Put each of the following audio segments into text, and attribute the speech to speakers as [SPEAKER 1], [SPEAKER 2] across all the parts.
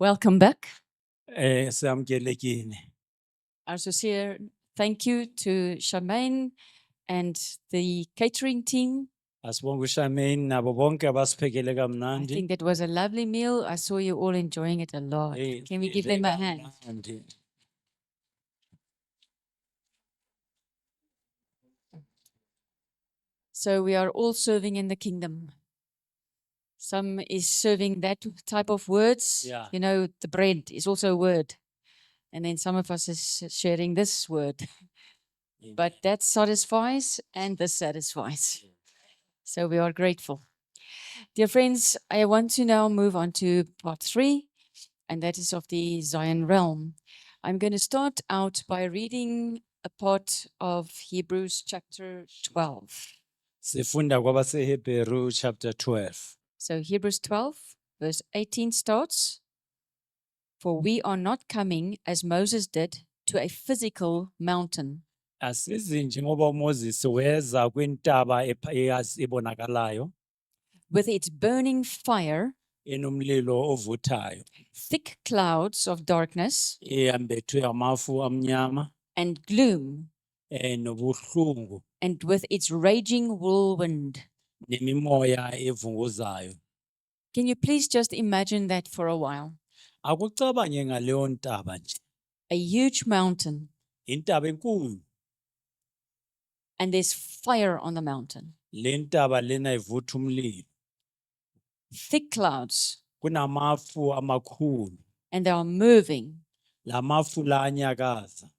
[SPEAKER 1] Welcome back.
[SPEAKER 2] Samkelekile.
[SPEAKER 1] Our sincere thank you to Charmaine and the catering team.
[SPEAKER 2] Asibonga uShameni nabo bonke abasiphekele
[SPEAKER 1] I
[SPEAKER 2] kamnandi.
[SPEAKER 1] think that was a lovely meal. I saw you all enjoying it a lot. Can we give them a hand?
[SPEAKER 2] Kamnandi.
[SPEAKER 1] So we are all serving in the kingdom. Some is serving that type of words.
[SPEAKER 2] Yeah.
[SPEAKER 1] You know, the bread is also a word. And then some of us is sharing this word. But that satisfies and this satisfies. So we are grateful. Dear friends, I want to now move on to part 3, and that is of the Zion realm. I'm going to start out by reading a part of Hebrews chapter 12.
[SPEAKER 2] Sifunda kwabaseHebheru chapter 12.
[SPEAKER 1] So Hebrews 12, verse 18 starts, "For we are not coming, as Moses did, to a physical mountain,
[SPEAKER 2] Asizi njengoba uMoses weza kwintaba ebonakalayo
[SPEAKER 1] with its burning fire,
[SPEAKER 2] enomlilo ovuthayo
[SPEAKER 1] thick clouds of darkness,
[SPEAKER 2] ehambethwe amafu amnyama
[SPEAKER 1] and gloom,
[SPEAKER 2] nobuhlungu
[SPEAKER 1] and with its raging whirlwind."
[SPEAKER 2] nemimoya evunguzayo.
[SPEAKER 1] Can you please just imagine that for a while?
[SPEAKER 2] Akucabange ngaleyo ntaba nje.
[SPEAKER 1] A huge mountain,
[SPEAKER 2] Intaba enkulu.
[SPEAKER 1] and there's fire on the mountain,
[SPEAKER 2] Le ntaba lena ivutha umlilo.
[SPEAKER 1] thick clouds,
[SPEAKER 2] Kunamafu amakhulu.
[SPEAKER 1] and they are moving,
[SPEAKER 2] Lamafu la anyakaza.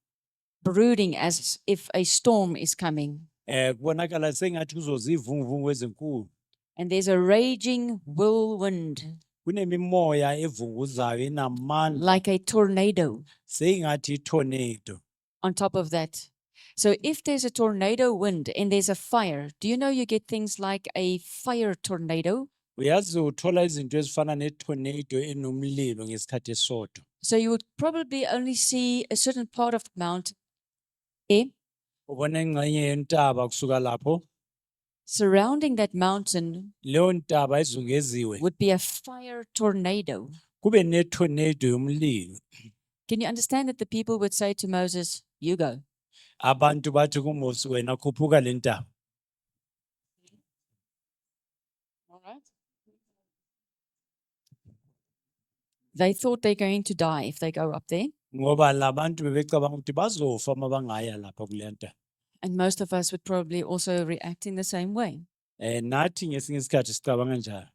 [SPEAKER 1] brooding as if a storm is coming.
[SPEAKER 2] Kubonakala sengathi kuzozivunguvungu ezinkulu.
[SPEAKER 1] And there's a raging whirlwind,
[SPEAKER 2] Kunemimoya evunguzayo enamandla
[SPEAKER 1] like a tornado
[SPEAKER 2] sengathi itornado.
[SPEAKER 1] on top of that. So if there's a tornado wind and there's a fire, do you know you get things like a fire tornado?
[SPEAKER 2] Uyazi uthola izinto ezifana netornado enomlilo ngesikhathi esodwa.
[SPEAKER 1] So you would probably only see a certain part of the mountain there.
[SPEAKER 2] Ubona ingxenye yentaba kusuka lapho.
[SPEAKER 1] Surrounding that mountain
[SPEAKER 2] Leyo ntaba izungeziwe.
[SPEAKER 1] would be a fire tornado.
[SPEAKER 2] Kube netornado yomlilo.
[SPEAKER 1] Can you understand that the people would say to Moses, "You go"?
[SPEAKER 2] Abantu bathi kuMose wena khuphuka le ntaba.
[SPEAKER 1] All right. They thought they're going to die if they go up there.
[SPEAKER 2] Ngoba labantu bebecabanga ukuthi bazofa uma bangaya lapha kule ntaba.
[SPEAKER 1] And most of us would probably also react in the same way.
[SPEAKER 2] Nathi ngesinye isikhathi sicabanga njalo.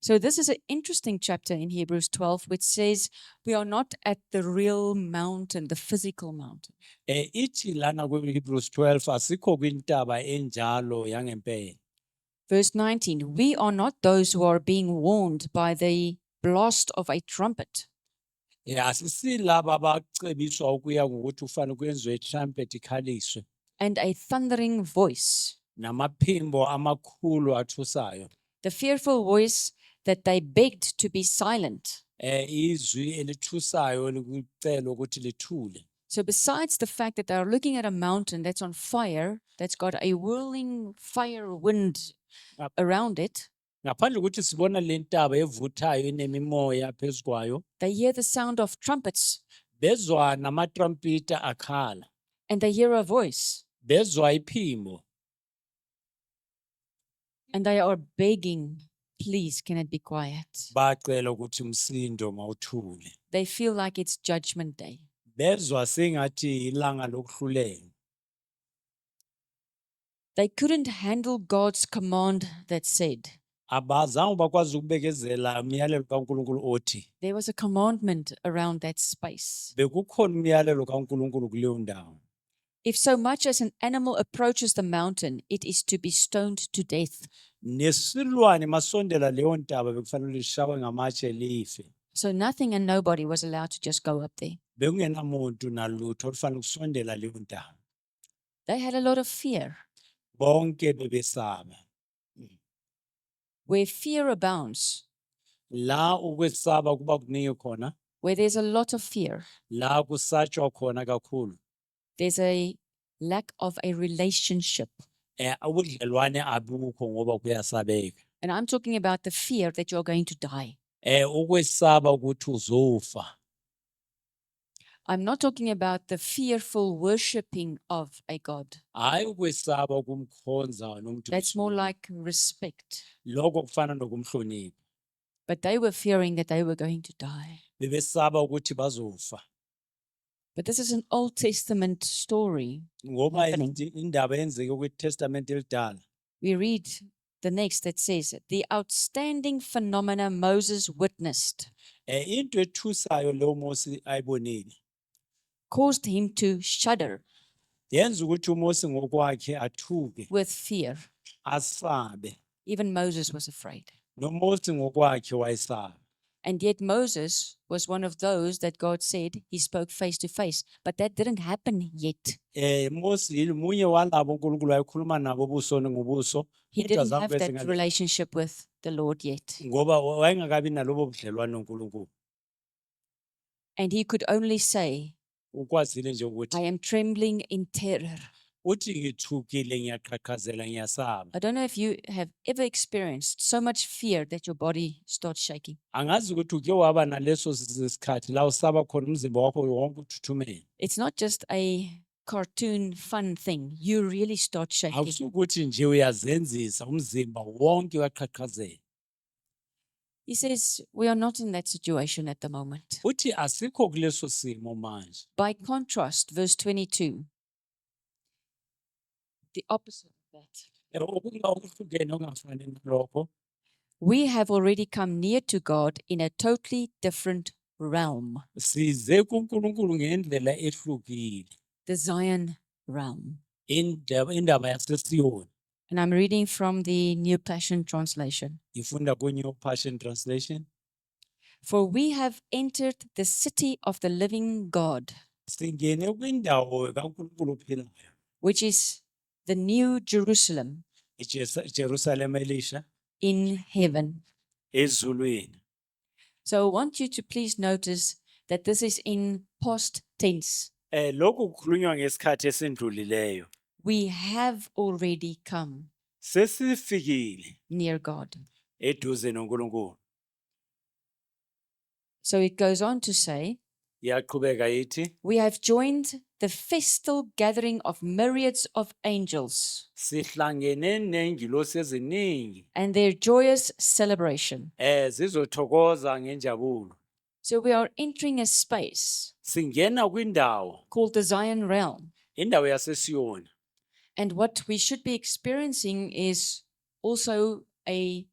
[SPEAKER 1] So this is an interesting chapter in Hebrews 12, which says we are not at the real mountain, the physical mountain.
[SPEAKER 2] Ithi lana kweHebrews 12 asikho kwintaba enjalo yangempela.
[SPEAKER 1] Verse 19, "We are not those who are being warned by the blast of a trumpet,
[SPEAKER 2] Asisilaba abacebiswa ukuya ngokuthi kufanele kwenziwe itrumpet ikhaliswe
[SPEAKER 1] and a thundering voice,
[SPEAKER 2] namaphimbo amakhulu athusayo.
[SPEAKER 1] the fearful voice that they begged to be silent."
[SPEAKER 2] Izwi elithusayo elikucela ukuthi lithule.
[SPEAKER 1] So besides the fact that they are looking at a mountain that's on fire, that's got a whirling fire wind
[SPEAKER 2] Yep.
[SPEAKER 1] around it,
[SPEAKER 2] Ngaphandle ukuthi sibona le ntaba evuthayo enemimoya phezu kwayo,
[SPEAKER 1] they hear the sound of trumpets,
[SPEAKER 2] bezwa namatrumpeta akhala,
[SPEAKER 1] and they hear a voice,
[SPEAKER 2] bezwa iphimbo,
[SPEAKER 1] and they are begging, "Please, can it be quiet?"
[SPEAKER 2] bacela ukuthi umsindo mawuthule.
[SPEAKER 1] They feel like it's judgment day.
[SPEAKER 2] Bezwa sengathi ilanga lokuhlulela.
[SPEAKER 1] They couldn't handle God's command that said,
[SPEAKER 2] Abazange bakwazi ukubekezela umyalelo kaNkulunkulu othi
[SPEAKER 1] there was a commandment around that space.
[SPEAKER 2] bekukhona umyalelo kaNkulunkulu kuleyo ndawo.
[SPEAKER 1] If so much as an animal approaches the mountain, it is to be stoned to death.
[SPEAKER 2] Nesilwane masondela leyo ntaba bekufanele lishawe ngamatshe life.
[SPEAKER 1] So nothing and nobody was allowed to just go up there.
[SPEAKER 2] Bekungenamuntu nalutho olufanele ukusondela leyo ntaba.
[SPEAKER 1] They had a lot of fear.
[SPEAKER 2] Bonke bebesaba.
[SPEAKER 1] Where fear abounds,
[SPEAKER 2] La ukwesaba kuba kuningi khona,
[SPEAKER 1] where there's a lot of fear,
[SPEAKER 2] la kusatshwa khona kakhulu.
[SPEAKER 1] there's a lack of a relationship.
[SPEAKER 2] Ubudlelwane abukho ngoba kuyasabeka.
[SPEAKER 1] And I'm talking about the fear that you're going to die.
[SPEAKER 2] Ukwesaba ukuthi uzofa.
[SPEAKER 1] I'm not talking about the fearful worshipping of a God.
[SPEAKER 2] Hayi ukwesaba ukumkhonza nomuntu.
[SPEAKER 1] That's more like respect.
[SPEAKER 2] Lokho kufana nokumhlonipha.
[SPEAKER 1] But they were fearing that they were going to die.
[SPEAKER 2] Bebesaba ukuthi bazofa.
[SPEAKER 1] But this is an Old Testament story.
[SPEAKER 2] Ngoba
[SPEAKER 1] happening.
[SPEAKER 2] indaba yenzeke kwiTestament elidala.
[SPEAKER 1] We read the next that says, the outstanding phenomena Moses witnessed
[SPEAKER 2] Into ethusayo lo Mose ayibonile.
[SPEAKER 1] caused him to shudder
[SPEAKER 2] Yenza ukuthi uMose ngokwakhe athuke,
[SPEAKER 1] with fear.
[SPEAKER 2] asabe.
[SPEAKER 1] Even Moses was afraid.
[SPEAKER 2] NoMose ngokwakhe wayesaba.
[SPEAKER 1] And yet Moses was one of those that God said he spoke face to face. But that didn't happen yet.
[SPEAKER 2] Mose munye walabo uNkulunkulu ayikhuluma nabo ubuso ngobuso.
[SPEAKER 1] He
[SPEAKER 2] Kodwa
[SPEAKER 1] didn't
[SPEAKER 2] zange
[SPEAKER 1] have
[SPEAKER 2] bese
[SPEAKER 1] that
[SPEAKER 2] ngale-
[SPEAKER 1] relationship with the Lord yet.
[SPEAKER 2] ngoba wayengakabi nalobo budlelwano noNkulunkulu.
[SPEAKER 1] And he could only say,
[SPEAKER 2] Ukwazile nje
[SPEAKER 1] I
[SPEAKER 2] ukuthi
[SPEAKER 1] am trembling in terror.
[SPEAKER 2] uthi ngithukile ngiyaqhaqhazela ngiyasaba.
[SPEAKER 1] I don't know if you have ever experienced so much fear that your body starts shaking.
[SPEAKER 2] Angazi ukuthi uke waba naleso sikhathi la usaba khona umzimba wakho wonke uthuthumela.
[SPEAKER 1] It's not just a cartoon fun thing. You really start shaking.
[SPEAKER 2] Akusukuthi nje uyazenzisa umzimba wonke uyaqhaqhazela.
[SPEAKER 1] He says, we are not in that situation at the moment.
[SPEAKER 2] Uthi asikho kuleso simo manje.
[SPEAKER 1] By contrast, verse 22, the opposite of that.
[SPEAKER 2] Okuhlukene okungafani nalokho.
[SPEAKER 1] We have already come near to God in a totally different realm,
[SPEAKER 2] Size kuNkulunkulu ngendlela ehlukile.
[SPEAKER 1] the Zion realm.
[SPEAKER 2] Indaba yaseSiyoni.
[SPEAKER 1] And I'm reading from the New Passion Translation.
[SPEAKER 2] Ifunda kweNew Passion Translation.
[SPEAKER 1] For we have entered the city of the living God,
[SPEAKER 2] Singene kwindawo kaNkulunkulu ophilayo.
[SPEAKER 1] which is the new Jerusalem
[SPEAKER 2] Jerusalem elisha
[SPEAKER 1] in heaven.
[SPEAKER 2] ezulwini.
[SPEAKER 1] So I want you to please notice that this is in past tense.
[SPEAKER 2] Lokhu kukhulunywa ngesikhathi esendlulileyo.
[SPEAKER 1] We have already come
[SPEAKER 2] Sesifikile
[SPEAKER 1] near God.
[SPEAKER 2] eduze noNkulunkulu.
[SPEAKER 1] So it goes on to say,
[SPEAKER 2] Yaqhubeka yithi
[SPEAKER 1] we have joined the festal gathering of myriads of angels
[SPEAKER 2] sihlangene nengilosi eziningi
[SPEAKER 1] and their joyous celebration.
[SPEAKER 2] zizothokoza ngenjabulo.
[SPEAKER 1] So we are entering a space
[SPEAKER 2] Singena kwindawo
[SPEAKER 1] called the Zion realm.
[SPEAKER 2] indawo yaseSiyoni.
[SPEAKER 1] And what we should be experiencing is also a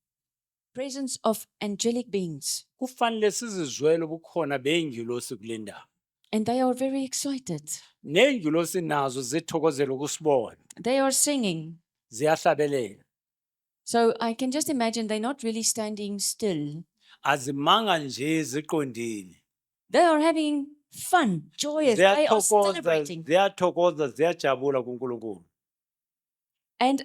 [SPEAKER 1] presence of angelic beings.
[SPEAKER 2] Kufanele sizizwele ubukhona beyingilosi kule ndawo.
[SPEAKER 1] And they are very excited.
[SPEAKER 2] Nengilosi nazo zithokozela ukusibona.
[SPEAKER 1] They are singing.
[SPEAKER 2] Ziyahlabelela.
[SPEAKER 1] So I can just imagine they're not really standing still.
[SPEAKER 2] Azimanga nje ziqondile.
[SPEAKER 1] They are having fun, joyous. They are
[SPEAKER 2] Ziyathokoza,
[SPEAKER 1] celebrating.
[SPEAKER 2] ziyathokoza, ziyajabula kuNkulunkulu.
[SPEAKER 1] And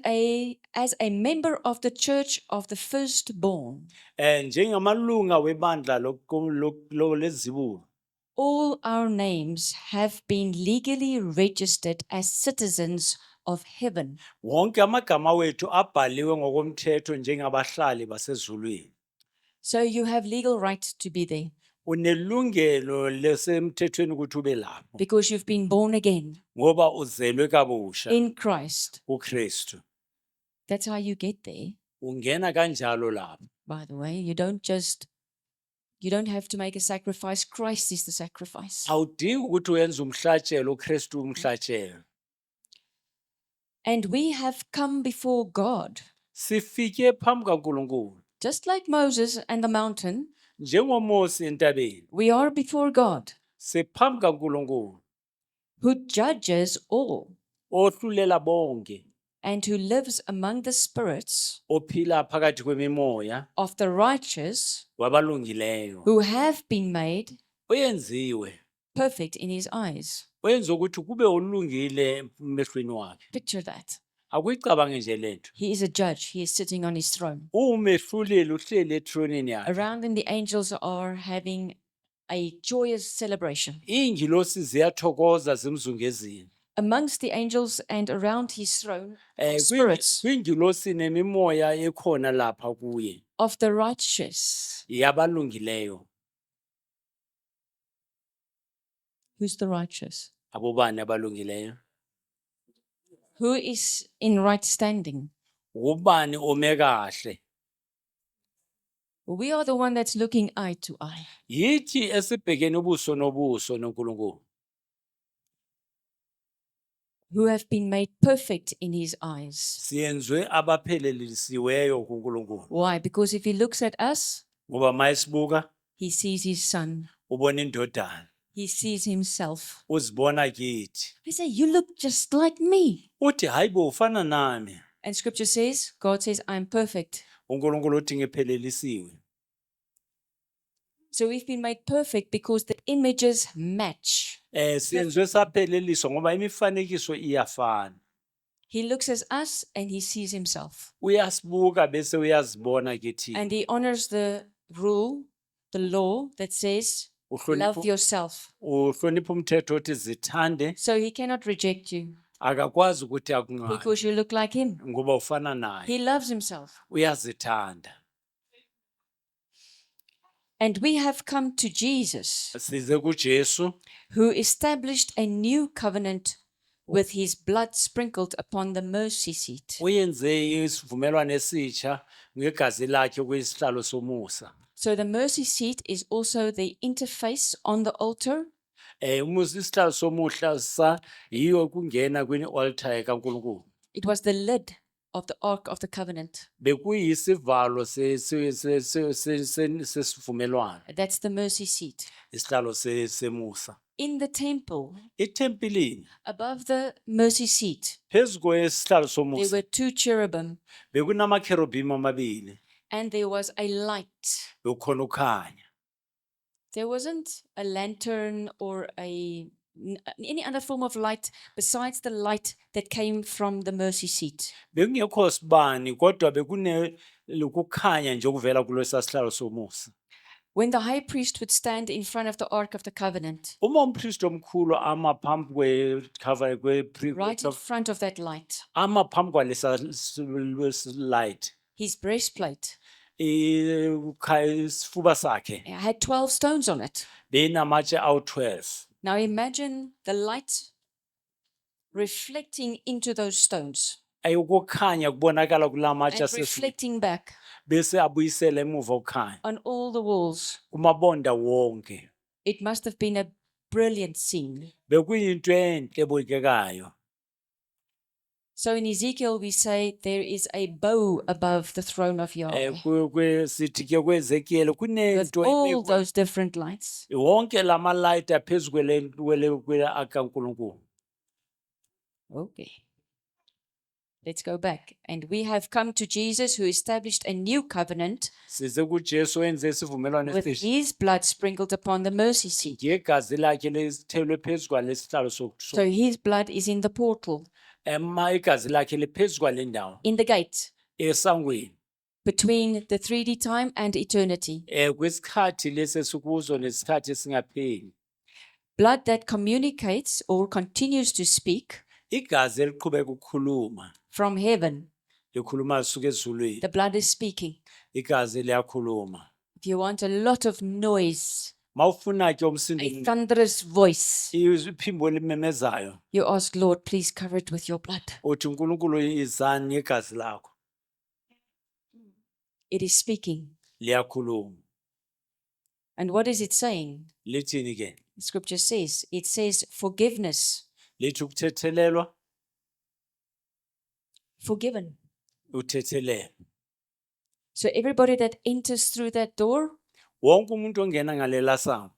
[SPEAKER 1] as a member of the church of the firstborn,
[SPEAKER 2] Njengamalunga webandla lezibulo.
[SPEAKER 1] all our names have been legally registered as citizens of heaven.
[SPEAKER 2] Wonke amagama wethu abhaliwe ngokomthetho njengabahlali basezulwini.
[SPEAKER 1] So you have legal right to be there
[SPEAKER 2] Unelungelo lesemthethweni ukuthi ube lapho
[SPEAKER 1] because you've been born again
[SPEAKER 2] ngoba uzelwe kabusha
[SPEAKER 1] in Christ.
[SPEAKER 2] kuKristu.
[SPEAKER 1] That's how you get there.
[SPEAKER 2] Ungena kanjalo lapho.
[SPEAKER 1] By the way, you don't have to make a sacrifice. Christ is the sacrifice.
[SPEAKER 2] Awudingi ukuthi uyenze umhlatshelo uKristu umhlatshelo.
[SPEAKER 1] And we have come before God,
[SPEAKER 2] Sifike phambi kaNkulunkulu.
[SPEAKER 1] just like Moses and the mountain.
[SPEAKER 2] NjengoMose entabeni.
[SPEAKER 1] We are before God,
[SPEAKER 2] Siphambi kaNkulunkulu
[SPEAKER 1] who judges all
[SPEAKER 2] ohlulela bonke,
[SPEAKER 1] and who lives among the spirits
[SPEAKER 2] ophila phakathi kwemimoya
[SPEAKER 1] of the righteous
[SPEAKER 2] wabalungileyo.
[SPEAKER 1] who have been made
[SPEAKER 2] Oyenziwe,
[SPEAKER 1] perfect in his eyes.
[SPEAKER 2] oyenza ukuthi kube ulungile emehlweni wakhe.
[SPEAKER 1] Picture that.
[SPEAKER 2] Akuyicabange nje lento.
[SPEAKER 1] He is a judge. He is sitting on his throne.
[SPEAKER 2] Umehluleli uhleli ethronini yakhe.
[SPEAKER 1] Around him, the angels are having a joyous celebration.
[SPEAKER 2] Ingilosi ziyathokoza zimzungezini.
[SPEAKER 1] Amongst the angels and around his throne, spirits
[SPEAKER 2] Kwingilosi nemimoya ekhona lapha kuye.
[SPEAKER 1] of the righteous.
[SPEAKER 2] yabalungileyo.
[SPEAKER 1] Who's the righteous?
[SPEAKER 2] Abobani abalungileyo?
[SPEAKER 1] Who is in right standing?
[SPEAKER 2] Ubani ome kahle?
[SPEAKER 1] We are the one that's looking eye to eye.
[SPEAKER 2] Yithi esibhekene ubuso nobuso noNkulunkulu.
[SPEAKER 1] Who have been made perfect in his eyes.
[SPEAKER 2] Siyenzwe abaphelelisiweyo kuNkulunkulu.
[SPEAKER 1] Why? Because if he looks at us,
[SPEAKER 2] Ngoba mayisibuka
[SPEAKER 1] he sees his son.
[SPEAKER 2] ubona indodana,
[SPEAKER 1] He sees himself.
[SPEAKER 2] uzibona kithi.
[SPEAKER 1] He say, you look just like me.
[SPEAKER 2] Uthi hayibo ufana nami.
[SPEAKER 1] And scripture says, God says, I'm perfect.
[SPEAKER 2] uNkulunkulu uthi ngiphelelisiwe.
[SPEAKER 1] So we've been made perfect because the images match.
[SPEAKER 2] Siyenzwe sapheleliswa ngoba imifanekiso iyafana.
[SPEAKER 1] He looks at us and he sees himself.
[SPEAKER 2] Uyasibuka bese uyazibona kithi.
[SPEAKER 1] And he honors the rule, the law that says, love yourself.
[SPEAKER 2] Uhlonipha umthetho othi zithande.
[SPEAKER 1] So he cannot reject you
[SPEAKER 2] Akakwazi ukuthi akunqabe
[SPEAKER 1] because you look like him.
[SPEAKER 2] ngoba ufana naye.
[SPEAKER 1] He loves himself.
[SPEAKER 2] Uyazithanda.
[SPEAKER 1] And we have come to Jesus,
[SPEAKER 2] Size kuJesu
[SPEAKER 1] who established a new covenant with his blood sprinkled upon the mercy seat.
[SPEAKER 2] uyenze isivumelwano esitsha ngegazi lakhe kuyisihlalo somusa.
[SPEAKER 1] So the mercy seat is also the interface on the altar.
[SPEAKER 2] Umusa isihlalo somusa yiyo kungena kwini altar kaNkulunkulu.
[SPEAKER 1] It was the lid of the Ark of the Covenant.
[SPEAKER 2] Bekuyisivalo sesivumelwano.
[SPEAKER 1] That's the mercy seat.
[SPEAKER 2] Isihlalo semusa.
[SPEAKER 1] In the temple,
[SPEAKER 2] Etempilini
[SPEAKER 1] above the mercy seat,
[SPEAKER 2] phezu kwesihlalo
[SPEAKER 1] there
[SPEAKER 2] somusa
[SPEAKER 1] were two cherubim,
[SPEAKER 2] bekunamakherubhimi amabili
[SPEAKER 1] and there was a light.
[SPEAKER 2] bekukhona ukhanya.
[SPEAKER 1] There wasn't a lantern or any other form of light besides the light that came from the mercy seat.
[SPEAKER 2] Bekungekho sibani kodwa bekune lokukhanya nje okuvela kulesa sihlalo somusa.
[SPEAKER 1] When the high priest would stand in front of the Ark of the Covenant,
[SPEAKER 2] Uma umpristi omkhulu ama phambi
[SPEAKER 1] right in front of that light,
[SPEAKER 2] ama phambi kwalesa light
[SPEAKER 1] his breastplate
[SPEAKER 2] isifuba sakhe
[SPEAKER 1] had 12 stones on it.
[SPEAKER 2] benamatshe awu-12.
[SPEAKER 1] Now imagine the light reflecting into those stones
[SPEAKER 2] Ukukhanya kubonakala kulamatshe
[SPEAKER 1] and reflecting back
[SPEAKER 2] bese abuyisela emuva ukukhanya
[SPEAKER 1] on all the walls.
[SPEAKER 2] kumabonda wonke.
[SPEAKER 1] It must have been a brilliant scene.
[SPEAKER 2] Bekuyinto enhle ebukekayo.
[SPEAKER 1] So in Ezekiel, we say there is a bow above the throne of Yahweh
[SPEAKER 2] Sithi ke kweZekiel
[SPEAKER 1] with
[SPEAKER 2] kunento
[SPEAKER 1] all those different lights.
[SPEAKER 2] wonke lama light aphezu akaNkulunkulu.
[SPEAKER 1] Okay. Let's go back. And we have come to Jesus who established a new covenant
[SPEAKER 2] Size kuJesu wenze isivumelwano
[SPEAKER 1] with
[SPEAKER 2] esisha
[SPEAKER 1] his blood sprinkled upon the mercy seat.
[SPEAKER 2] ngegazi lakhe lesithelwe phezu kwalesihlalo
[SPEAKER 1] So his blood is in the portal,
[SPEAKER 2] igazi lakhe liphezu kwale ndawo
[SPEAKER 1] in the gate,
[SPEAKER 2] esangweni
[SPEAKER 1] between the 3D time and eternity.
[SPEAKER 2] kwesikhathi lesesikuzo nesikhathi esingapheli.
[SPEAKER 1] Blood that communicates or continues to speak
[SPEAKER 2] Igazi eliqhubeka ukukhuluma
[SPEAKER 1] from heaven.
[SPEAKER 2] likhuluma lisuka ezulwini.
[SPEAKER 1] The blood is speaking.
[SPEAKER 2] Igazi liyakhuluma.
[SPEAKER 1] If you want a lot of noise,
[SPEAKER 2] Mawufuna ke umsindo
[SPEAKER 1] a thunderous voice,
[SPEAKER 2] iphimbo limemezayo
[SPEAKER 1] you ask, Lord, please cover it with your blood.
[SPEAKER 2] uthi uNkulunkulu izani ngegazi lakho.
[SPEAKER 1] It is speaking.
[SPEAKER 2] Liyakhuluma.
[SPEAKER 1] And what is it saying?
[SPEAKER 2] Lithini ke?
[SPEAKER 1] The scripture says, it says forgiveness,
[SPEAKER 2] Lithi ukuthethelelwa,
[SPEAKER 1] forgiven.
[SPEAKER 2] uthethelelwa.
[SPEAKER 1] So everybody that enters through that door,
[SPEAKER 2] Wonke umuntu ongena ngalela sango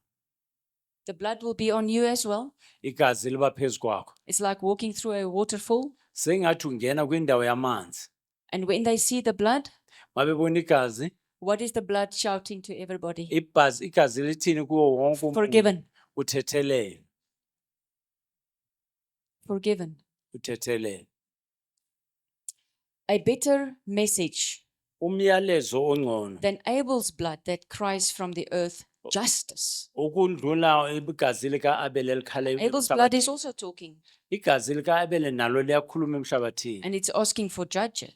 [SPEAKER 1] the blood will be on you as well.
[SPEAKER 2] igazi liba phezu kwakho.
[SPEAKER 1] It's like walking through a waterfall.
[SPEAKER 2] Sengathi ungena kwindawo yamanzi.
[SPEAKER 1] And when they see the blood,
[SPEAKER 2] Mabebona igazi,
[SPEAKER 1] what is the blood shouting to everybody?
[SPEAKER 2] igazi lithini kuwo wonke umuntu?
[SPEAKER 1] Forgiven,
[SPEAKER 2] Uthethelelwa,
[SPEAKER 1] forgiven.
[SPEAKER 2] uthethelelwa.
[SPEAKER 1] A better message
[SPEAKER 2] Umyalezo ongcono
[SPEAKER 1] than Abel's blood that cries from the earth, justice.
[SPEAKER 2] ukundlula igazi lika Abele likhala
[SPEAKER 1] Abel's blood is also talking,
[SPEAKER 2] Igazi lika Abele nalo liyakhuluma emhlabathini.
[SPEAKER 1] and it's asking for justice,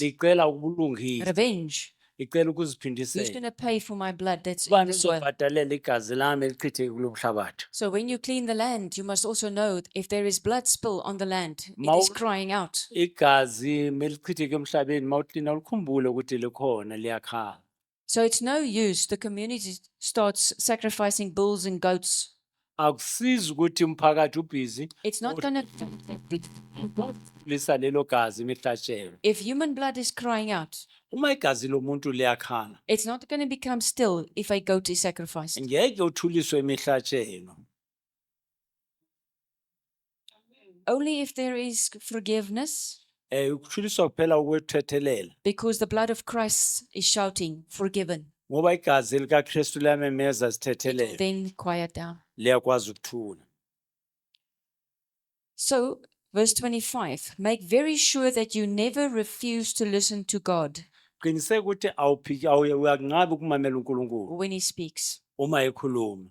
[SPEAKER 2] Licela ubulungisa,
[SPEAKER 1] revenge.
[SPEAKER 2] icela
[SPEAKER 1] Who's
[SPEAKER 2] ukuziphindisela.
[SPEAKER 1] going to pay for my blood that's in
[SPEAKER 2] Ubani
[SPEAKER 1] the soil?
[SPEAKER 2] uzobhadalela igazi lami elichitheke kulo mhlabathi?
[SPEAKER 1] So when you clean the land, you must also know that if there is blood spill on the land, it is
[SPEAKER 2] Mawu-
[SPEAKER 1] crying out.
[SPEAKER 2] Igazi melichitheke emhlabeni mawuklina ukukhumbule ukuthi likhona liyakhala.
[SPEAKER 1] So it's no use the community starts sacrificing bulls and goats.
[SPEAKER 2] Akusizi ukuthi umphakathi ubhizi
[SPEAKER 1] It's not going to.
[SPEAKER 2] lisa lelo gazi imihlatshelo.
[SPEAKER 1] If human blood is crying out,
[SPEAKER 2] Uma igazi lomuntu liyakhala,
[SPEAKER 1] it's not going to become still if a goat is sacrificed.
[SPEAKER 2] ngeke uthuliswe imihlatshelo.
[SPEAKER 1] Only if there is forgiveness,
[SPEAKER 2] Ukuthuliswa kuphela ukwethethelela
[SPEAKER 1] because the blood of Christ is shouting, forgiven.
[SPEAKER 2] ngoba igazi likaKristu liyamemeza
[SPEAKER 1] It will
[SPEAKER 2] sithethelela,
[SPEAKER 1] then quiet down.
[SPEAKER 2] liyakwazi ukuthula.
[SPEAKER 1] So, verse 25, make very sure that you never refuse to listen to God
[SPEAKER 2] Qiniseka ukuthi uyakunqaba ukumamela uNkulunkulu
[SPEAKER 1] when he speaks.
[SPEAKER 2] uma ekhuluma.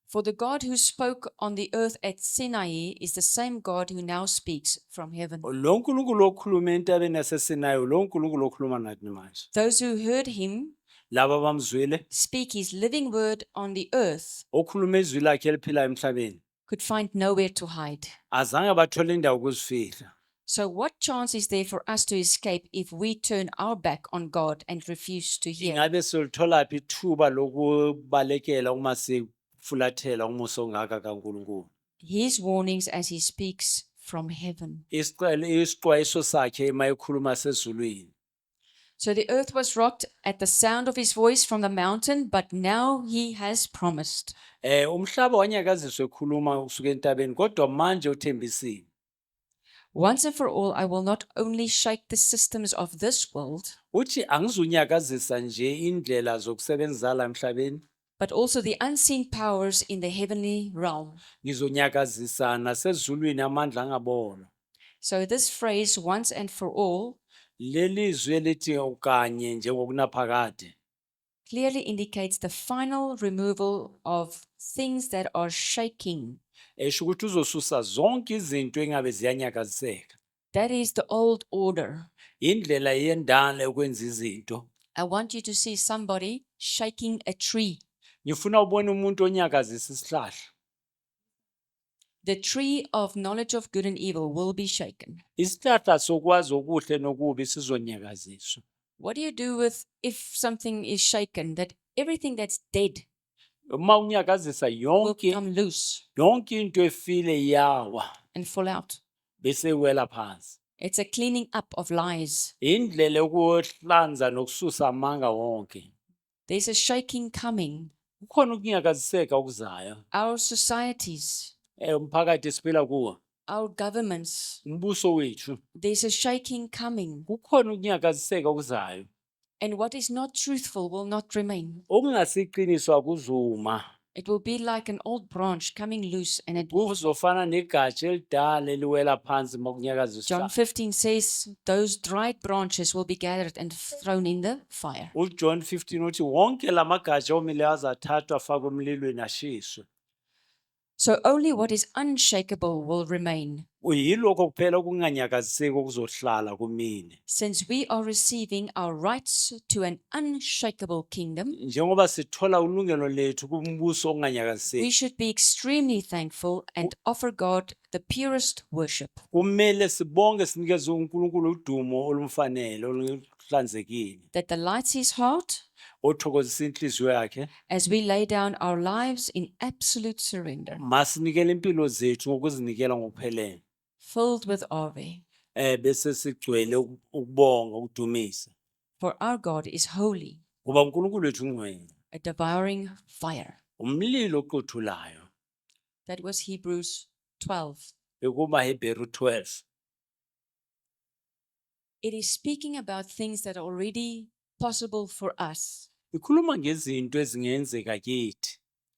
[SPEAKER 1] For the God who spoke on the earth at Sinai is the same God who now speaks from heaven.
[SPEAKER 2] Lo nkulunkulu okhuluma entabeni yaseSinayi, lo nkulunkulu okhuluma nathi manje.
[SPEAKER 1] Those who heard him
[SPEAKER 2] Laba abamzwile
[SPEAKER 1] speak his living word on the earth
[SPEAKER 2] okhuluma izwi lakhe eliphilayo emhlabeni,
[SPEAKER 1] could find nowhere to hide.
[SPEAKER 2] azange bathole indawo ukuzifihla.
[SPEAKER 1] So what chance is there for us to escape if we turn our back on God and refuse to hear?
[SPEAKER 2] Ingabe silitholaphi ithuba lokubalekela uma sifulathela umusa ongaka kaNkulunkulu?
[SPEAKER 1] His warnings as he speaks from heaven.
[SPEAKER 2] Isixwayiso sakhe ema ekhuluma sezulwini.
[SPEAKER 1] So the earth was rocked at the sound of his voice from the mountain, but now he has promised.
[SPEAKER 2] Umhlaba wanyakaziswa ekhuluma kusuka entabeni, kodwa manje uthembisile.
[SPEAKER 1] Once and for all, I will not only shake the systems of this world,
[SPEAKER 2] Uthi angizunyakazisa nje indlela zokusebenza la emhlabeni,
[SPEAKER 1] but also the unseen powers in the heavenly realm.
[SPEAKER 2] ngizonyakazisa nasezulwini amandla angabonwa.
[SPEAKER 1] So this phrase, once and for all,
[SPEAKER 2] Leli zwi elithi ukanye njengokunaphakade
[SPEAKER 1] clearly indicates the final removal of things that are shaking.
[SPEAKER 2] esho ukuthi uzosusa zonke izinto engabe ziyanyakaziseka.
[SPEAKER 1] That is the old order.
[SPEAKER 2] Indlela yendala ukwenza izinto.
[SPEAKER 1] I want you to see somebody shaking a tree.
[SPEAKER 2] Ngifuna ubone umuntu onyakazisa isihlahla.
[SPEAKER 1] The tree of knowledge of good and evil will be shaken.
[SPEAKER 2] Isihlahla sokwazi okuhle nokubi sizonyakaziswa.
[SPEAKER 1] What do you do with if something is shaken, that everything that's dead
[SPEAKER 2] Uma unyakazisa
[SPEAKER 1] will come loose
[SPEAKER 2] yonke into efile yawa
[SPEAKER 1] and fall out?
[SPEAKER 2] bese iwela phansi.
[SPEAKER 1] It's a cleaning up of lies.
[SPEAKER 2] Indlela yokuhlanza nokususa amanga wonke.
[SPEAKER 1] There's a shaking coming.
[SPEAKER 2] Kukhona ukunyakaziseka okuzayo.
[SPEAKER 1] Our societies,
[SPEAKER 2] Umphakathi esiphila kuwo,
[SPEAKER 1] our governments,
[SPEAKER 2] umbuso wethu,
[SPEAKER 1] there's a shaking coming.
[SPEAKER 2] kukhona ukunyakaziseka okuzayo.
[SPEAKER 1] And what is not truthful will not remain.
[SPEAKER 2] Okungasiqiniswa kuzuma.
[SPEAKER 1] It will be like an old branch coming loose and it.
[SPEAKER 2] Kuzofana negatsha elidala eliwela phansi makunyakaziswa.
[SPEAKER 1] John 15 says those dried branches will be gathered and thrown in the fire.
[SPEAKER 2] UJohn 15 uthi wonke lamagatsha omile azathathwa afakwe emlilweni ashiswe.
[SPEAKER 1] So only what is unshakable will remain.
[SPEAKER 2] Uyilokho kuphela okunganyakaziseki okuzohlala kumine.
[SPEAKER 1] Since we are receiving our rights to an unshakable kingdom,
[SPEAKER 2] Njengoba sithola ulungelo lethu kumbuso
[SPEAKER 1] we
[SPEAKER 2] onganyakaziseki,
[SPEAKER 1] should be extremely thankful and offer God the purest worship.
[SPEAKER 2] kumele sibonge sinikeze uNkulunkulu udumo olumfanele oluhlanzekile,
[SPEAKER 1] That delights his heart
[SPEAKER 2] othokozisa inhliziyo yakhe.
[SPEAKER 1] as we lay down our lives in absolute surrender,
[SPEAKER 2] Masinikele impilo zethu ngokuzinikela ngokuphelele.
[SPEAKER 1] filled with awe.
[SPEAKER 2] Bese sigcwele ukubonga ukudumisa.
[SPEAKER 1] For our God is holy,
[SPEAKER 2] Ngoba uNkulunkulu wethu ungcwele,
[SPEAKER 1] a devouring fire.
[SPEAKER 2] umlilo oqothulayo.
[SPEAKER 1] That was Hebrews 12.
[SPEAKER 2] Bekuba Hebrew 12.
[SPEAKER 1] It is speaking about things that are already possible for us.
[SPEAKER 2] Ikhuluma ngezinto ezingenzeka kithi.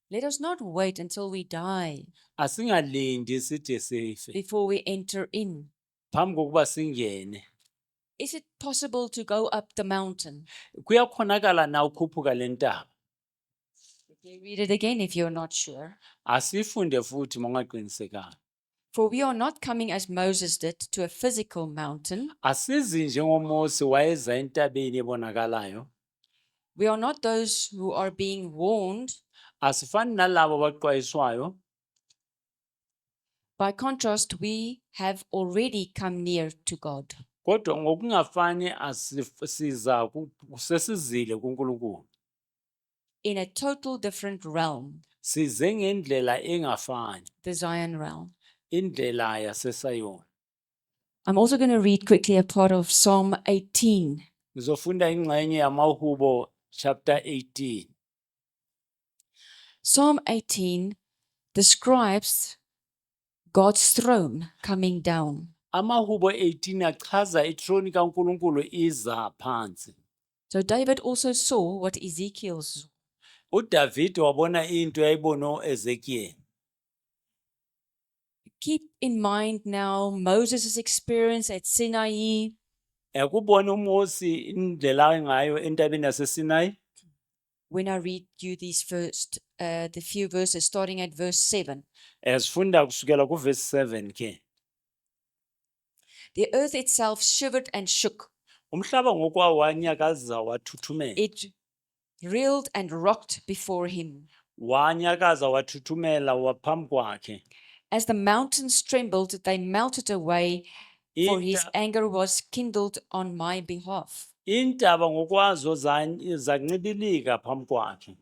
[SPEAKER 1] Let us not wait until we die
[SPEAKER 2] Asingalindi side sife
[SPEAKER 1] before we enter in.
[SPEAKER 2] phambi kokuba singene.
[SPEAKER 1] Is it possible to go up the mountain?
[SPEAKER 2] Kuyakhonakala na ukhuphuka lentaba.
[SPEAKER 1] Read it again if you're not sure.
[SPEAKER 2] Asifunde futhi mongaqinisekanga.
[SPEAKER 1] For we are not coming as Moses did to a physical mountain,
[SPEAKER 2] Asizi njengoMose wayeza entabeni ebonakalayo,
[SPEAKER 1] We are not those who are being warned.
[SPEAKER 2] Asifani nalabo baxwayiswayo.
[SPEAKER 1] By contrast, we have already come near to God.
[SPEAKER 2] Kodwa ngokungafani sesizile kuNkulunkulu.
[SPEAKER 1] In a total different realm,
[SPEAKER 2] Size ngendlela engafani,
[SPEAKER 1] the Zion realm.
[SPEAKER 2] indlela yaseSayoni.
[SPEAKER 1] I'm also going to read quickly a part of Psalm 18.
[SPEAKER 2] Ngizofunda ingxenye yamaHubo chapter 18.
[SPEAKER 1] Psalm 18 describes God's throne coming down.
[SPEAKER 2] AmaHubo 18 achaza ithrone kaNkulunkulu iza phansi.
[SPEAKER 1] So David also saw what Ezekiel saw.
[SPEAKER 2] uDavid wabona into eyayibona uEzekiel.
[SPEAKER 1] Keep in mind now Moses' experience at Sinai.
[SPEAKER 2] Kubona uMosi indlela ngayo entabeni yaseSinai.
[SPEAKER 1] When I read you the few verses starting at verse 7.
[SPEAKER 2] Sifunda kusukela kuverse 7 ke.
[SPEAKER 1] The earth itself shivered and shook.
[SPEAKER 2] Umhlaba ngokwawo wanyakaza wathuthumela.
[SPEAKER 1] It reeled and rocked before him.
[SPEAKER 2] Wanyakaza wathuthumela waphambi kwakhe.
[SPEAKER 1] As the mountains trembled, they melted away, for his anger was kindled on my behalf.
[SPEAKER 2] Intaba ngokwazo zancibilika phambi kwakhe.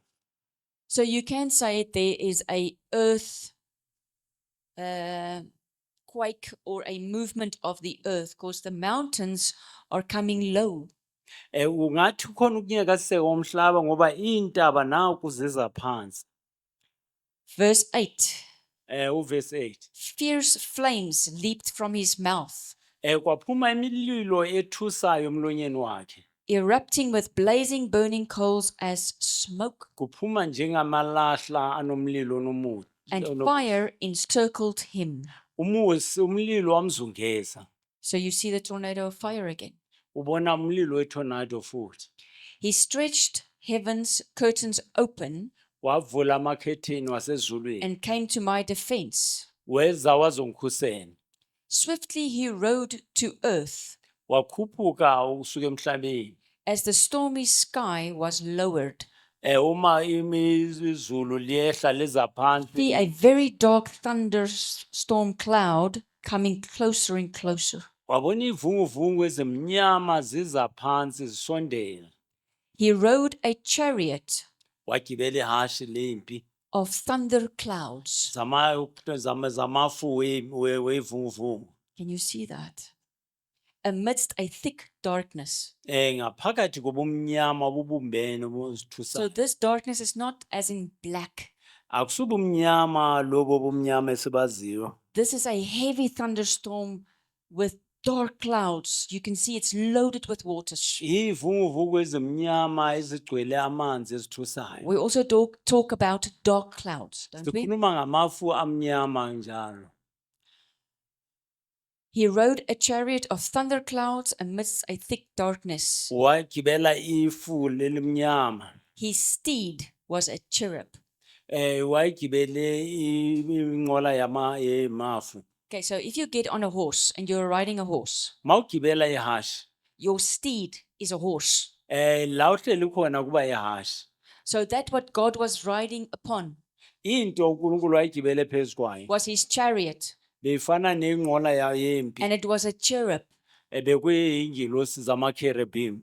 [SPEAKER 1] So you can say there is a earth quake or a movement of the earth, because the mountains are coming low.
[SPEAKER 2] Ungathi khona ukunyakaziseka komhlaba ngoba intaba naku ziza phansi.
[SPEAKER 1] Verse 8.
[SPEAKER 2] Uverse 8.
[SPEAKER 1] Fierce flames leaped from his mouth,
[SPEAKER 2] Kwaphuma imililo ethusayo emlonyeni wakhe.
[SPEAKER 1] erupting with blazing burning coals as smoke.
[SPEAKER 2] Kuphuma njengamalahla anomlilo nomuthi.
[SPEAKER 1] And fire encircled him.
[SPEAKER 2] Umlilo wamzungeza.
[SPEAKER 1] So you see the tornado of fire again.
[SPEAKER 2] Ubona umlilo wetornado futhi.
[SPEAKER 1] He stretched heaven's curtains open
[SPEAKER 2] Wavula amakhetheni wasezulwini.
[SPEAKER 1] and came to my defense.
[SPEAKER 2] Weza wazongikhusela.
[SPEAKER 1] Swiftly he rode to earth
[SPEAKER 2] Wakhuphuka usuka emhlabeni.
[SPEAKER 1] as the stormy sky was lowered.
[SPEAKER 2] Uma izulu liyehla leza phansi.
[SPEAKER 1] See a very dark thunderstorm cloud coming closer and closer.
[SPEAKER 2] Wabona ivunguvungu ezimnyama ziza phansi zisondela.
[SPEAKER 1] He rode a chariot
[SPEAKER 2] Wagibela ihashi lempi.
[SPEAKER 1] of thunder clouds.
[SPEAKER 2] Zamafu wevunguvungu.
[SPEAKER 1] Can you see that? Amidst a thick darkness.
[SPEAKER 2] Ngaphakathi kobumnyama obubumbene
[SPEAKER 1] So
[SPEAKER 2] obusithusayo.
[SPEAKER 1] this darkness is not as in black.
[SPEAKER 2] Akusubumnyama lobo bumnyama esibaziyo.
[SPEAKER 1] This is a heavy thunderstorm with dark clouds. You can see it's loaded with waters.
[SPEAKER 2] Ivunguvungu ezimnyama ezigcwele amanzi ezithusayo.
[SPEAKER 1] We also talk about dark clouds, don't we?
[SPEAKER 2] Sikhuluma ngamafu amnyama njalo.
[SPEAKER 1] He rode a chariot of thunder clouds amidst a thick darkness.
[SPEAKER 2] Wagibela ifu lelimnyama.
[SPEAKER 1] His steed was a cherub.
[SPEAKER 2] Wagibele inqola yemafu.
[SPEAKER 1] Okay, so if you get on a horse and you're riding a horse,
[SPEAKER 2] Mawugibela ihashi.
[SPEAKER 1] your steed is a horse.
[SPEAKER 2] La uhleli khona kuba ihashi.
[SPEAKER 1] So that what God was riding upon
[SPEAKER 2] Into uNkulunkulu ayigibele phezukwayo.
[SPEAKER 1] was his chariot,
[SPEAKER 2] Befana nenqola yempi.
[SPEAKER 1] and it was a cherub.
[SPEAKER 2] Bekuyingilosi zamakerubim.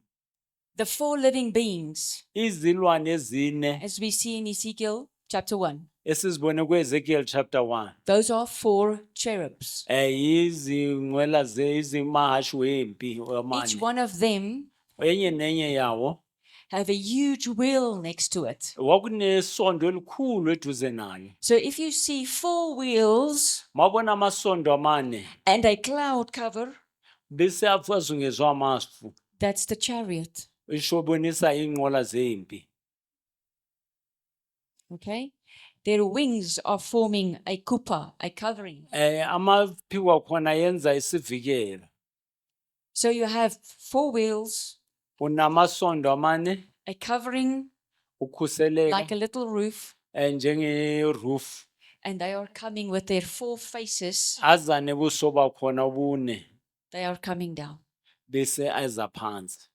[SPEAKER 1] The 4 living beings,
[SPEAKER 2] Izilwane ezine
[SPEAKER 1] as we see in Ezekiel chapter 1,
[SPEAKER 2] esizibone kuEzekiel chapter 1.
[SPEAKER 1] those are 4 cherubs.
[SPEAKER 2] Izinqwela izimahashi wempi
[SPEAKER 1] Each
[SPEAKER 2] amane.
[SPEAKER 1] one of them
[SPEAKER 2] Enye nenye yawo
[SPEAKER 1] have a huge wheel next to it.
[SPEAKER 2] wakunesondo elikhulu eduze nayo.
[SPEAKER 1] So if you see 4 wheels
[SPEAKER 2] Mawubona amasondo amane
[SPEAKER 1] and a cloud cover,
[SPEAKER 2] bese afazungezwa amafu.
[SPEAKER 1] that's the chariot.
[SPEAKER 2] Isho bonisa inqola zempi.
[SPEAKER 1] Okay? Their wings are forming a kupa, a covering.
[SPEAKER 2] Amaphiko khona yenza isivikelo.
[SPEAKER 1] So you have 4 wheels,
[SPEAKER 2] Unamasondo amane
[SPEAKER 1] a covering
[SPEAKER 2] ukhuseleka
[SPEAKER 1] like a little roof,
[SPEAKER 2] njenge roof.
[SPEAKER 1] and they are coming with their 4 faces.
[SPEAKER 2] Azane buso bakhona ubune
[SPEAKER 1] They are coming down.
[SPEAKER 2] bese eza phansi.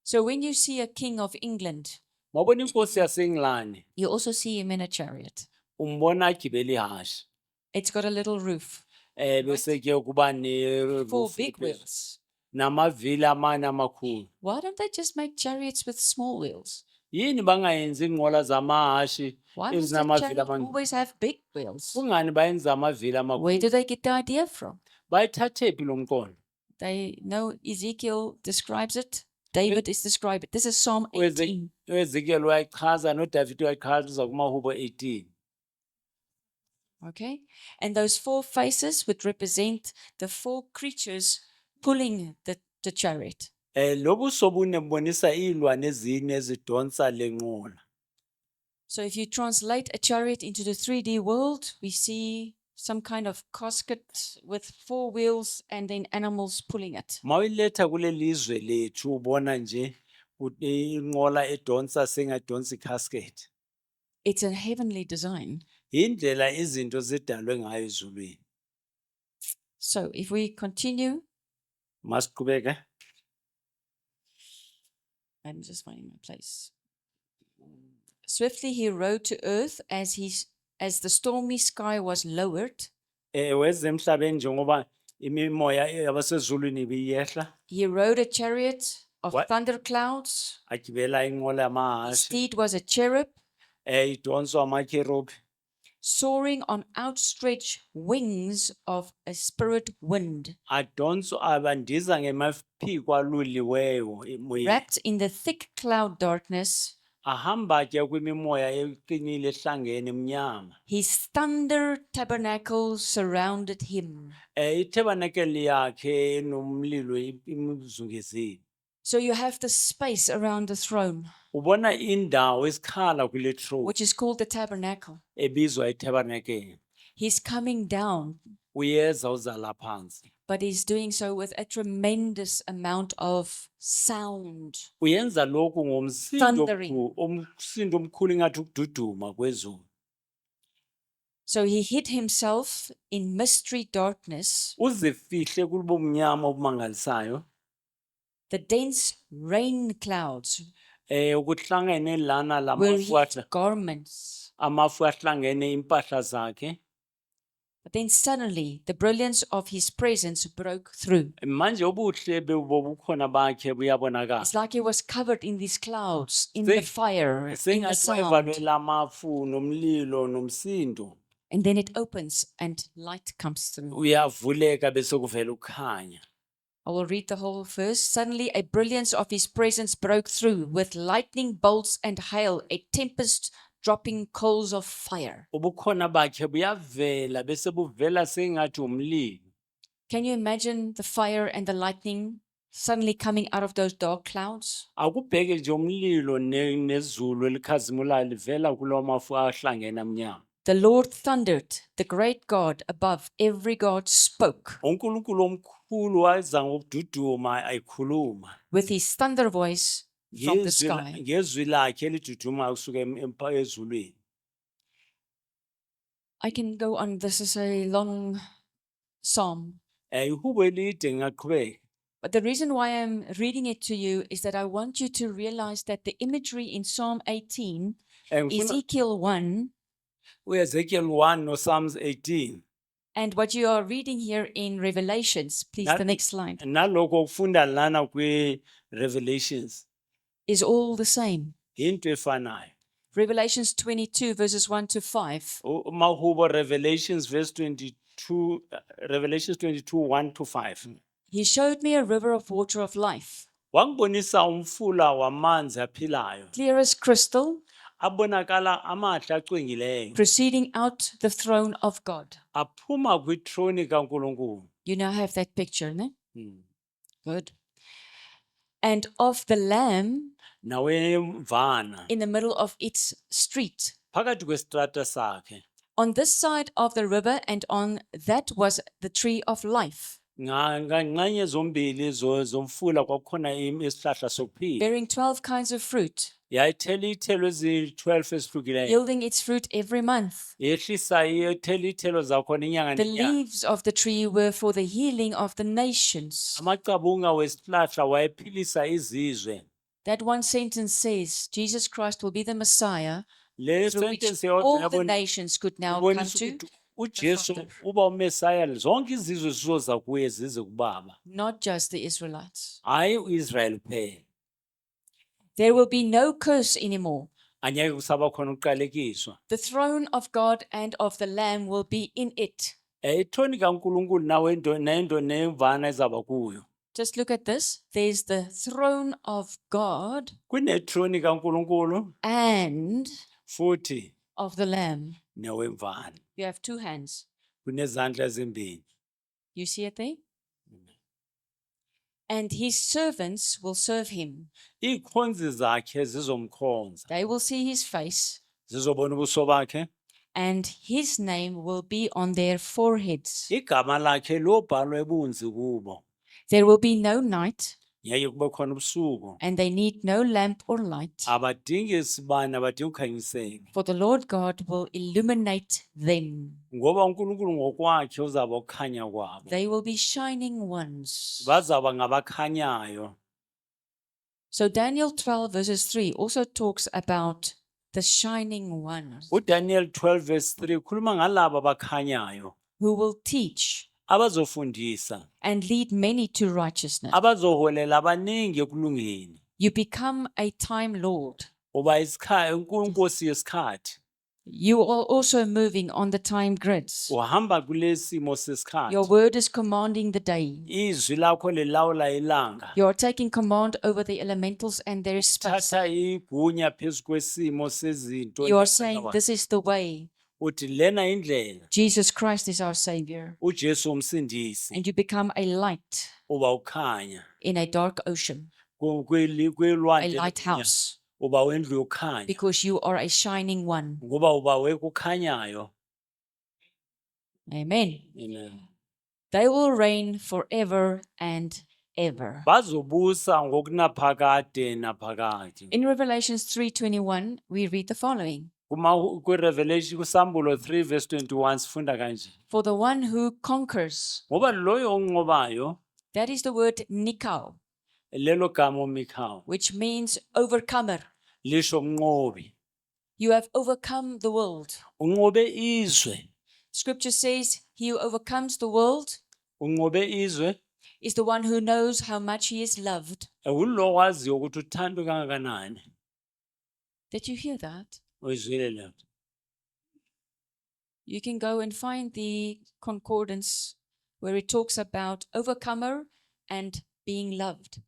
[SPEAKER 1] So when you see a king of England,
[SPEAKER 2] Mawubona inkosi yaseNgilane,
[SPEAKER 1] you also see him in a chariot.
[SPEAKER 2] umbona agibele ihashe.
[SPEAKER 1] It's got a little roof,
[SPEAKER 2] Bese ke kuba
[SPEAKER 1] four
[SPEAKER 2] ne-roof
[SPEAKER 1] big
[SPEAKER 2] ephezulu,
[SPEAKER 1] wheels.
[SPEAKER 2] namavili amane amakhulu.
[SPEAKER 1] Why don't they just make chariots with small wheels?
[SPEAKER 2] Yini bangayenzi inqola zamahhashi
[SPEAKER 1] Why must the
[SPEAKER 2] ezinamavili
[SPEAKER 1] chariot
[SPEAKER 2] amancane?
[SPEAKER 1] always have big wheels?
[SPEAKER 2] Kungani bayenza amavili
[SPEAKER 1] Where do
[SPEAKER 2] amakhulu?
[SPEAKER 1] they get the idea from?
[SPEAKER 2] Bayithathephi lo mqondo?
[SPEAKER 1] They know Ezekiel describes it. David is described it. This is Psalm 18.
[SPEAKER 2] uEzekiel uyayichaza noDavide uyayichaza kumahubo 18.
[SPEAKER 1] Okay. And those four faces would represent the four creatures pulling the chariot.
[SPEAKER 2] Lobuso bune bubonisa iy'lwane ezine ezidonsa le nqola.
[SPEAKER 1] So if you translate a chariot into the 3D world, we see some kind of casket with four wheels and then animals pulling it.
[SPEAKER 2] Mawuyiletha kule lizwe lethu ubona nje inqola edonsa sengadonsa i-casket.
[SPEAKER 1] It's a heavenly design.
[SPEAKER 2] Indlela izinto zidalwe ngayo ezulwini.
[SPEAKER 1] So if we continue,
[SPEAKER 2] Masiqhubeke.
[SPEAKER 1] I'm just finding my place. Swiftly he rode to earth as the stormy sky was lowered.
[SPEAKER 2] Weze emhlabeni njengoba imimoya yabasezulwini ibiyehla.
[SPEAKER 1] He rode a chariot of
[SPEAKER 2] What?
[SPEAKER 1] thunder clouds.
[SPEAKER 2] Agibela inqola
[SPEAKER 1] His
[SPEAKER 2] yamahhashi.
[SPEAKER 1] steed was a cherub,
[SPEAKER 2] Idonswa amakherubhi.
[SPEAKER 1] soaring on outstretched wings of a spirit wind,
[SPEAKER 2] Adonswa abandiza ngemaphiko aluliweyo emoyeni.
[SPEAKER 1] wrapped in the thick cloud darkness.
[SPEAKER 2] Ahamba ke kwimimoya eqinile ehlangene emnyama.
[SPEAKER 1] His thunder tabernacle surrounded him.
[SPEAKER 2] Ithabanakeli yakhe nomlilo imzungezile.
[SPEAKER 1] So you have the space around the throne,
[SPEAKER 2] Ubona indawo isikhala kule throne
[SPEAKER 1] which is called the tabernacle.
[SPEAKER 2] ebizwa itabanakeli.
[SPEAKER 1] He's coming down,
[SPEAKER 2] Uyeza uzala phansi.
[SPEAKER 1] but he's doing so with a tremendous amount of sound.
[SPEAKER 2] Uyenza lokhu ngomsindo
[SPEAKER 1] Thundering.
[SPEAKER 2] umsindo omkhulu ngathi ukududuma kwezulu.
[SPEAKER 1] So he hid himself in mystery darkness.
[SPEAKER 2] Uzifihle kubo mnyama obumangalisayo.
[SPEAKER 1] The dense rain clouds
[SPEAKER 2] Ukuhlangene lana
[SPEAKER 1] were his
[SPEAKER 2] lamafwahla
[SPEAKER 1] garments.
[SPEAKER 2] amafu ahlangene impahla zakhe.
[SPEAKER 1] But then suddenly the brilliance of his presence broke through.
[SPEAKER 2] Manje ubuhle bobukhona bakhe buyabonakala.
[SPEAKER 1] It's like he was covered in these clouds, in
[SPEAKER 2] Se-
[SPEAKER 1] the fire, in the
[SPEAKER 2] Sengathi
[SPEAKER 1] sound.
[SPEAKER 2] wayevalwe lamafu nomlilo nomsindo.
[SPEAKER 1] And then it opens and light comes through.
[SPEAKER 2] Uyavuleka bese kuvela ukukhanya.
[SPEAKER 1] I will read the whole verse. Suddenly a brilliance of his presence broke through with lightning bolts and hail, a tempest dropping coals of fire.
[SPEAKER 2] Ubukhona bakhe buyavela bese buvela sengathi umlilo.
[SPEAKER 1] Can you imagine the fire and the lightning suddenly coming out of those dark clouds?
[SPEAKER 2] Akubheke nje umlilo nezulu elikhazimulayo livela kulo mafu ahlangene amnyama.
[SPEAKER 1] The Lord thundered, the great God above every God spoke
[SPEAKER 2] uNkulunkulu omkhulu wayenza ngokududuma ayikhuluma.
[SPEAKER 1] with his thunder voice from the sky.
[SPEAKER 2] Ngezwi lakhe eliduduma kusuka ezulwini.
[SPEAKER 1] I can go on. This is a long psalm.
[SPEAKER 2] Ihubo elide ngingaqhubeka.
[SPEAKER 1] But the reason why I'm reading it to you is that I want you to realize that the imagery in Psalm 18,
[SPEAKER 2] Ngifuna
[SPEAKER 1] Ezekiel 1,
[SPEAKER 2] uEzekiel 1 no Psalms 18.
[SPEAKER 1] and what you are reading here in Revelations, please, the next slide,
[SPEAKER 2] Naloko ukufunda lana kwi-Revelations
[SPEAKER 1] is all the same.
[SPEAKER 2] into efanayo.
[SPEAKER 1] Revelations 22, verses 1 to 5.
[SPEAKER 2] Mahubo Revelations verse 22, Revelations 22, 1 to 5.
[SPEAKER 1] He showed me a river of water of life,
[SPEAKER 2] Wangibonisa umfula wamanzi aphilayo.
[SPEAKER 1] clear as crystal,
[SPEAKER 2] Abonakala amahle acwengileyo.
[SPEAKER 1] proceeding out the throne of God.
[SPEAKER 2] Aphuma kwithrone kaNkulunkulu.
[SPEAKER 1] You now have that picture, ne?
[SPEAKER 2] Hmm.
[SPEAKER 1] Good. And of the Lamb
[SPEAKER 2] Nawemvana
[SPEAKER 1] in the middle of its street.
[SPEAKER 2] phakathi kwestrata sakhe.
[SPEAKER 1] On this side of the river and on that was the tree of life,
[SPEAKER 2] Nganye zombili zomfula kwakukhona isihlahla sokuphila.
[SPEAKER 1] bearing 12 kinds of fruit,
[SPEAKER 2] Yayithela iy'thelo ezi-12 ezihlukileyo.
[SPEAKER 1] yielding its fruit every month.
[SPEAKER 2] Yehlisa iyethela iy'thelo zakhona inyanga
[SPEAKER 1] The
[SPEAKER 2] nenyanga.
[SPEAKER 1] leaves of the tree were for the healing of the nations.
[SPEAKER 2] Amacabunga wesihlahla wayephilisa izizwe.
[SPEAKER 1] That one sentence says Jesus Christ will be the Messiah
[SPEAKER 2] Le
[SPEAKER 1] through which
[SPEAKER 2] sentence yodwa
[SPEAKER 1] all the
[SPEAKER 2] yabona
[SPEAKER 1] nations could now come
[SPEAKER 2] ibonisa
[SPEAKER 1] to,
[SPEAKER 2] ukuthi uJesu
[SPEAKER 1] Father.
[SPEAKER 2] uba uMessiah zonke izizwe zizoza kuye zize kubaba.
[SPEAKER 1] not just the Israelites.
[SPEAKER 2] Hayi uIsrael kuphela.
[SPEAKER 1] There will be no curse anymore.
[SPEAKER 2] Angeke kusaba khona ukuqalekiswa.
[SPEAKER 1] The throne of God and of the Lamb will be in it.
[SPEAKER 2] Ithoni kaNkulunkulu nento nemvana ezaba kuyo.
[SPEAKER 1] Just look at this. There's the throne of God
[SPEAKER 2] Kunethroni kaNkulunkulu
[SPEAKER 1] and
[SPEAKER 2] futhi
[SPEAKER 1] of the Lamb.
[SPEAKER 2] newemvana.
[SPEAKER 1] You have two hands.
[SPEAKER 2] Kunezandla ezimbili.
[SPEAKER 1] You see it there? And his servants will serve him.
[SPEAKER 2] Ikhonzi zakhe zizomkhonza.
[SPEAKER 1] They will see his face,
[SPEAKER 2] Zizobona ubuso bakhe.
[SPEAKER 1] and his name will be on their foreheads.
[SPEAKER 2] Igama lakhe lobhalwe ebunzi kubo.
[SPEAKER 1] There will be no night,
[SPEAKER 2] Ngeke kube khona ubusuku.
[SPEAKER 1] and they need no lamp or light,
[SPEAKER 2] Abadingi isibane, abadingi ukukhanyiseka.
[SPEAKER 1] for the Lord God will illuminate them.
[SPEAKER 2] Ngoba uNkulunkulu ngokwakhe uzaba ukukhanya kwabo.
[SPEAKER 1] They will be shining ones.
[SPEAKER 2] Bazaba ngabakhanyayo.
[SPEAKER 1] So Daniel 12 verses 3 also talks about the shining ones
[SPEAKER 2] UDaniel 12 verse 3 ukhuluma ngalabo abakhanyayo,
[SPEAKER 1] who will teach
[SPEAKER 2] abazofundisa,
[SPEAKER 1] and lead many to righteousness.
[SPEAKER 2] abazoholela abaningi ekulungeni.
[SPEAKER 1] You become a time lord.
[SPEAKER 2] Uba inkosi yesikhathi.
[SPEAKER 1] You are also moving on the time grids.
[SPEAKER 2] Uhamba kulesimo
[SPEAKER 1] Your
[SPEAKER 2] sesikhathi.
[SPEAKER 1] word is commanding the day.
[SPEAKER 2] Izwi lakho lilawula ilanga.
[SPEAKER 1] You are taking command over the elementals and their space.
[SPEAKER 2] Thatha igunya phezu kwesimo sezinto.
[SPEAKER 1] You are saying this is the way.
[SPEAKER 2] Uthi lena indlela.
[SPEAKER 1] Jesus Christ is our Savior.
[SPEAKER 2] uJesu umsindisi.
[SPEAKER 1] And you become a light
[SPEAKER 2] Uba ukhanya.
[SPEAKER 1] in a dark ocean, a
[SPEAKER 2] Kwilwandle
[SPEAKER 1] lighthouse,
[SPEAKER 2] uba wendlu yokukhanya.
[SPEAKER 1] because you are a shining one.
[SPEAKER 2] Ngoba uba wekukhanyayo.
[SPEAKER 1] Amen.
[SPEAKER 2] Amen.
[SPEAKER 1] They will reign forever and ever.
[SPEAKER 2] Bazobusa ngokunaphakade naphakade.
[SPEAKER 1] In Revelations 3:21, we read the following.
[SPEAKER 2] Revelation kusambulo 3 verse 21 sifunda kanje.
[SPEAKER 1] For the one who conquers,
[SPEAKER 2] Ngoba loyo onqobayo
[SPEAKER 1] that is the word nikao,
[SPEAKER 2] lelo gama Mikhayo
[SPEAKER 1] which means overcomer.
[SPEAKER 2] lisho umnqobi.
[SPEAKER 1] You have overcome the world.
[SPEAKER 2] Unqobe izwe.
[SPEAKER 1] Scripture says he who overcomes the world
[SPEAKER 2] Unqobe izwe
[SPEAKER 1] is the one who knows how much he is loved.
[SPEAKER 2] ulo waziyo ukuthi uthandwe kangakanani.
[SPEAKER 1] Did you hear that?
[SPEAKER 2] Uyizwile lento.
[SPEAKER 1] You can go and find the concordance where it talks about overcomer and being loved.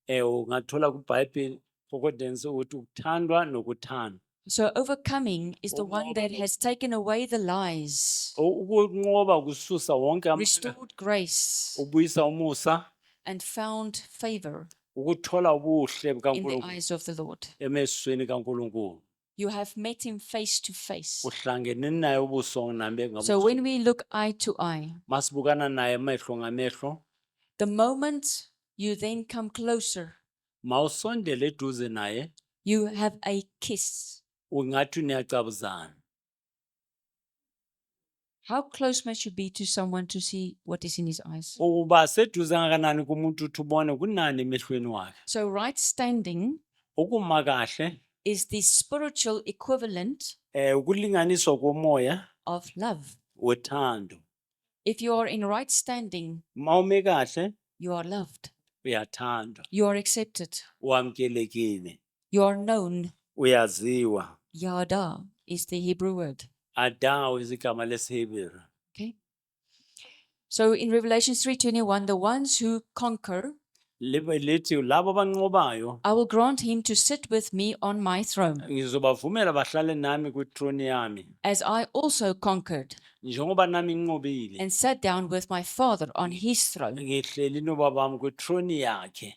[SPEAKER 2] Ungathola kuBhayibheli concordance ukuthi ukuthandwa nokuthandwa.
[SPEAKER 1] So overcoming is the one that has taken away the lies,
[SPEAKER 2] Ukunqoba kususa wonke
[SPEAKER 1] restored grace,
[SPEAKER 2] ubuyisa umusa,
[SPEAKER 1] and found favor
[SPEAKER 2] ukuthola ubuhle
[SPEAKER 1] in the
[SPEAKER 2] bukaNkulunkulu
[SPEAKER 1] eyes of the Lord.
[SPEAKER 2] emesweni kaNkulunkulu.
[SPEAKER 1] You have met him face to face.
[SPEAKER 2] Uhlangene naye ubuso nambe
[SPEAKER 1] So
[SPEAKER 2] ngabuso.
[SPEAKER 1] when we look eye to eye,
[SPEAKER 2] Masibukana naye amehlo ngamehlo,
[SPEAKER 1] the moment you then come closer,
[SPEAKER 2] mawusondele eduze naye,
[SPEAKER 1] you have a kiss.
[SPEAKER 2] ungathi niyacabuzana.
[SPEAKER 1] How close must you be to someone to see what is in his eyes?
[SPEAKER 2] Uba seduze kangakanani kumuntu uthi ubone kunani emehlweni wakhe.
[SPEAKER 1] So right standing
[SPEAKER 2] Ukuma kahle,
[SPEAKER 1] is the spiritual equivalent
[SPEAKER 2] ukulinganiswa komoya
[SPEAKER 1] of love.
[SPEAKER 2] wethando.
[SPEAKER 1] If you are in right standing,
[SPEAKER 2] Mawume kahle,
[SPEAKER 1] you are loved.
[SPEAKER 2] uyathandwa,
[SPEAKER 1] You are accepted.
[SPEAKER 2] wamkelekile,
[SPEAKER 1] You are known.
[SPEAKER 2] uyaziwa.
[SPEAKER 1] Yada is the Hebrew word.
[SPEAKER 2] Adawu izigama lesihebheru.
[SPEAKER 1] Okay. So in Revelation 3:21, the ones who conquer,
[SPEAKER 2] Lithi labo abanqobayo
[SPEAKER 1] I will grant him to sit with me on my throne,
[SPEAKER 2] ngizobavumela bahlale nami kwithrone yami
[SPEAKER 1] as I also conquered
[SPEAKER 2] njengoba nami nginqobile
[SPEAKER 1] and sat down with my Father on his throne.
[SPEAKER 2] ngihleli nobabami kwithrone yakhe.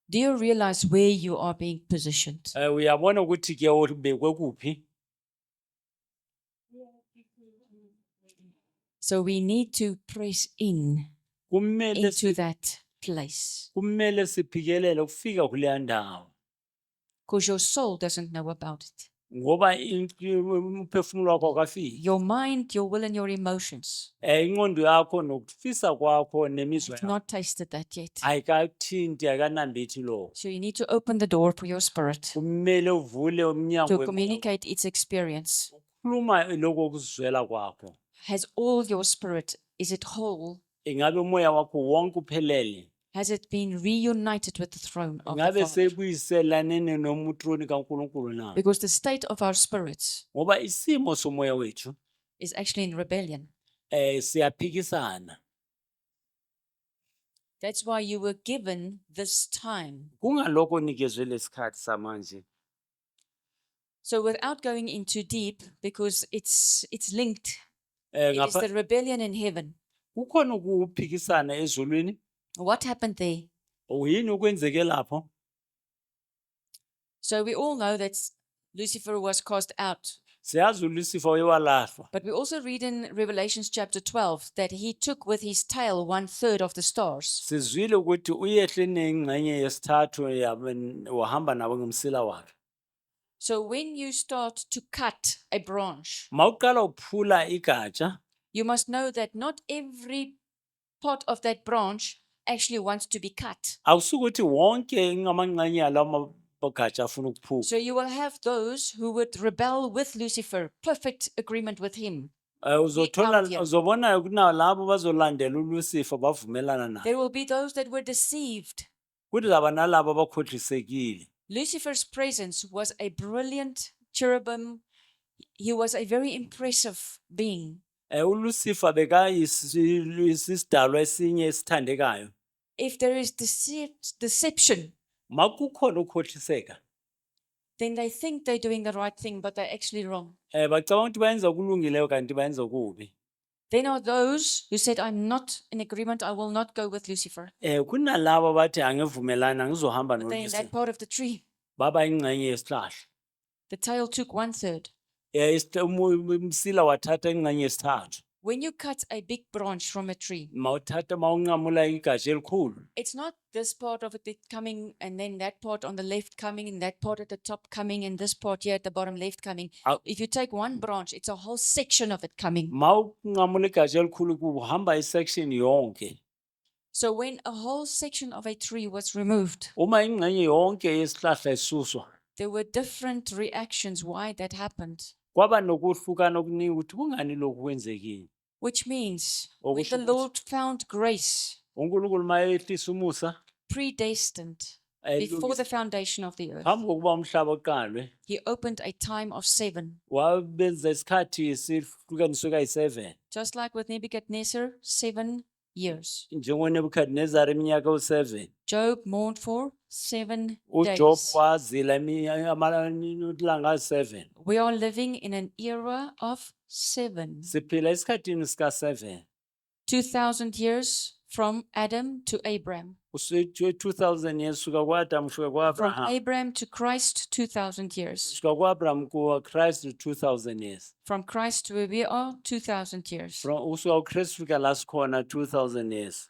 [SPEAKER 1] Do you realize where you are being positioned?
[SPEAKER 2] Uyabona ukuthi ke ubekwe kuphi?
[SPEAKER 1] So we need to press in
[SPEAKER 2] Kumele
[SPEAKER 1] into that place,
[SPEAKER 2] kumele siphikelele ukufika kuleya ndawo
[SPEAKER 1] because your soul doesn't know about it.
[SPEAKER 2] ngoba umphefumulo wakho akafiki.
[SPEAKER 1] Your mind, your will, and your emotions
[SPEAKER 2] Ingqondo yakho nokufisa kwakho nemizwa
[SPEAKER 1] have
[SPEAKER 2] yakho
[SPEAKER 1] not tasted that yet.
[SPEAKER 2] ayikathinti ayikanambethi lo.
[SPEAKER 1] So you need to open the door for your spirit
[SPEAKER 2] Kumele uvule umnyango
[SPEAKER 1] to
[SPEAKER 2] wengqondo,
[SPEAKER 1] communicate its experience.
[SPEAKER 2] khuluma lokho kuzwela kwakho.
[SPEAKER 1] Has all your spirit, is it whole?
[SPEAKER 2] Ingabe umoya wakho wonke uphelele?
[SPEAKER 1] Has it been reunited with the throne of the
[SPEAKER 2] Ingabe
[SPEAKER 1] Father?
[SPEAKER 2] sebuyiselanene nomutroni kaNkulunkulu na?
[SPEAKER 1] Because the state of our spirits
[SPEAKER 2] Ngoba isimo somoya wethu
[SPEAKER 1] is actually in rebellion.
[SPEAKER 2] siyaphikisana.
[SPEAKER 1] That's why you were given this time.
[SPEAKER 2] Kungalokho nikezwe lesikhathi samanje.
[SPEAKER 1] So without going into deep, because it's linked, it is
[SPEAKER 2] Ngapha
[SPEAKER 1] the rebellion in heaven.
[SPEAKER 2] kukhona ukuphikisana ezulwini.
[SPEAKER 1] What happened there?
[SPEAKER 2] Uyini okwenzeke lapho?
[SPEAKER 1] So we all know that Lucifer was cast out.
[SPEAKER 2] Siyazi uLucifer wayewalahlwa.
[SPEAKER 1] But we also read in Revelations chapter 12 that he took with his tail 1/3 of the stars.
[SPEAKER 2] Sizwile ukuthi uyehle nengxenye yesithathu wahamba nabo ngomsila wakhe.
[SPEAKER 1] So when you start to cut a branch,
[SPEAKER 2] Mawuqala uphula igatsha,
[SPEAKER 1] you must know that not every part of that branch actually wants to be cut.
[SPEAKER 2] awusukuthi wonke ngamangxenye yalawo magatsha afuna ukuphuka.
[SPEAKER 1] So you will have those who would rebel with Lucifer, perfect agreement with him.
[SPEAKER 2] Uzobona kunalabo bazolandela uLucifer bavumelana naye.
[SPEAKER 1] There will be those that were deceived.
[SPEAKER 2] Kuthi zaba nalabo abakhohlisekile.
[SPEAKER 1] Lucifer's presence was a brilliant cherubim. He was a very impressive being.
[SPEAKER 2] uLucifer bekayisisidalwa esinye esithandekayo.
[SPEAKER 1] If there is deception,
[SPEAKER 2] Makukhona ukukhohliseka.
[SPEAKER 1] then they think they're doing the right thing, but they're actually wrong.
[SPEAKER 2] Bacabanga ukuthi bayenza okulungileyo kanti bayenza okubi.
[SPEAKER 1] Then are those who said, I'm not in agreement, I will not go with Lucifer.
[SPEAKER 2] Kunalabo bathi angivumelana angizohamba
[SPEAKER 1] But they're in that
[SPEAKER 2] noLucifer.
[SPEAKER 1] part of the tree.
[SPEAKER 2] Baba ingxenye yesihlahla.
[SPEAKER 1] The tail took 1/3.
[SPEAKER 2] Umsila wathatha ingxenye yesithathu.
[SPEAKER 1] When you cut a big branch from a tree,
[SPEAKER 2] Mawunqamula igatsha elikhulu.
[SPEAKER 1] it's not this part of it coming and then that part on the left coming and that part at the top coming and this part here at the bottom left coming. If you take one branch, it's a whole section of it coming.
[SPEAKER 2] Mawunqamula igatsha elikhulu kuhamba isection yonke.
[SPEAKER 1] So when a whole section of a tree was removed,
[SPEAKER 2] Uma ingxenye yonke yesihlahla isuswa,
[SPEAKER 1] there were different reactions why that happened.
[SPEAKER 2] kwaba nokuhlukana okuningi ukuthi kungani lokhu kwenzekile.
[SPEAKER 1] Which means
[SPEAKER 2] Oh,
[SPEAKER 1] when the
[SPEAKER 2] kusho ukuthi-
[SPEAKER 1] Lord found grace
[SPEAKER 2] uNkulunkulu mayehlisa umusa
[SPEAKER 1] predestined before the foundation of the earth,
[SPEAKER 2] phambi kokuba umhlaba uqalwe,
[SPEAKER 1] he opened a time of 7.
[SPEAKER 2] wabenza isikhathi esihlukaniswe kayi-7.
[SPEAKER 1] Just like with Nebuchadnezzar, 7 years.
[SPEAKER 2] NjengoNebukadnezar iminyaka u-7.
[SPEAKER 1] Job mourned for 7
[SPEAKER 2] uJob
[SPEAKER 1] days.
[SPEAKER 2] wazila amalanga ayi-7.
[SPEAKER 1] We are living in an era of 7.
[SPEAKER 2] Siphila esikhathini sika-7.
[SPEAKER 1] 2,000 years from Adam to Abraham.
[SPEAKER 2] 2000 years suka ku-Adam suka
[SPEAKER 1] From
[SPEAKER 2] ku-Abraham.
[SPEAKER 1] Abraham to Christ, 2,000 years.
[SPEAKER 2] Suka ku-Abraham kuKristu 2000 years.
[SPEAKER 1] From Christ to where we are, 2,000 years.
[SPEAKER 2] Usuka kuKristu fika la sikhona 2000 years.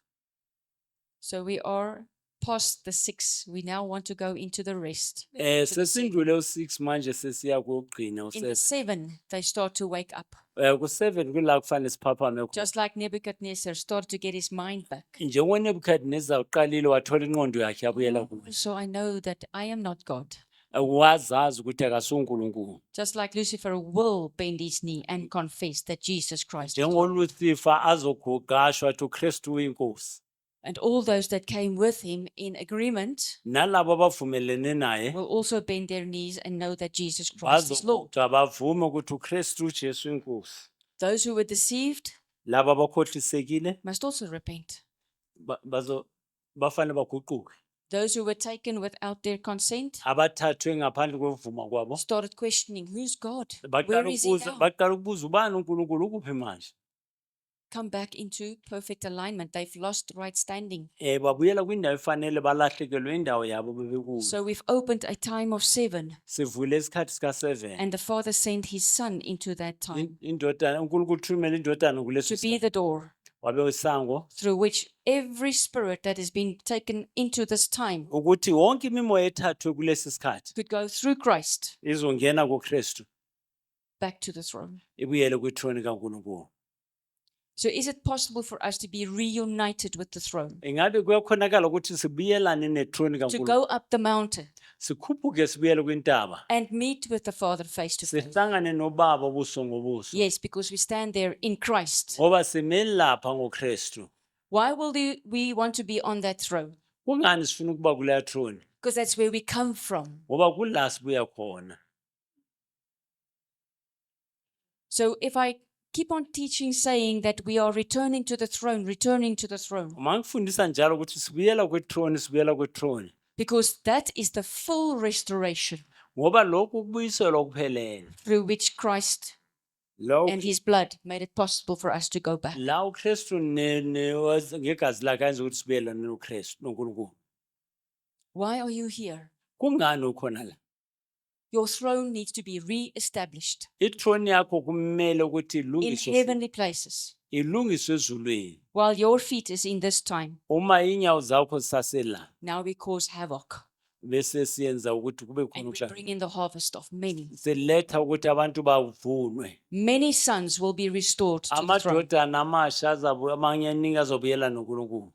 [SPEAKER 1] So we are past the 6. We now want to go into the rest. To the seven.
[SPEAKER 2] Sesindlule u-6 manje sesiya kugcina
[SPEAKER 1] In the
[SPEAKER 2] u-7.
[SPEAKER 1] 7, they start to wake up.
[SPEAKER 2] Ku-7 kula kufanele siphaphame khona.
[SPEAKER 1] Just like Nebuchadnezzar started to get his mind back.
[SPEAKER 2] NjengoNebukadnezar uqalile wathola ingqondo yakhe yabuyela kuye.
[SPEAKER 1] So I know that I am not God.
[SPEAKER 2] Wazazi ukuthi akasuNkulunkulu.
[SPEAKER 1] Just like Lucifer will bend his knee and confess that Jesus Christ is Lord.
[SPEAKER 2] NjengoLucifer azoguga asho athi uKristu uyinkosi.
[SPEAKER 1] And all those that came with him in agreement
[SPEAKER 2] Nalabo abavumelene naye
[SPEAKER 1] will also bend their knees and know that Jesus Christ is Lord.
[SPEAKER 2] bazoguga bavume ukuthi uKristu uJesu inkosi.
[SPEAKER 1] Those who were deceived
[SPEAKER 2] Labo abakhohlisekile
[SPEAKER 1] must also repent.
[SPEAKER 2] bafanele baguquke.
[SPEAKER 1] Those who were taken without their consent
[SPEAKER 2] Abathathwe ngaphandle kwevuma kwabo
[SPEAKER 1] started questioning, who's God?
[SPEAKER 2] baqala
[SPEAKER 1] Where is he
[SPEAKER 2] ukubuza
[SPEAKER 1] now?
[SPEAKER 2] baqala ukubuza ubani uNkulunkulu ukuphi manje.
[SPEAKER 1] Come back into perfect alignment. They've lost right standing.
[SPEAKER 2] Babuyela kwindawo efanele balahlekelwe indawo yabo bebekuyo.
[SPEAKER 1] So we've opened a time of 7,
[SPEAKER 2] Sivule isikhathi sika-7.
[SPEAKER 1] and the Father sent his Son into that time
[SPEAKER 2] Indodana uNkulunkulu uthumela indodana kuleso
[SPEAKER 1] to be
[SPEAKER 2] sikhathi.
[SPEAKER 1] the door.
[SPEAKER 2] wabe usango
[SPEAKER 1] through which every spirit that has been taken into this time
[SPEAKER 2] ukuthi wonke imimoya ethathwe kulesi sikhathi
[SPEAKER 1] could go through Christ
[SPEAKER 2] izongena kuKristu
[SPEAKER 1] back to the throne.
[SPEAKER 2] ibuyele kwithrone kaNkulunkulu.
[SPEAKER 1] So is it possible for us to be reunited with the throne?
[SPEAKER 2] Ingabe kuyakhonakala ukuthi sibuyelane nethrone
[SPEAKER 1] To
[SPEAKER 2] kaNkulunkulu,
[SPEAKER 1] go up the mountain
[SPEAKER 2] sikhuphuke sibuyele kwintaba,
[SPEAKER 1] and meet with the Father face to face?
[SPEAKER 2] sihlangane noBaba ubuso ngobuso,
[SPEAKER 1] Yes, because we stand there in Christ.
[SPEAKER 2] ngoba simele lapha ngoKristu.
[SPEAKER 1] Why will we want to be on that throne?
[SPEAKER 2] Kungani sifuna ukuba kuleya throne?
[SPEAKER 1] Because that's where we come from.
[SPEAKER 2] Ngoba kula sibuya khona.
[SPEAKER 1] So if I keep on teaching, saying that we are returning to the throne,
[SPEAKER 2] Uma ngifundisa njalo ukuthi sibuyela kwithrone,
[SPEAKER 1] because that is the full restoration
[SPEAKER 2] ngoba lokhu kubuyiselwa kuphelele.
[SPEAKER 1] through which Christ
[SPEAKER 2] Lo
[SPEAKER 1] and his blood made it possible for us to go back.
[SPEAKER 2] la uKristu ngegazi lakhe enza ukuthi sibuyelane noKristu noNkulunkulu.
[SPEAKER 1] Why are you here?
[SPEAKER 2] Kungani ukhona la?
[SPEAKER 1] Your throne needs to be re-established
[SPEAKER 2] Ithrone yakho kumele ukuthi
[SPEAKER 1] in
[SPEAKER 2] ilungiswe,
[SPEAKER 1] heavenly places
[SPEAKER 2] ilungiswe ezulwini.
[SPEAKER 1] while your feet is in this time.
[SPEAKER 2] Uma inyawo zakho zisasela,
[SPEAKER 1] Now we cause havoc
[SPEAKER 2] bese siyenza ukuthi kube khona
[SPEAKER 1] and we
[SPEAKER 2] ukuhlala.
[SPEAKER 1] bring in the harvest of many.
[SPEAKER 2] Seletha ukuthi abantu bavunwe.
[SPEAKER 1] Many sons will be restored to the throne.
[SPEAKER 2] Amadodana amasha amanye aningi azobuyela noNkulunkulu.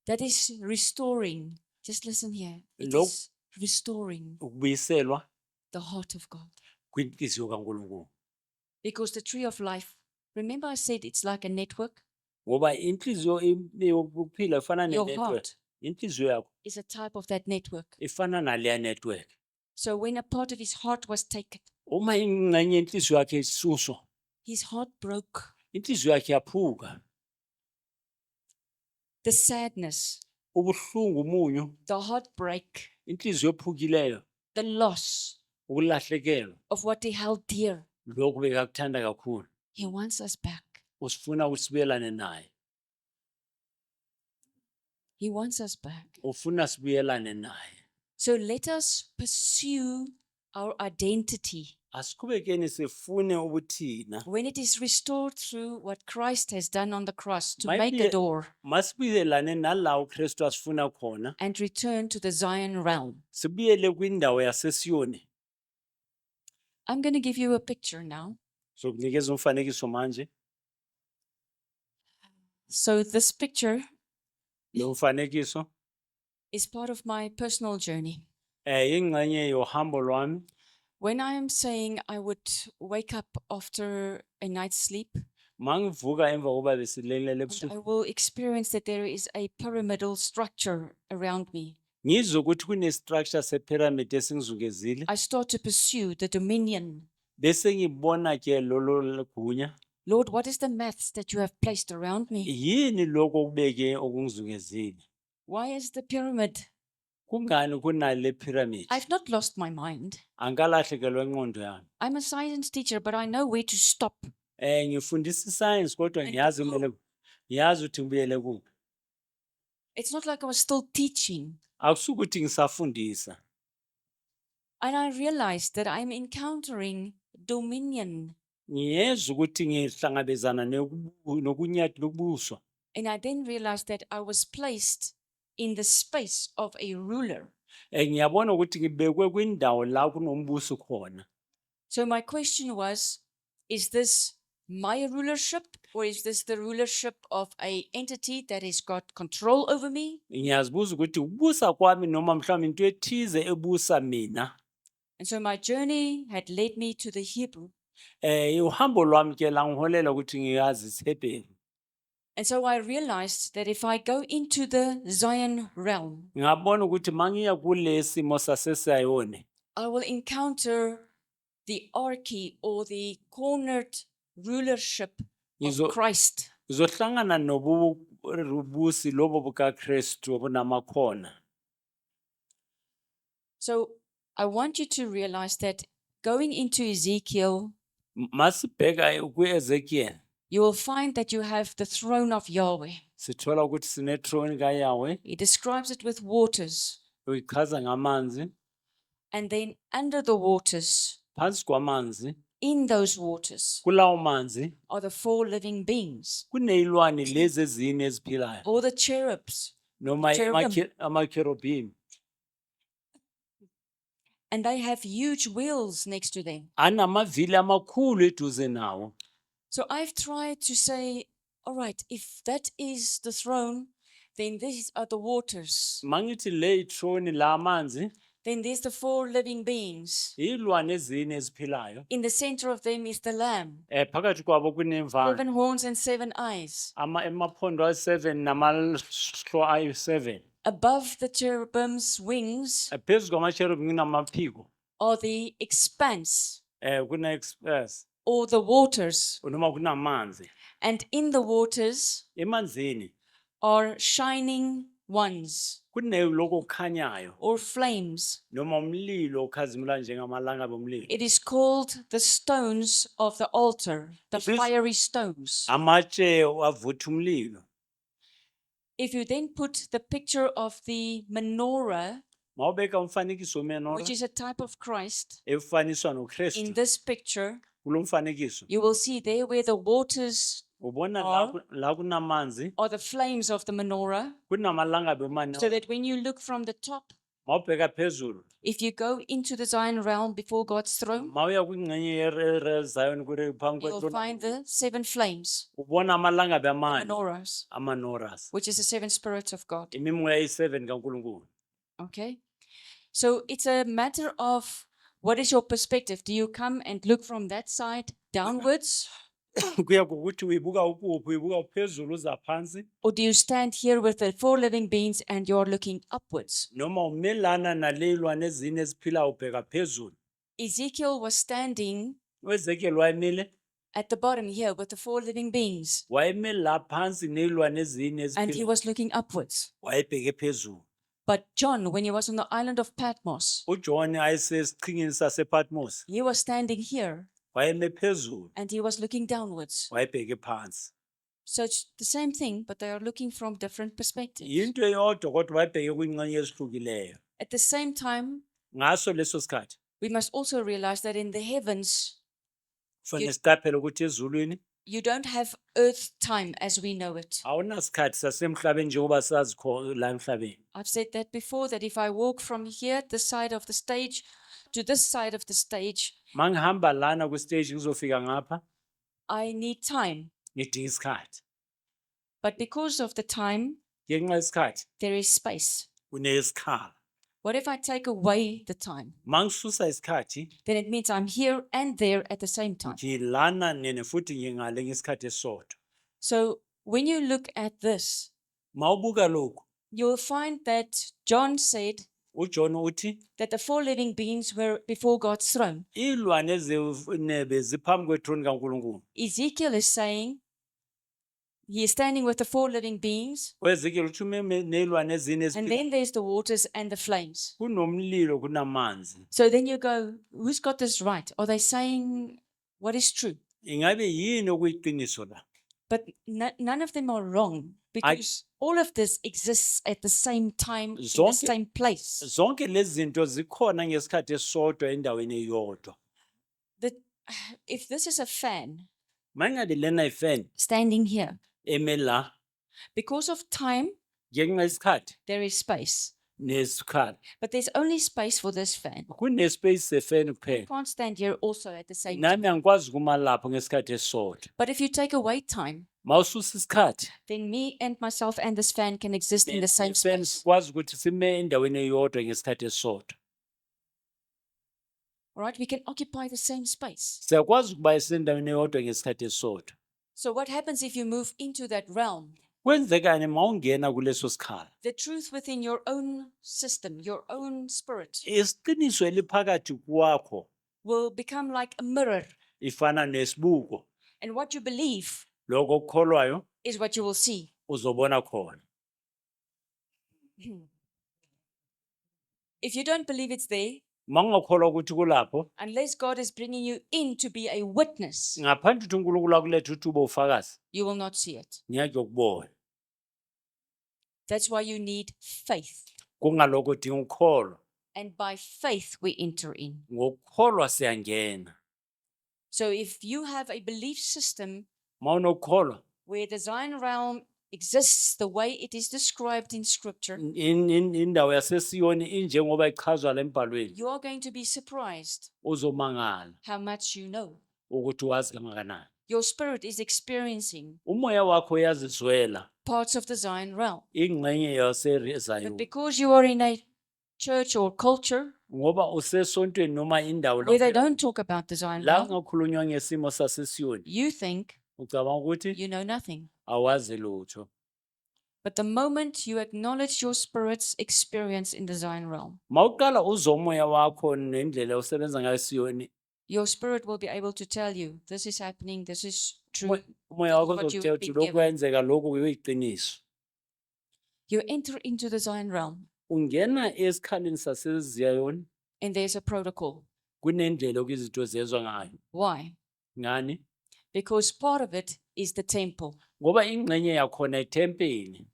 [SPEAKER 1] That is restoring. Just listen here. It
[SPEAKER 2] Lo-
[SPEAKER 1] is restoring
[SPEAKER 2] Ukubuyiselwa
[SPEAKER 1] the heart of God.
[SPEAKER 2] kwinhliziyo kaNkulunkulu.
[SPEAKER 1] Because the tree of life, remember I said it's like a network?
[SPEAKER 2] Ngoba inhliziyo yokuphila ifana
[SPEAKER 1] Your
[SPEAKER 2] ne-network.
[SPEAKER 1] heart
[SPEAKER 2] Inhliziyo yakho
[SPEAKER 1] is a type of that network.
[SPEAKER 2] ifana naleya network.
[SPEAKER 1] So when a part of his heart was taken,
[SPEAKER 2] Uma ingxenye yenhliziyo yakhe isuswa,
[SPEAKER 1] his heart broke.
[SPEAKER 2] inhliziyo yakhe yaphuka.
[SPEAKER 1] The sadness,
[SPEAKER 2] Ubuhlungu umunyu,
[SPEAKER 1] the heartbreak,
[SPEAKER 2] inhliziyo ephukileyo,
[SPEAKER 1] the loss
[SPEAKER 2] ukulahlekelwa,
[SPEAKER 1] of what he held dear.
[SPEAKER 2] lokhu bekakuthanda kakhulu.
[SPEAKER 1] He wants us back.
[SPEAKER 2] Usifuna ukuthi sibuyelane naye.
[SPEAKER 1] He wants us back.
[SPEAKER 2] Ufuna sibuyelane naye.
[SPEAKER 1] So let us pursue our identity.
[SPEAKER 2] Asiqhubekeni sifune ubuthina.
[SPEAKER 1] When it is restored through what Christ has done on the cross to
[SPEAKER 2] Might
[SPEAKER 1] make
[SPEAKER 2] be
[SPEAKER 1] a
[SPEAKER 2] a-
[SPEAKER 1] door
[SPEAKER 2] Masibuyelane nala uKristu asifuna khona.
[SPEAKER 1] and return to the Zion realm.
[SPEAKER 2] Sibuyele kwindawo yaseSiyoni.
[SPEAKER 1] I'm going to give you a picture now.
[SPEAKER 2] Sokunikeza umfanekiso manje.
[SPEAKER 1] So this picture
[SPEAKER 2] Lo mfanekiso
[SPEAKER 1] is part of my personal journey.
[SPEAKER 2] ingxenye yohambo lwami.
[SPEAKER 1] When I am saying I would wake up after a night's sleep
[SPEAKER 2] Mangivuka emva kokuba besilele
[SPEAKER 1] and
[SPEAKER 2] ebusuku.
[SPEAKER 1] I will experience that there is a pyramidal structure around me,
[SPEAKER 2] Ngizwe ukuthi kune-structure sepyramid esingizungezile.
[SPEAKER 1] I start to pursue the dominion.
[SPEAKER 2] Bese ngibona ke lolo gunya.
[SPEAKER 1] Lord, what is the maths that you have placed around me?
[SPEAKER 2] Yini lokho okubeke okungizungezile?
[SPEAKER 1] Why is the pyramid?
[SPEAKER 2] Kungani kunale pyramid?
[SPEAKER 1] I've not lost my mind.
[SPEAKER 2] Angalahlekelwa ingqondo yami.
[SPEAKER 1] I'm a science teacher, but I know where to stop.
[SPEAKER 2] Ngifundisa science kodwa
[SPEAKER 1] And
[SPEAKER 2] ngiyazi
[SPEAKER 1] go.
[SPEAKER 2] kumele ngiyazi ukuthi ngibuyele kuphi.
[SPEAKER 1] It's not like I was still teaching.
[SPEAKER 2] Akusukuthi ngisafundisa.
[SPEAKER 1] And I realized that I'm encountering dominion.
[SPEAKER 2] Ngiyezwa ukuthi ngihlangabezana nokubuswa.
[SPEAKER 1] And I then realized that I was placed in the space of a ruler.
[SPEAKER 2] Ngiyabona ukuthi ngibekwe kwindawo la kunombuso khona.
[SPEAKER 1] So my question was, is this my rulership or is this the rulership of an entity that has got control over me?
[SPEAKER 2] Ngiyazibuza ukuthi ubusa kwami noma mhlawumbe into ethize ebusa mina.
[SPEAKER 1] And so my journey had led me to the Hebrew.
[SPEAKER 2] Uhambo lwami ke langiholela ukuthi ngiyazi isiHebheru.
[SPEAKER 1] And so I realized that if I go into the Zion realm,
[SPEAKER 2] Ngabona ukuthi mangiya kulesi mo saseSayoni,
[SPEAKER 1] I will encounter the archy or the cornered rulership
[SPEAKER 2] Ngizo-
[SPEAKER 1] of Christ.
[SPEAKER 2] ngizohlangana nobubusi lobo bukaKristu obunamakhona.
[SPEAKER 1] So I want you to realize that going into Ezekiel,
[SPEAKER 2] Masibheka kuEzekiel,
[SPEAKER 1] you will find that you have the throne of Yahweh.
[SPEAKER 2] sithola ukuthi sinethrone kaYahweh,
[SPEAKER 1] He describes it with waters.
[SPEAKER 2] uyichaza ngamanzi,
[SPEAKER 1] And then under the waters,
[SPEAKER 2] phansi kwamanzi
[SPEAKER 1] In those waters
[SPEAKER 2] kulawo manzi
[SPEAKER 1] are the 4 living beings,
[SPEAKER 2] kuneyilwane lezi ezine eziphilayo
[SPEAKER 1] or the cherubs,
[SPEAKER 2] noma
[SPEAKER 1] cherubim.
[SPEAKER 2] amakerubim
[SPEAKER 1] And they have huge wheels next to them.
[SPEAKER 2] anamavili amakhulu eduze nawo.
[SPEAKER 1] So I've tried to say, all right, if that is the throne, then these are the waters.
[SPEAKER 2] Mangithi le throne la amanzi
[SPEAKER 1] Then there's the 4 living beings.
[SPEAKER 2] ilwane ezine eziphilayo.
[SPEAKER 1] In the center of them is the lamb,
[SPEAKER 2] Phakathi kwabo kunemvana
[SPEAKER 1] 7 horns and 7 eyes.
[SPEAKER 2] emaphondo ayi-7 namahlo ayi-7.
[SPEAKER 1] Above the cherubim's wings
[SPEAKER 2] Phezu kwamacherubim kunamaphiko
[SPEAKER 1] are the expanse
[SPEAKER 2] kuna-express
[SPEAKER 1] or the waters.
[SPEAKER 2] noma kunamanzi.
[SPEAKER 1] And in the waters
[SPEAKER 2] Emanzini
[SPEAKER 1] are shining ones
[SPEAKER 2] kuneloko okukhanyayo
[SPEAKER 1] or flames.
[SPEAKER 2] noma umlilo okhazimula njengamalanga bomlilo.
[SPEAKER 1] It is called the stones of the altar, the
[SPEAKER 2] It is-
[SPEAKER 1] fiery stones.
[SPEAKER 2] Amatshe avutha umlilo.
[SPEAKER 1] If you then put the picture of the menorah,
[SPEAKER 2] Mawubeka umfanekiso menora
[SPEAKER 1] which is a type of Christ,
[SPEAKER 2] efaniswa
[SPEAKER 1] in
[SPEAKER 2] noKristu
[SPEAKER 1] this picture,
[SPEAKER 2] kulo mfanekiso
[SPEAKER 1] you will see there where the waters
[SPEAKER 2] ubona
[SPEAKER 1] Or-
[SPEAKER 2] la kunamanzi
[SPEAKER 1] are the flames of the menorah,
[SPEAKER 2] kunamalangabi omane.
[SPEAKER 1] so that when you look from the top,
[SPEAKER 2] Mawubheka phezulu
[SPEAKER 1] if you go into the Zion realm before God's throne,
[SPEAKER 2] mawuya kwingxenye yeZion kuri phambi
[SPEAKER 1] you will find the 7 flames,
[SPEAKER 2] ubona amalangabi
[SPEAKER 1] the
[SPEAKER 2] amane
[SPEAKER 1] menorahs,
[SPEAKER 2] amanoras
[SPEAKER 1] which is the 7 spirits of God.
[SPEAKER 2] imimoya eyi-7 kaNkulunkulu.
[SPEAKER 1] Okay? So it's a matter of what is your perspective? Do you come and look from that side downwards?
[SPEAKER 2] Kuya ngokuthi uyibuka ukuphi, uyibuka phezulu uza phansi
[SPEAKER 1] Or do you stand here with the 4 living beings and you're looking upwards?
[SPEAKER 2] noma umelana naleyilwane ezine eziphilayo ubheka phezulu.
[SPEAKER 1] Ezekiel was standing
[SPEAKER 2] uEzekiel wayemile
[SPEAKER 1] at the bottom here with the 4 living beings,
[SPEAKER 2] wayemile la phansi neyilwane ezine
[SPEAKER 1] and he
[SPEAKER 2] eziphilayo
[SPEAKER 1] was looking upwards.
[SPEAKER 2] wayebheke phezulu.
[SPEAKER 1] But John, when he was on the island of Patmos,
[SPEAKER 2] uJohn ayesesichingini sasePatmos
[SPEAKER 1] he was standing here
[SPEAKER 2] wayeme phezulu
[SPEAKER 1] and he was looking downwards.
[SPEAKER 2] wayebheke phansi.
[SPEAKER 1] So it's the same thing, but they are looking from different perspectives.
[SPEAKER 2] Yinto eyodwa kodwa wayebheke kwingxenye ezihlukileyo.
[SPEAKER 1] At the same time,
[SPEAKER 2] Ngaso leso sikhathi
[SPEAKER 1] we must also realize that in the heavens,
[SPEAKER 2] kufanele siqaphele ukuthi ezulwini
[SPEAKER 1] you don't have earth time as we know it.
[SPEAKER 2] awunasikhathi sasemhlabeni njengoba sazi la emhlabeni.
[SPEAKER 1] I've said that before, that if I walk from here, this side of the stage, to this side of the stage,
[SPEAKER 2] Mangihamba lana kwistage ngizofika ngapha
[SPEAKER 1] I need time.
[SPEAKER 2] ngidinga isikhathi.
[SPEAKER 1] But because of the time,
[SPEAKER 2] Ngenxa yesikhathi
[SPEAKER 1] there is space.
[SPEAKER 2] kunesikhala.
[SPEAKER 1] What if I take away the time?
[SPEAKER 2] Mangisusa isikhathi
[SPEAKER 1] Then it means I'm here and there at the same time.
[SPEAKER 2] ngilana nene futhi ngingale ngesikhathi esisodwa.
[SPEAKER 1] So when you look at this,
[SPEAKER 2] Mawubuka lokhu
[SPEAKER 1] you'll find that John said
[SPEAKER 2] uJohn uthi
[SPEAKER 1] that the 4 living beings were before God's throne.
[SPEAKER 2] ilwane ezinebe ziphambi kwethrone kaNkulunkulu.
[SPEAKER 1] Ezekiel is saying he is standing with the 4 living beings,
[SPEAKER 2] uEzekiel uthi neyilwane ezine
[SPEAKER 1] and then there's the waters and the flames.
[SPEAKER 2] kunomlilo kunamanzi.
[SPEAKER 1] So then you go, who's got this right? Are they saying what is true?
[SPEAKER 2] Ingabe yini okuyiqiniso la?
[SPEAKER 1] But none of them are wrong, because all of this exists at the same time, in the
[SPEAKER 2] Zonke-
[SPEAKER 1] same place.
[SPEAKER 2] Zonke lezi zinto zikhona ngesikhathi esisodwa endaweni eyodwa.
[SPEAKER 1] That if this is a fan
[SPEAKER 2] Mangabe lena ifan
[SPEAKER 1] standing here,
[SPEAKER 2] eme la
[SPEAKER 1] because of time,
[SPEAKER 2] ngenxa yesikhathi
[SPEAKER 1] there is space.
[SPEAKER 2] nesikhala.
[SPEAKER 1] But there's only space for this fan.
[SPEAKER 2] Kunespace sefan
[SPEAKER 1] I
[SPEAKER 2] kuphela.
[SPEAKER 1] can't stand here also at the same time.
[SPEAKER 2] Nami angikwazi kuma lapho ngesikhathi esisodwa.
[SPEAKER 1] But if you take away time,
[SPEAKER 2] Mawususa isikhathi
[SPEAKER 1] then me and myself and this fan can exist in the same
[SPEAKER 2] ifan
[SPEAKER 1] space.
[SPEAKER 2] sikwazi ukuthi sime endaweni eyodwa ngesikhathi esisodwa.
[SPEAKER 1] All right, we can occupy the same space.
[SPEAKER 2] Siyakwazi ukuba esendaweni eyodwa ngesikhathi esisodwa.
[SPEAKER 1] So what happens if you move into that realm?
[SPEAKER 2] Kwenzekani mawungena kuleso sikhala?
[SPEAKER 1] The truth within your own system, your own spirit,
[SPEAKER 2] Isiqiniso eliphakathi kwakho
[SPEAKER 1] will become like a mirror.
[SPEAKER 2] ifana nesibuko.
[SPEAKER 1] And what you believe
[SPEAKER 2] Lokho okukholwayo
[SPEAKER 1] is what you will see.
[SPEAKER 2] uzobona khona.
[SPEAKER 1] If you don't believe it's there,
[SPEAKER 2] Mangakholwa ukuthi kulapho
[SPEAKER 1] unless God is bringing you in to be a witness,
[SPEAKER 2] ngaphandle ukuthi uNkulunkulu akulethe ukuthi ube ufakazi
[SPEAKER 1] you will not see it.
[SPEAKER 2] ngeke ukubona.
[SPEAKER 1] That's why you need faith.
[SPEAKER 2] Kungalokho udinga ukukholwa.
[SPEAKER 1] And by faith we enter in.
[SPEAKER 2] Ngokukholwa siyangena.
[SPEAKER 1] So if you have a belief system
[SPEAKER 2] Maunokholwa
[SPEAKER 1] where the Zion realm exists the way it is described in scripture,
[SPEAKER 2] indawo yaseSiyoni injengoba ichazwa lembhalweni,
[SPEAKER 1] you are going to be surprised
[SPEAKER 2] uzomangala
[SPEAKER 1] how much you know.
[SPEAKER 2] ukuthi wazi kangakanani.
[SPEAKER 1] Your spirit is experiencing
[SPEAKER 2] Umoya wakho uyazizwela
[SPEAKER 1] parts of the Zion realm.
[SPEAKER 2] ingxenye
[SPEAKER 1] But
[SPEAKER 2] yaseZayoni,
[SPEAKER 1] because you are in a church or culture
[SPEAKER 2] ngoba usesontweni noma indawo
[SPEAKER 1] where they don't talk about the Zion
[SPEAKER 2] la
[SPEAKER 1] realm,
[SPEAKER 2] ngakhulunywa ngesimo saseSiyoni,
[SPEAKER 1] you think
[SPEAKER 2] ucabanga ukuthi
[SPEAKER 1] you know nothing.
[SPEAKER 2] awazi lutho.
[SPEAKER 1] But the moment you acknowledge your spirit's experience in the Zion realm,
[SPEAKER 2] Mawuqala uzwa umoya wakho nendlela osebenza ngayo eSiyoni,
[SPEAKER 1] your spirit will be able to tell you, this is happening, this is true.
[SPEAKER 2] umoya
[SPEAKER 1] This
[SPEAKER 2] wakho
[SPEAKER 1] is what you've
[SPEAKER 2] uzokutshela ukuthi
[SPEAKER 1] been
[SPEAKER 2] lokhu
[SPEAKER 1] given.
[SPEAKER 2] kwenzeka, lokhu kuyiqiniso.
[SPEAKER 1] You enter into the Zion realm
[SPEAKER 2] Ungena esikhaleni saseZiyoni,
[SPEAKER 1] and there's a protocol.
[SPEAKER 2] kunendlela okuyizinto zezwa ngayo.
[SPEAKER 1] Why?
[SPEAKER 2] Ngani?
[SPEAKER 1] Because part of it is the temple.
[SPEAKER 2] Ngoba ingxenye yakhona ithempeli,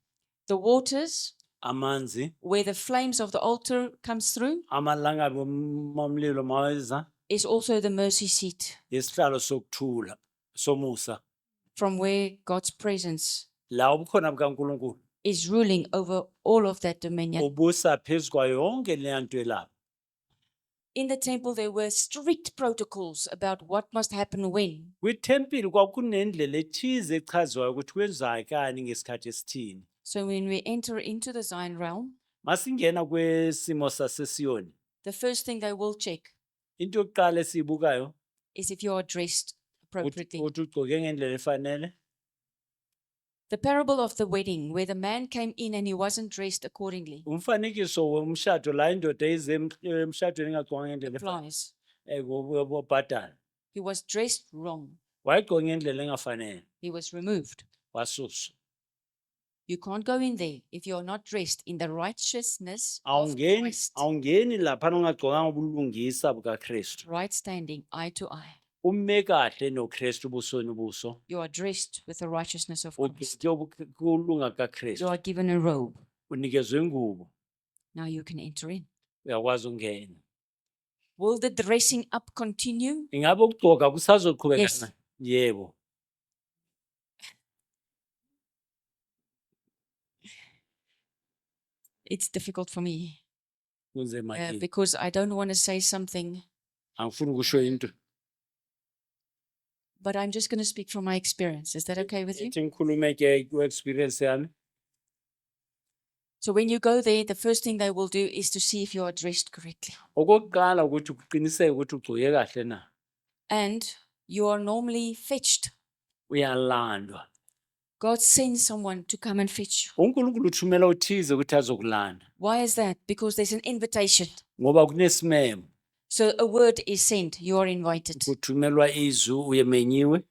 [SPEAKER 1] The waters
[SPEAKER 2] amanzi,
[SPEAKER 1] where the flames of the altar comes through
[SPEAKER 2] amalangabi omlilo maweza,
[SPEAKER 1] is also the mercy seat
[SPEAKER 2] isihlalo sokuthula, somusa,
[SPEAKER 1] from where God's presence
[SPEAKER 2] la ubukhona bukaNkulunkulu
[SPEAKER 1] is ruling over all of that dominion.
[SPEAKER 2] ubusa phezu kwayo yonke leya nto elapha.
[SPEAKER 1] In the temple, there were strict protocols about what must happen when.
[SPEAKER 2] Kwithempeli kwakunendlela ethize echazwayo ukuthi kwenzakani ngesikhathi esithini.
[SPEAKER 1] So when we enter into the Zion realm,
[SPEAKER 2] Masingena kwesimo saseSiyoni,
[SPEAKER 1] the first thing they will check
[SPEAKER 2] into yokuqala esiyibukayo
[SPEAKER 1] is if you are dressed appropriately.
[SPEAKER 2] ukuthi ugcoke ngendlela efanele.
[SPEAKER 1] The parable of the wedding, where the man came in and he wasn't dressed accordingly,
[SPEAKER 2] Umfanekiso womshado la indoda ize emshadweni ingagcoka ngendlela
[SPEAKER 1] applies.
[SPEAKER 2] bobhatala.
[SPEAKER 1] He was dressed wrong.
[SPEAKER 2] Wayegcoka ngendlela engafanele,
[SPEAKER 1] He was removed.
[SPEAKER 2] wasuswa.
[SPEAKER 1] You can't go in there if you are not dressed in the righteousness of
[SPEAKER 2] Awungeni
[SPEAKER 1] Christ.
[SPEAKER 2] awungeni lapha ungagcokanga ubulungisa bukaKristu.
[SPEAKER 1] Right standing, eye to eye.
[SPEAKER 2] Ume kahle noKristu ubusweni ubuso.
[SPEAKER 1] You are dressed with the righteousness of Christ.
[SPEAKER 2] Ugcoke ukulunga
[SPEAKER 1] You
[SPEAKER 2] kaKristu.
[SPEAKER 1] are given a robe.
[SPEAKER 2] Unikezwe ingubo,
[SPEAKER 1] Now you can enter in.
[SPEAKER 2] uyakwazi ukungena.
[SPEAKER 1] Will the dressing up continue?
[SPEAKER 2] Ingabe ukugcoka kusazoqhubeka
[SPEAKER 1] Yes.
[SPEAKER 2] na? Yebo.
[SPEAKER 1] It's difficult for me
[SPEAKER 2] Kunzima kimi.
[SPEAKER 1] because I don't want to say something,
[SPEAKER 2] Angifuni ukusho into.
[SPEAKER 1] but I'm just going to speak from my experience. Is that okay with you?
[SPEAKER 2] Ethi ngikhulume ke ku-experience yami.
[SPEAKER 1] So when you go there, the first thing they will do is to see if you are dressed correctly.
[SPEAKER 2] Okokuqala ukuthi uqiniseke ukuthi ugcoke kahle na.
[SPEAKER 1] And you are normally fetched.
[SPEAKER 2] Uyalandwa.
[SPEAKER 1] God sends someone to come and fetch you.
[SPEAKER 2] uNkulunkulu uthumela uthize ukuthi azokulanda.
[SPEAKER 1] Why is that? Because there's an invitation.
[SPEAKER 2] Ngoba kunesimemo.
[SPEAKER 1] So a word is sent, you are invited.
[SPEAKER 2] Kuthumelwa izwi uyemenyiwe.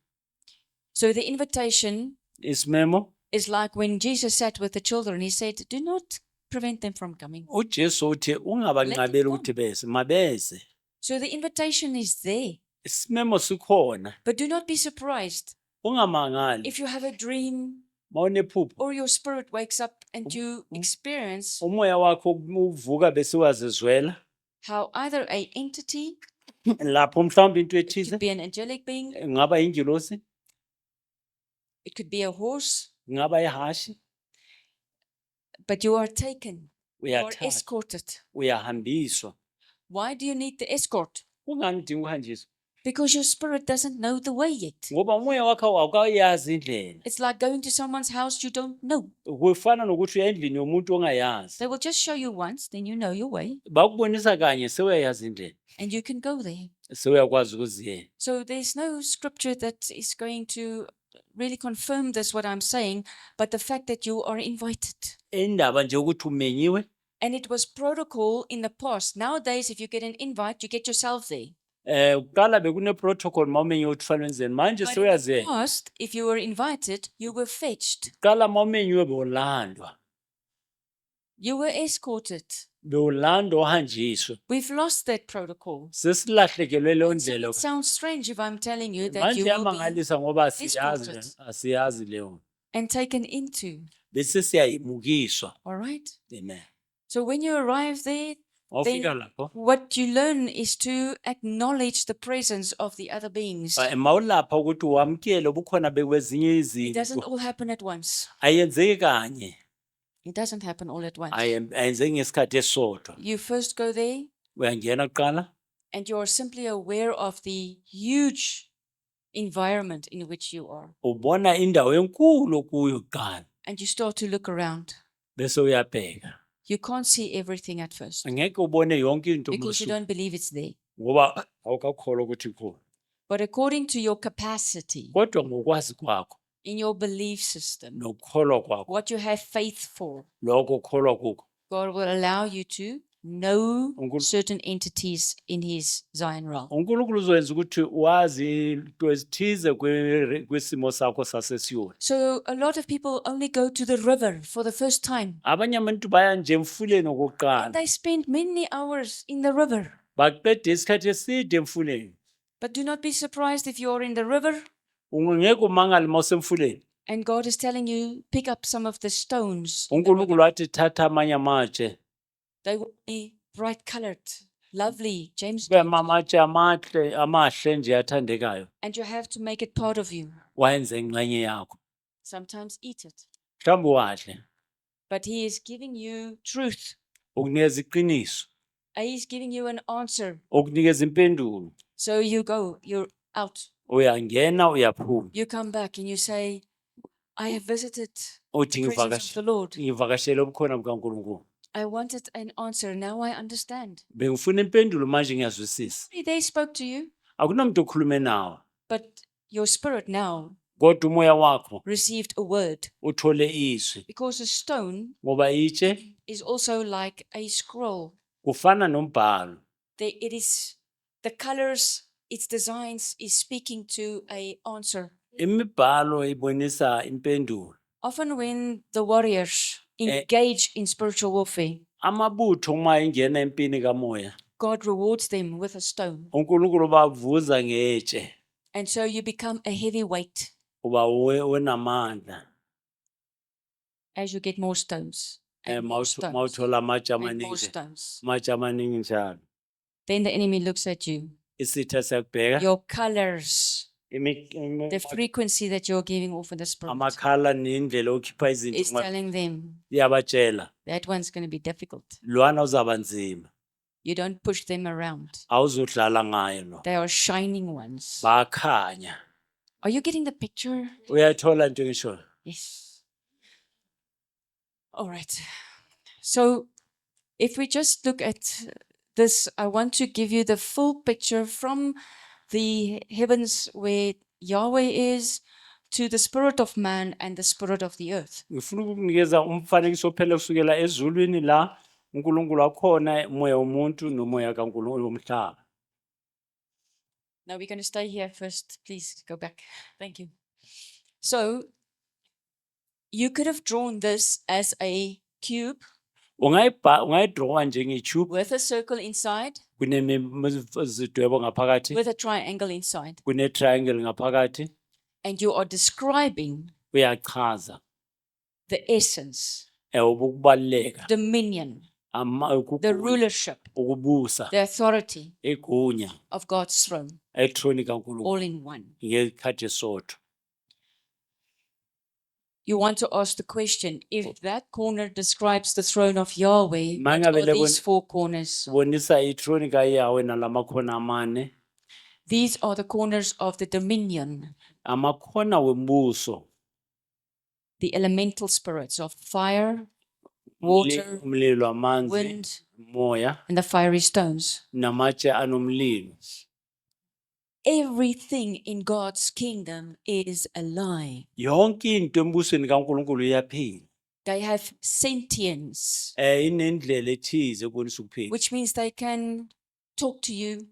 [SPEAKER 1] So the invitation
[SPEAKER 2] Isimemo.
[SPEAKER 1] is like when Jesus sat with the children, he said, do not prevent them from coming.
[SPEAKER 2] uJesu uthi ungabanqabeli ukuthi bese, mabeze.
[SPEAKER 1] So the invitation is there.
[SPEAKER 2] Isimemo sikhona.
[SPEAKER 1] But do not be surprised
[SPEAKER 2] Ungamangali.
[SPEAKER 1] if you have a dream
[SPEAKER 2] Mawunephupho.
[SPEAKER 1] or your spirit wakes up and you experience
[SPEAKER 2] Umoya wakho uvuka bese wazizwela.
[SPEAKER 1] how either a entity,
[SPEAKER 2] Lapho mhlawumbe into
[SPEAKER 1] it
[SPEAKER 2] ethize
[SPEAKER 1] could be an angelic being,
[SPEAKER 2] ngaba ingilosi,
[SPEAKER 1] it could be a horse,
[SPEAKER 2] ngaba ihashi,
[SPEAKER 1] but you are taken or
[SPEAKER 2] uyathathwa,
[SPEAKER 1] escorted.
[SPEAKER 2] uyahambiswa.
[SPEAKER 1] Why do you need the escort?
[SPEAKER 2] Kungani udinga ukuhanjiswa?
[SPEAKER 1] Because your spirit doesn't know the way yet.
[SPEAKER 2] Ngoba umoya wakho awukayazi indlela.
[SPEAKER 1] It's like going to someone's house you don't know.
[SPEAKER 2] Kufana nokuthi uya endlini yomuntu ongayazi.
[SPEAKER 1] They will just show you once, then you know your way,
[SPEAKER 2] Bakubonisa kanye sewuyayazi indlela.
[SPEAKER 1] and you can go there.
[SPEAKER 2] Sewuyakwazi ukuziyela.
[SPEAKER 1] So there's no scripture that is going to really confirm this, what I'm saying, but the fact that you are invited.
[SPEAKER 2] Indaba nje ukuthi umenyiwe.
[SPEAKER 1] And it was protocol in the past. Nowadays, if you get an invite, you get yourself there.
[SPEAKER 2] Kuqala bekune protocol mawumenyiwe ukuthi fanele wenzeni. Manje
[SPEAKER 1] But in the
[SPEAKER 2] sewuyaziyela.
[SPEAKER 1] past, if you were invited, you were fetched.
[SPEAKER 2] Kuqala mawumenyiwe bewulandwa.
[SPEAKER 1] You were escorted.
[SPEAKER 2] Bewulandwa uhanjiswe.
[SPEAKER 1] We've lost that protocol.
[SPEAKER 2] Sesilahlekelwe leyo
[SPEAKER 1] And so
[SPEAKER 2] ndlela.
[SPEAKER 1] it sounds strange if I'm telling you that you
[SPEAKER 2] Manje
[SPEAKER 1] will be
[SPEAKER 2] yamangalisa ngoba asiyazi
[SPEAKER 1] escorted.
[SPEAKER 2] asiyazi leyo.
[SPEAKER 1] and taken into.
[SPEAKER 2] Bese siyayimukiswa.
[SPEAKER 1] All right?
[SPEAKER 2] Amen.
[SPEAKER 1] So when you arrive there,
[SPEAKER 2] Awufika lapho
[SPEAKER 1] what you learn is to acknowledge the presence of the other beings.
[SPEAKER 2] mawulapha ukuthi wamkele ubukhona bekwezinye
[SPEAKER 1] It doesn't
[SPEAKER 2] izinto
[SPEAKER 1] all happen at once.
[SPEAKER 2] ayenzeki kanye
[SPEAKER 1] It doesn't happen all at once.
[SPEAKER 2] ayenzeki ngesikhathi esodwa
[SPEAKER 1] You first go there
[SPEAKER 2] uyangena kuqala
[SPEAKER 1] and you're simply aware of the huge environment in which you are.
[SPEAKER 2] ubona indawo enkulu kuyo kuqala
[SPEAKER 1] And you start to look around.
[SPEAKER 2] bese uyabheka
[SPEAKER 1] You can't see everything at first
[SPEAKER 2] angeke ubone yonke into
[SPEAKER 1] because you
[SPEAKER 2] ngosuku
[SPEAKER 1] don't believe it's there.
[SPEAKER 2] ngoba awukakholwa ukuthi ikhona
[SPEAKER 1] But according to your capacity,
[SPEAKER 2] kodwa ngokwazi kwakho
[SPEAKER 1] in your belief system,
[SPEAKER 2] nokukholwa kwakho
[SPEAKER 1] what you have faith for,
[SPEAKER 2] lokho ukholwa kukho
[SPEAKER 1] God will allow you to know
[SPEAKER 2] Unkulunkulu-
[SPEAKER 1] certain entities in His Zion realm.
[SPEAKER 2] uNkulunkulu uzoyenza ukuthi wazi into ezithize kwisimo sakho sasesiyoni
[SPEAKER 1] So a lot of people only go to the river for the first time.
[SPEAKER 2] abanye abantu baya nje emfuleni
[SPEAKER 1] And
[SPEAKER 2] okokuqala
[SPEAKER 1] they spend many hours in the river.
[SPEAKER 2] baqeda isikhathi eside emfuleni
[SPEAKER 1] But do not be surprised if you're in the river
[SPEAKER 2] ungeke umangale mawusemfuleni
[SPEAKER 1] and God is telling you, pick up some of the stones. in the
[SPEAKER 2] uNkulunkulu
[SPEAKER 1] river.
[SPEAKER 2] wathi thatha amanye amatshe
[SPEAKER 1] They will be bright colored, lovely, James.
[SPEAKER 2] kube
[SPEAKER 1] did.
[SPEAKER 2] amatshe amahle nje athandekayo
[SPEAKER 1] And you have to make it part of you.
[SPEAKER 2] wayenze ingxenye yakho
[SPEAKER 1] Sometimes eat it.
[SPEAKER 2] mhlawumbe wadle
[SPEAKER 1] But He is giving you truth.
[SPEAKER 2] ukunikeza iqiniso
[SPEAKER 1] He's giving you an answer.
[SPEAKER 2] ukunikeza impendulo
[SPEAKER 1] So you go, you're out.
[SPEAKER 2] uyangena uyaphuma
[SPEAKER 1] You come back and you say, I have visited
[SPEAKER 2] uthi
[SPEAKER 1] the presence of the Lord.
[SPEAKER 2] ngivakashele ubukhona bukaNkulunkulu
[SPEAKER 1] I wanted an answer. Now I understand.
[SPEAKER 2] bengifuna impendulo manje ngiyazwisisa
[SPEAKER 1] Maybe they spoke to you,
[SPEAKER 2] akunomuntu okhulume nawe
[SPEAKER 1] but your spirit now
[SPEAKER 2] kodwa umoya wakho
[SPEAKER 1] received a word.
[SPEAKER 2] uthole izwi
[SPEAKER 1] Because a stone
[SPEAKER 2] ngoba itshe
[SPEAKER 1] is also like a scroll.
[SPEAKER 2] kufana nombhalo
[SPEAKER 1] It is the colors, its designs is speaking to a answer.
[SPEAKER 2] imibhalo ibonisa impendulo
[SPEAKER 1] Often when the warriors engage in spiritual warfare,
[SPEAKER 2] amabutho uma ingena empini kamoya
[SPEAKER 1] God rewards them with a stone.
[SPEAKER 2] uNkulunkulu bavuza ngetshe
[SPEAKER 1] And so you become a heavyweight
[SPEAKER 2] uba wenamandla
[SPEAKER 1] as you get more stones. And more stones.
[SPEAKER 2] mawuthola amatshe
[SPEAKER 1] And more
[SPEAKER 2] amaningi
[SPEAKER 1] stones.
[SPEAKER 2] amatshe amaningi njalo
[SPEAKER 1] Then the enemy looks at you.
[SPEAKER 2] isitha siyakubheka
[SPEAKER 1] Your colors, the frequency that you're giving off in the spirit
[SPEAKER 2] amakhala nendlela okhipha
[SPEAKER 1] is
[SPEAKER 2] izinto
[SPEAKER 1] telling them
[SPEAKER 2] iyabatshela
[SPEAKER 1] that one's going to be difficult.
[SPEAKER 2] lwana uzaba nzima
[SPEAKER 1] You don't push them around.
[SPEAKER 2] awuzodlala ngayo lo
[SPEAKER 1] They are shining ones.
[SPEAKER 2] bakhanya
[SPEAKER 1] Are you getting the picture?
[SPEAKER 2] uyathola into ngisho
[SPEAKER 1] Yes. All right. So if we just look at this, I want to give you the full picture from the heavens where Yahweh is to the spirit of man and the spirit of the earth.
[SPEAKER 2] ngifuna ukukunikeza umfanekiso ophele kusukela ezulwini la uNkulunkulu akhona umoya womuntu nomoya kaNkulunkulu womhlaba
[SPEAKER 1] Now we're going to stay here first. Please go back. Thank you. So you could have drawn this as a cube
[SPEAKER 2] ungayidrowa njengetube
[SPEAKER 1] with a circle inside,
[SPEAKER 2] kunezidwebo ngaphakathi
[SPEAKER 1] with a triangle inside.
[SPEAKER 2] kune-triangle ngaphakathi
[SPEAKER 1] And you are describing
[SPEAKER 2] uyachaza
[SPEAKER 1] the essence,
[SPEAKER 2] ukubaluleka
[SPEAKER 1] dominion, the rulership,
[SPEAKER 2] ukubusa
[SPEAKER 1] the authority
[SPEAKER 2] igunya
[SPEAKER 1] of God's throne,
[SPEAKER 2] ethroni kaNkulunkulu
[SPEAKER 1] all in one.
[SPEAKER 2] ngekhathi esodwa
[SPEAKER 1] You want to ask the question, if that corner describes the throne of Yahweh, what
[SPEAKER 2] Mangabe
[SPEAKER 1] are
[SPEAKER 2] le
[SPEAKER 1] these four corners?
[SPEAKER 2] bonisa ithroni kaYahwe nalamakhona amane
[SPEAKER 1] These are the corners of the dominion,
[SPEAKER 2] amakhona wembuso
[SPEAKER 1] the elemental spirits of fire, water,
[SPEAKER 2] umlilo amanzi
[SPEAKER 1] wind,
[SPEAKER 2] umoya
[SPEAKER 1] and the fiery stones.
[SPEAKER 2] namatshe anomlilo
[SPEAKER 1] Everything in God's kingdom is alive.
[SPEAKER 2] yonke into embusweni kaNkulunkulu iyaphila
[SPEAKER 1] They have sentience,
[SPEAKER 2] inendlela ethize ebonisa ukuphila
[SPEAKER 1] which means they can talk to you,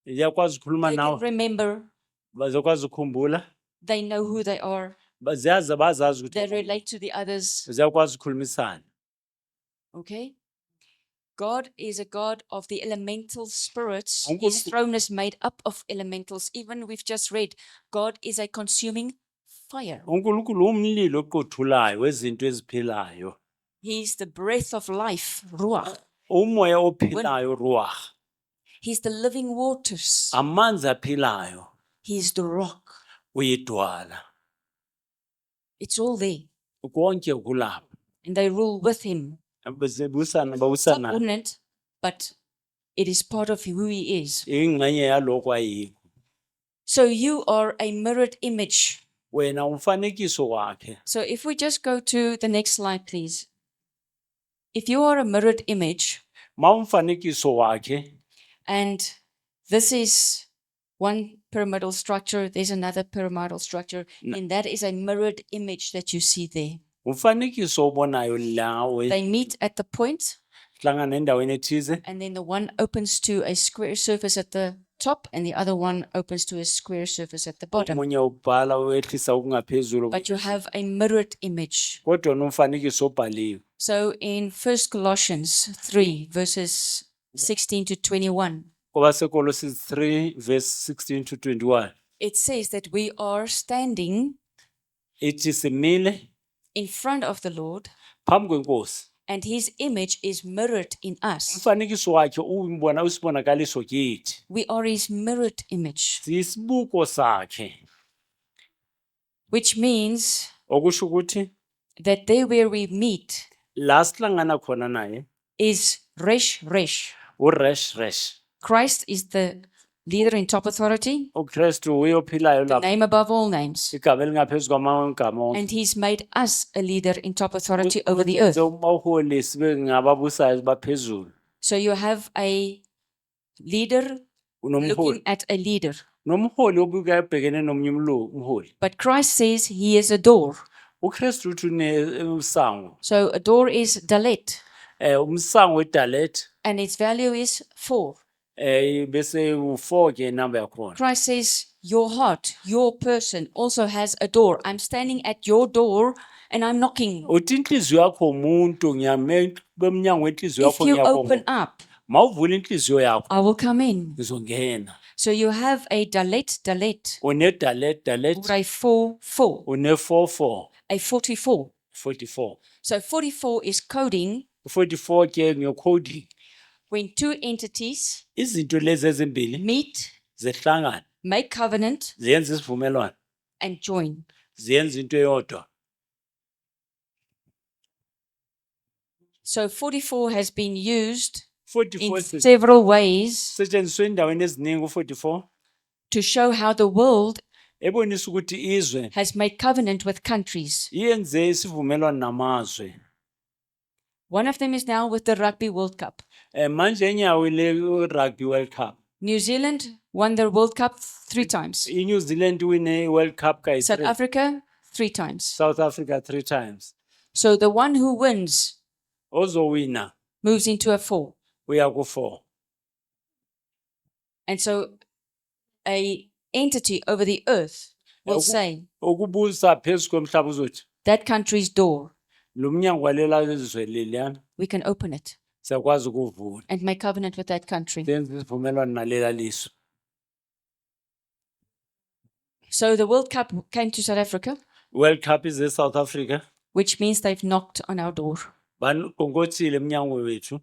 [SPEAKER 2] iyakwazi ukukhuluma
[SPEAKER 1] they can
[SPEAKER 2] nawe
[SPEAKER 1] remember,
[SPEAKER 2] bazokwazi ukukhumbula
[SPEAKER 1] they know who they are,
[SPEAKER 2] bazazi
[SPEAKER 1] they
[SPEAKER 2] ukuthi
[SPEAKER 1] relate to the others.
[SPEAKER 2] ziyakwazi ukukhulumisana
[SPEAKER 1] Okay? God is a God of the elemental spirits.
[SPEAKER 2] Unkulunkulu-
[SPEAKER 1] His throne is made up of elementals. Even we've just read, God is a consuming fire.
[SPEAKER 2] uNkulunkulu umlilo oqothulayo wezinto eziphilayo
[SPEAKER 1] He's the breath of life, ruach.
[SPEAKER 2] umoya ophilayo ruach,
[SPEAKER 1] He's the living waters.
[SPEAKER 2] amanzi aphilayo,
[SPEAKER 1] He's the rock.
[SPEAKER 2] uyidwala.
[SPEAKER 1] It's all there.
[SPEAKER 2] Konke kulapho.
[SPEAKER 1] And they rule with him.
[SPEAKER 2] Bawusana
[SPEAKER 1] Subordinate, but it is part of who he is.
[SPEAKER 2] ingxenye yalokho ayikho.
[SPEAKER 1] So you are a mirrored image.
[SPEAKER 2] Wena umfanekiso wakhe.
[SPEAKER 1] So if we just go to the next slide, please. If you are a mirrored image,
[SPEAKER 2] Umfanekiso wakhe,
[SPEAKER 1] and this is one pyramidal structure, there's another pyramidal structure, and that is a mirrored image that you see there.
[SPEAKER 2] umfanekiso obonayo lawe
[SPEAKER 1] They meet at the point,
[SPEAKER 2] hlangana endaweni ethize.
[SPEAKER 1] and then the one opens to a square surface at the top, and the other one opens to a square surface at the bottom.
[SPEAKER 2] Omunye ubhala wehlisa okungaphezulu.
[SPEAKER 1] But you have a mirrored image.
[SPEAKER 2] Kodwa umfanekiso obhaliwe.
[SPEAKER 1] So in 1 Colossians 3, verses 16 to 21,
[SPEAKER 2] Colossians 3 verse 16 to 21.
[SPEAKER 1] it says that we are standing
[SPEAKER 2] Ithi simile
[SPEAKER 1] in front of the Lord,
[SPEAKER 2] phambi kwenkosi.
[SPEAKER 1] and his image is mirrored in us.
[SPEAKER 2] Umfanekiso wakhe usibonakaliso kithi.
[SPEAKER 1] We are his mirrored image,
[SPEAKER 2] Sisibuko sakhe.
[SPEAKER 1] which means
[SPEAKER 2] Okusho ukuthi
[SPEAKER 1] that there where we meet
[SPEAKER 2] la sihlangana khona naye
[SPEAKER 1] is resh.
[SPEAKER 2] uresh.
[SPEAKER 1] Christ is the leader in top authority,
[SPEAKER 2] uKristu uye ophilayo
[SPEAKER 1] the
[SPEAKER 2] lapha.
[SPEAKER 1] name above all names.
[SPEAKER 2] Igama elingaphezu kwamagama onke.
[SPEAKER 1] And he's made us a leader in top authority over the earth.
[SPEAKER 2] Umaholi sibe ngababusayo baphezulu.
[SPEAKER 1] So you have a leader
[SPEAKER 2] Unomholi.
[SPEAKER 1] looking at a leader.
[SPEAKER 2] Nomholi obuka ebhekene nomunye umholi.
[SPEAKER 1] But Christ says he is a door.
[SPEAKER 2] uKristu uthi unesango.
[SPEAKER 1] So a door is dalet,
[SPEAKER 2] Umsango wedalet
[SPEAKER 1] and its value is 4.
[SPEAKER 2] bese u4 ke number yakhona.
[SPEAKER 1] Christ says your heart, your person also has a door. I'm standing at your door and I'm knocking.
[SPEAKER 2] Uthi inhliziyo yakho umuntu ngiyame bemnyango wenhliziyo
[SPEAKER 1] If
[SPEAKER 2] yakho
[SPEAKER 1] you open up,
[SPEAKER 2] Mawuvula inhliziyo yakho
[SPEAKER 1] I will come in.
[SPEAKER 2] ngizongena.
[SPEAKER 1] So you have a dalet,
[SPEAKER 2] Unedalet
[SPEAKER 1] or a 4,
[SPEAKER 2] une44
[SPEAKER 1] a 44.
[SPEAKER 2] 44.
[SPEAKER 1] So 44 is coding
[SPEAKER 2] 44 ke ngiyocoding.
[SPEAKER 1] when two entities
[SPEAKER 2] Izinto lezi ezimbili
[SPEAKER 1] meet,
[SPEAKER 2] zehlangana
[SPEAKER 1] make covenant,
[SPEAKER 2] ziyenza isivumelwano,
[SPEAKER 1] and join.
[SPEAKER 2] ziyenza into eyodwa.
[SPEAKER 1] So 44 has been used
[SPEAKER 2] 44
[SPEAKER 1] in several ways
[SPEAKER 2] setshenziswe endaweni eziningi u44
[SPEAKER 1] to show how the world
[SPEAKER 2] ebonisa ukuthi izwe
[SPEAKER 1] has made covenant with countries.
[SPEAKER 2] iyenze isivumelwano namazwe.
[SPEAKER 1] One of them is now with the Rugby World Cup.
[SPEAKER 2] Manje enyawile Rugby World Cup.
[SPEAKER 1] New Zealand won the World Cup 3 times.
[SPEAKER 2] New Zealand wine World Cup kai
[SPEAKER 1] South Africa 3 times.
[SPEAKER 2] South Africa 3 times.
[SPEAKER 1] So the one who wins
[SPEAKER 2] Ozowina
[SPEAKER 1] moves into a 4.
[SPEAKER 2] uya ku4.
[SPEAKER 1] And so a entity over the earth will say
[SPEAKER 2] Ukubusa phezu komhlaba uzothi
[SPEAKER 1] that country's door,
[SPEAKER 2] lo mnyango walela izwe leliyana
[SPEAKER 1] we can open it
[SPEAKER 2] siyakwazi ukuvula.
[SPEAKER 1] and make covenant with that country.
[SPEAKER 2] Senze isivumelwano nalela liso.
[SPEAKER 1] So the World Cup came to South Africa,
[SPEAKER 2] World Cup is in South Africa.
[SPEAKER 1] which means they've knocked on our door.
[SPEAKER 2] Bankonkothile emnyango wethu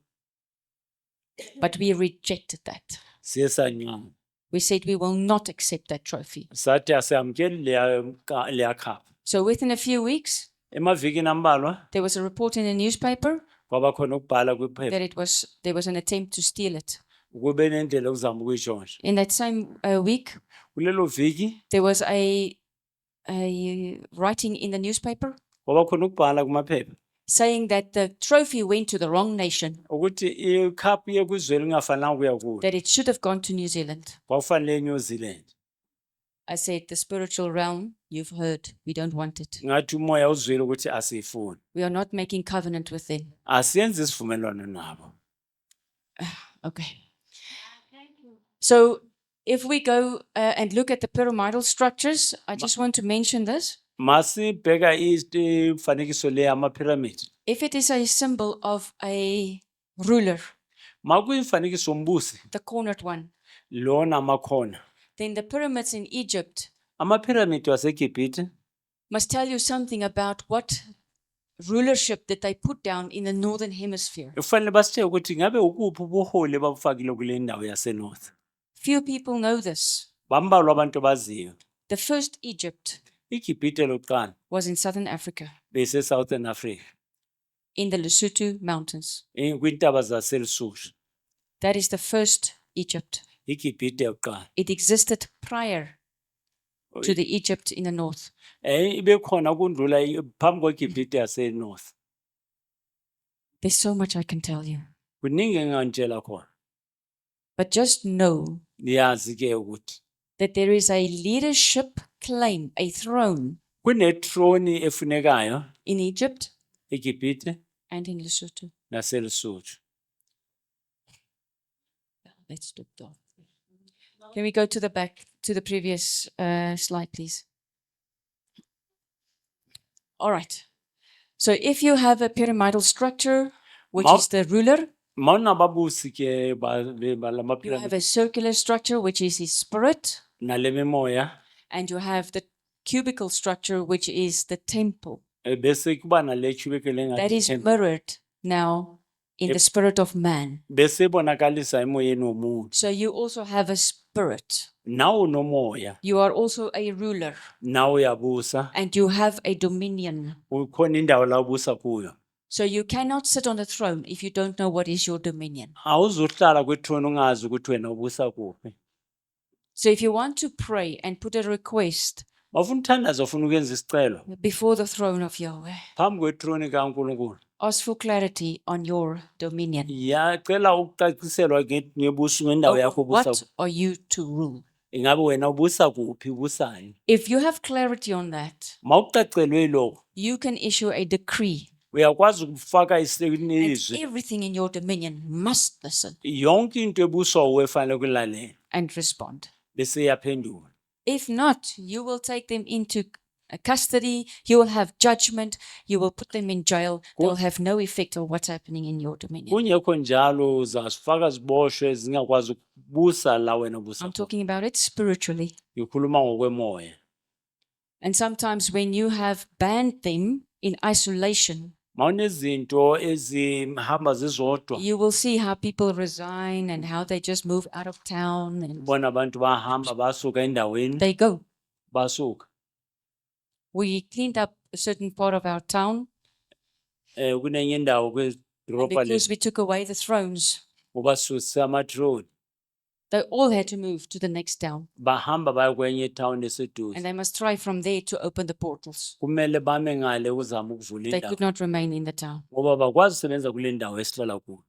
[SPEAKER 1] But we rejected that.
[SPEAKER 2] siye sanyama.
[SPEAKER 1] We said we will not accept that trophy.
[SPEAKER 2] Sathi asiyamkeli leya cup.
[SPEAKER 1] So within a few weeks,
[SPEAKER 2] Emavikini ambalwa
[SPEAKER 1] there was a report in the newspaper
[SPEAKER 2] kwaba khona ukubhala kwiphepha
[SPEAKER 1] that there was an attempt to steal it.
[SPEAKER 2] kube nendlela ukuzama ukuyishontsha.
[SPEAKER 1] In that same week,
[SPEAKER 2] Kulelo viki
[SPEAKER 1] there was a writing in the newspaper
[SPEAKER 2] kwaba khona ukubhala kumaphepha
[SPEAKER 1] saying that the trophy went to the wrong nation,
[SPEAKER 2] ukuthi icup iye kwizwe elingafanelanga kuya kulo.
[SPEAKER 1] that it should have gone to New Zealand.
[SPEAKER 2] Kwakufanele New Zealand.
[SPEAKER 1] I said, the spiritual realm, you've heard, we don't want it.
[SPEAKER 2] Ngathi umoya uzwile ukuthi asiyifuni.
[SPEAKER 1] We are not making covenant with them.
[SPEAKER 2] Asiyenze isivumelwano nabo.
[SPEAKER 1] Okay. So if we go and look at the pyramidal structures, I just want to mention this.
[SPEAKER 2] Masibheka imfanekiso le ama pyramid.
[SPEAKER 1] If it is a symbol of a ruler,
[SPEAKER 2] Makuyimfanekiso ombusi
[SPEAKER 1] the cornered one,
[SPEAKER 2] lona amakhona.
[SPEAKER 1] then the pyramids in Egypt
[SPEAKER 2] Ama pyramid waseGibhithe
[SPEAKER 1] must tell you something about what rulership that they put down in the northern hemisphere.
[SPEAKER 2] Kufanele basitshele ukuthi ngabe ukuphi ubuholi ababufakile kule ndawo yaseNorth.
[SPEAKER 1] Few people know this.
[SPEAKER 2] Bambalwa abantu abaziyo.
[SPEAKER 1] The first Egypt
[SPEAKER 2] IGibhite lokuqala
[SPEAKER 1] was in southern Africa,
[SPEAKER 2] bese-Southern Africa,
[SPEAKER 1] in the Lesotho Mountains.
[SPEAKER 2] kwintaba zaseLesotho.
[SPEAKER 1] That is the first Egypt.
[SPEAKER 2] IGibhite yokuqala.
[SPEAKER 1] It existed prior to the Egypt in the north.
[SPEAKER 2] Ibe khona kundlula phambi kweGibhite yaseNorth.
[SPEAKER 1] There's so much I can tell you.
[SPEAKER 2] Kuningi engangitshela khona.
[SPEAKER 1] But just know
[SPEAKER 2] Niyazi ke ukuthi
[SPEAKER 1] that there is a leadership claim, a throne
[SPEAKER 2] kunethrone efunekayo
[SPEAKER 1] in Egypt
[SPEAKER 2] eGibhite
[SPEAKER 1] and in Lesotho.
[SPEAKER 2] naseLesotho.
[SPEAKER 1] Let's stop there. Can we go to the back, to the previous slide, please? All right. So if you have a pyramidal structure, which
[SPEAKER 2] Ma-
[SPEAKER 1] is the ruler,
[SPEAKER 2] Mawunababusi ke
[SPEAKER 1] you have
[SPEAKER 2] balamapiramidi
[SPEAKER 1] a circular structure, which is his spirit,
[SPEAKER 2] nalemimoya,
[SPEAKER 1] and you have the cubical structure, which is the temple.
[SPEAKER 2] bese kuba nale chubekele
[SPEAKER 1] That is mirrored now in the spirit of man.
[SPEAKER 2] bese bonakalisa emoyeni womuntu.
[SPEAKER 1] So you also have a spirit.
[SPEAKER 2] Nawo nomoya,
[SPEAKER 1] You are also a ruler,
[SPEAKER 2] nawo uyabusa,
[SPEAKER 1] and you have a dominion.
[SPEAKER 2] ukhona indawo la ubusa kuyo.
[SPEAKER 1] So you cannot sit on a throne if you don't know what is your dominion.
[SPEAKER 2] Awuzuhlala kwethrone ungazi ukuthi wena ubusa kuphi.
[SPEAKER 1] So if you want to pray and put a request
[SPEAKER 2] Mawufuna uthandaza ufuna ukwenza isicelo
[SPEAKER 1] before the throne of Yahweh,
[SPEAKER 2] phambi kwethrone kaNkulunkulu.
[SPEAKER 1] ask for clarity on your dominion.
[SPEAKER 2] Yacela ukucaciselwa ngebuso ngendawo
[SPEAKER 1] Over
[SPEAKER 2] yakho ubusa.
[SPEAKER 1] what are you to rule?
[SPEAKER 2] Ingabe wena ubusa kuphi ubusani?
[SPEAKER 1] If you have clarity on that,
[SPEAKER 2] Mawucacelwe lokho,
[SPEAKER 1] you can issue a decree,
[SPEAKER 2] uyakwazi ukufaka
[SPEAKER 1] and
[SPEAKER 2] izwi.
[SPEAKER 1] everything in your dominion must listen
[SPEAKER 2] Yonke into ebuso wefanele ukulalela
[SPEAKER 1] and respond.
[SPEAKER 2] bese yaphendula.
[SPEAKER 1] If not, you will take them into custody, you will have judgment, you will put them in jail. They will have no effect on what's happening in your dominion.
[SPEAKER 2] Kungekho njalo uzasifaka ziboshwe zingakwazi ukubusa la wena ubusa.
[SPEAKER 1] I'm talking about it spiritually.
[SPEAKER 2] Ngikhuluma ngokwemoya.
[SPEAKER 1] And sometimes when you have banned them in isolation,
[SPEAKER 2] Mawunezinto ezihamba zizodwa,
[SPEAKER 1] you will see how people resign and how they just move out of town and
[SPEAKER 2] ubona abantu bahamba basuka endaweni,
[SPEAKER 1] they go.
[SPEAKER 2] basuka.
[SPEAKER 1] We cleaned up a certain part of our town,
[SPEAKER 2] Kunenye indawo
[SPEAKER 1] and
[SPEAKER 2] kwedropa le
[SPEAKER 1] because we took away the thrones,
[SPEAKER 2] ubasusa amathrone,
[SPEAKER 1] they all had to move to the next town,
[SPEAKER 2] bahamba baya kwenye town eseduze.
[SPEAKER 1] and they must try from there to open the portals.
[SPEAKER 2] Kumele bame ngale uzama ukuvula
[SPEAKER 1] They could
[SPEAKER 2] indawo
[SPEAKER 1] not remain in the town.
[SPEAKER 2] ngoba bakwazi usebenza kule ndawo esihlala kuyo.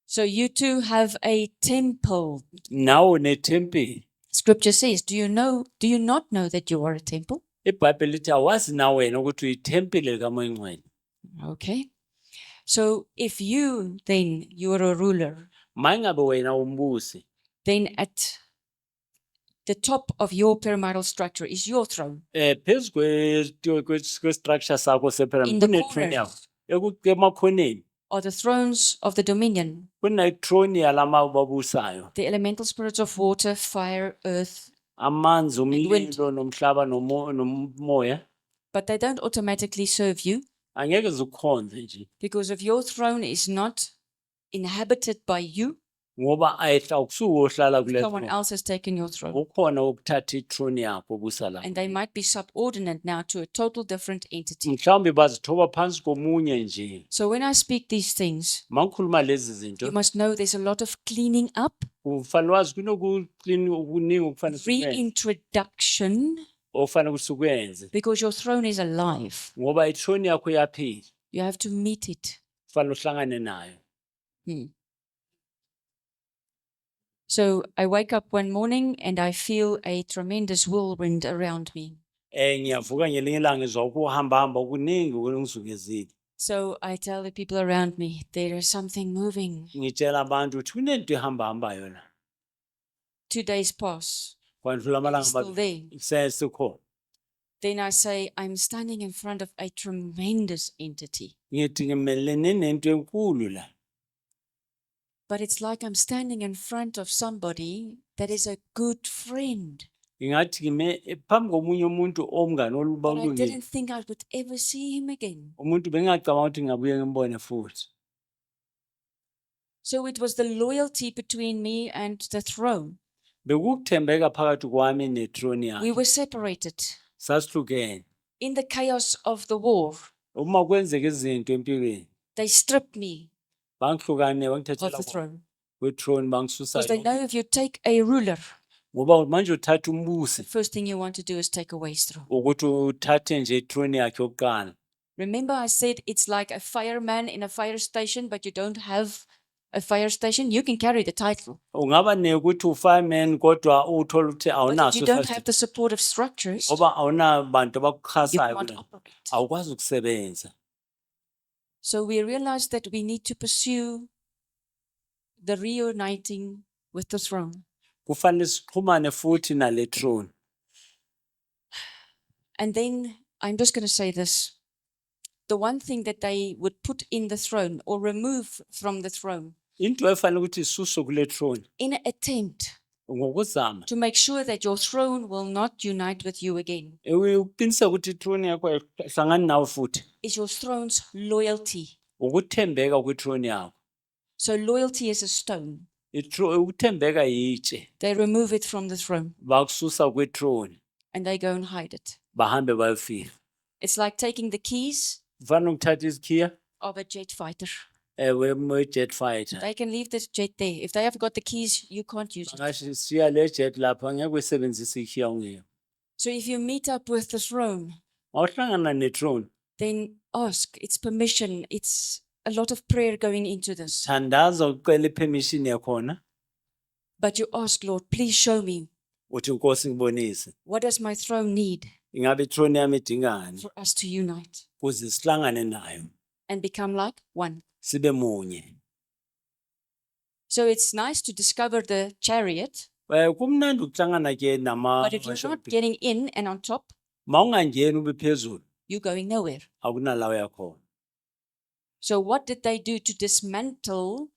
[SPEAKER 1] So you too have a temple.
[SPEAKER 2] Nawo nethempeli.
[SPEAKER 1] Scripture says, do you not know that you are a temple?
[SPEAKER 2] iBhayibheli lithi awazi na wena ukuthi uyithempeli likaMoya Ngcwele.
[SPEAKER 1] Okay. So if you are a ruler,
[SPEAKER 2] Mayingabe wena umbusi,
[SPEAKER 1] then at the top of your pyramidal structure is your throne.
[SPEAKER 2] phezu kwe-structure sakho sepyramid
[SPEAKER 1] In the
[SPEAKER 2] kune-throne
[SPEAKER 1] corners
[SPEAKER 2] yakho. Emakhoneni
[SPEAKER 1] are the thrones of the dominion,
[SPEAKER 2] kune-throne yalama babusayo.
[SPEAKER 1] the elemental spirits of water, fire, earth,
[SPEAKER 2] Amanzi,
[SPEAKER 1] wind.
[SPEAKER 2] umlilo, nomhlaba, nomoya.
[SPEAKER 1] but they don't automatically serve you
[SPEAKER 2] Angeke zikukhonze nje
[SPEAKER 1] because if your throne is not inhabited by you,
[SPEAKER 2] ngoba awusuwohlala kule
[SPEAKER 1] someone
[SPEAKER 2] throne.
[SPEAKER 1] else has taken your throne.
[SPEAKER 2] Ukhona ukuthatha ithrone yakho ubusa la.
[SPEAKER 1] And they might be subordinate now to a total different entity.
[SPEAKER 2] Mhlawumbe bazithoba phansi komunye nje.
[SPEAKER 1] So when I speak these things,
[SPEAKER 2] Mangikhuluma lezi
[SPEAKER 1] you
[SPEAKER 2] zinto
[SPEAKER 1] must know there's a lot of cleaning up,
[SPEAKER 2] kufanele wazi kunokuclean okuningi okufanele sikwenze.
[SPEAKER 1] reintroduction,
[SPEAKER 2] Okufanele ukuthi sikwenze
[SPEAKER 1] because your throne is alive.
[SPEAKER 2] ngoba ithrone yakho iyaphila.
[SPEAKER 1] You have to meet it.
[SPEAKER 2] Kufanele uhlangane nayo.
[SPEAKER 1] So I wake up one morning and I feel a tremendous whirlwind around me.
[SPEAKER 2] Ngiyavuka ngelinye ilanga ngizwa ukuhamba okuningi okungizukezile.
[SPEAKER 1] So I tell the people around me, there is something moving.
[SPEAKER 2] Ngitshela abantu ukuthi kunento ehambayo la.
[SPEAKER 1] 2 days pass.
[SPEAKER 2] Kwandlula amalanga
[SPEAKER 1] Still
[SPEAKER 2] amabili.
[SPEAKER 1] there.
[SPEAKER 2] Sesikhona.
[SPEAKER 1] Then I say, I'm standing in front of a tremendous entity.
[SPEAKER 2] Ngithi ngimelene nento enkulu la.
[SPEAKER 1] But it's like I'm standing in front of somebody that is a good friend.
[SPEAKER 2] Ingathi phambi komunye umuntu omngane
[SPEAKER 1] but I
[SPEAKER 2] olubalulekile.
[SPEAKER 1] didn't think I would ever see him again.
[SPEAKER 2] Umuntu bengacabanga ukuthi ngabuye ngimbone futhi.
[SPEAKER 1] So it was the loyalty between me and the throne.
[SPEAKER 2] Bekukuthembeka phakathi kwami nethrone
[SPEAKER 1] We
[SPEAKER 2] yakhe.
[SPEAKER 1] were separated
[SPEAKER 2] Sasihlukene.
[SPEAKER 1] in the chaos of the war.
[SPEAKER 2] Uma kwenzeka izinto empilweni,
[SPEAKER 1] They stripped me
[SPEAKER 2] bangihlukane
[SPEAKER 1] of
[SPEAKER 2] bangithathela
[SPEAKER 1] the throne
[SPEAKER 2] kwethrone bangisusa
[SPEAKER 1] because they know if you take a ruler,
[SPEAKER 2] ngoba manje uthatha
[SPEAKER 1] the
[SPEAKER 2] umbusi
[SPEAKER 1] first thing you want to do is take away his throne.
[SPEAKER 2] ukuthi uthathe nje ithrone yakhe yokuqala.
[SPEAKER 1] Remember, I said it's like a fireman in a fire station, but you don't have a fire station. You can carry the title,
[SPEAKER 2] Ungaba nekuthi ufireman kodwa uthola ukuthi
[SPEAKER 1] but if
[SPEAKER 2] awunaso
[SPEAKER 1] you don't have the supportive structures,
[SPEAKER 2] ngoba awunabantu
[SPEAKER 1] you
[SPEAKER 2] abakukhasayo
[SPEAKER 1] can't
[SPEAKER 2] kule-
[SPEAKER 1] operate.
[SPEAKER 2] awukwazi ukusebenza.
[SPEAKER 1] So we realized that we need to pursue the reuniting with the throne.
[SPEAKER 2] Kufanele sixhumane futhi nale throne.
[SPEAKER 1] And then I'm just going to say this. The one thing that they would put in the throne or remove from the throne
[SPEAKER 2] Into efanele ukuthi isuswe kule throne
[SPEAKER 1] in an attempt
[SPEAKER 2] ngokuzama
[SPEAKER 1] to make sure that your throne will not unite with you again
[SPEAKER 2] uqiniseke ukuthi ithrone yakho ayihlangani nawe futhi
[SPEAKER 1] is your throne's loyalty.
[SPEAKER 2] ukuthembeka kwethrone yakho.
[SPEAKER 1] So loyalty is a stone.
[SPEAKER 2] Ukuthembeka yitshe
[SPEAKER 1] They remove it from the throne
[SPEAKER 2] bakususa kwethrone
[SPEAKER 1] and they go and hide it.
[SPEAKER 2] bahambe bayofika.
[SPEAKER 1] It's like taking the keys
[SPEAKER 2] Kufanele ukuthatha izikhiya
[SPEAKER 1] of a jet fighter.
[SPEAKER 2] jet fighter.
[SPEAKER 1] They can leave the jet there. If they have got the keys, you can't use it.
[SPEAKER 2] Bangashi siya le jet lapha ngeke uyisebenzise ikhiya ungeke.
[SPEAKER 1] So if you meet up with the throne,
[SPEAKER 2] Awuhlangana nethrone
[SPEAKER 1] then ask. It's permission. It's a lot of prayer going into this.
[SPEAKER 2] thandaza ucela permission yakhona
[SPEAKER 1] But you ask, Lord, please show me,
[SPEAKER 2] uthi Nkosi ngibonise
[SPEAKER 1] what does my throne need
[SPEAKER 2] ingabe ithrone yami idingani
[SPEAKER 1] for us to unite
[SPEAKER 2] ukuze sihlangane nayo
[SPEAKER 1] and become like one?
[SPEAKER 2] sibe munye.
[SPEAKER 1] So it's nice to discover the chariot,
[SPEAKER 2] Kumnandi ukuhlangana ke nama
[SPEAKER 1] but if you're not getting in and on top,
[SPEAKER 2] mawungangeni ube phezulu
[SPEAKER 1] you're going nowhere.
[SPEAKER 2] akunalawo yakhona.
[SPEAKER 1] So what did they do to dismantle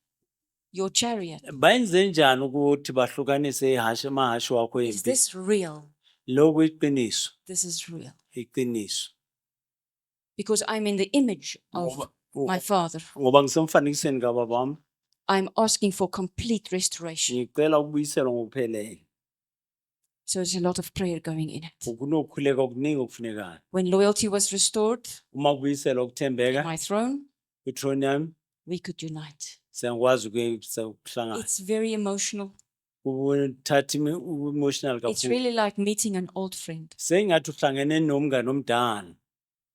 [SPEAKER 1] your chariot?
[SPEAKER 2] Bayenze njani ukuthi bahlukanise amahashe wakho
[SPEAKER 1] Is
[SPEAKER 2] empi?
[SPEAKER 1] this real?
[SPEAKER 2] Lokhu iqiniso,
[SPEAKER 1] This is real.
[SPEAKER 2] iqiniso.
[SPEAKER 1] Because I'm in the image of my Father.
[SPEAKER 2] Ngoba ngisemfanekisweni kababa wami,
[SPEAKER 1] I'm asking for complete restoration.
[SPEAKER 2] ngicela ukubuyiselwa ngokuphelele.
[SPEAKER 1] So there's a lot of prayer going in it.
[SPEAKER 2] Kunokukhuleka okuningi okufunekayo.
[SPEAKER 1] When loyalty was restored,
[SPEAKER 2] Uma kubuyiselwa ukuthembeka
[SPEAKER 1] my throne,
[SPEAKER 2] kwithrone yami,
[SPEAKER 1] we could unite.
[SPEAKER 2] siyakwazi ukuhlangana.
[SPEAKER 1] It's very emotional.
[SPEAKER 2] Uthatha emotional
[SPEAKER 1] It's
[SPEAKER 2] kakhulu.
[SPEAKER 1] really like meeting an old friend.
[SPEAKER 2] Sengathi uhlangene nomngane omdala.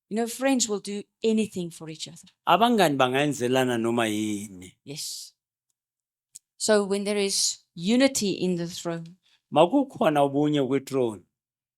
[SPEAKER 1] You know, friends will do anything for each other.
[SPEAKER 2] Abangani bangayenzelana noma yini.
[SPEAKER 1] Yes. So when there is unity in the throne,
[SPEAKER 2] Makukhona ubunye kwithrone,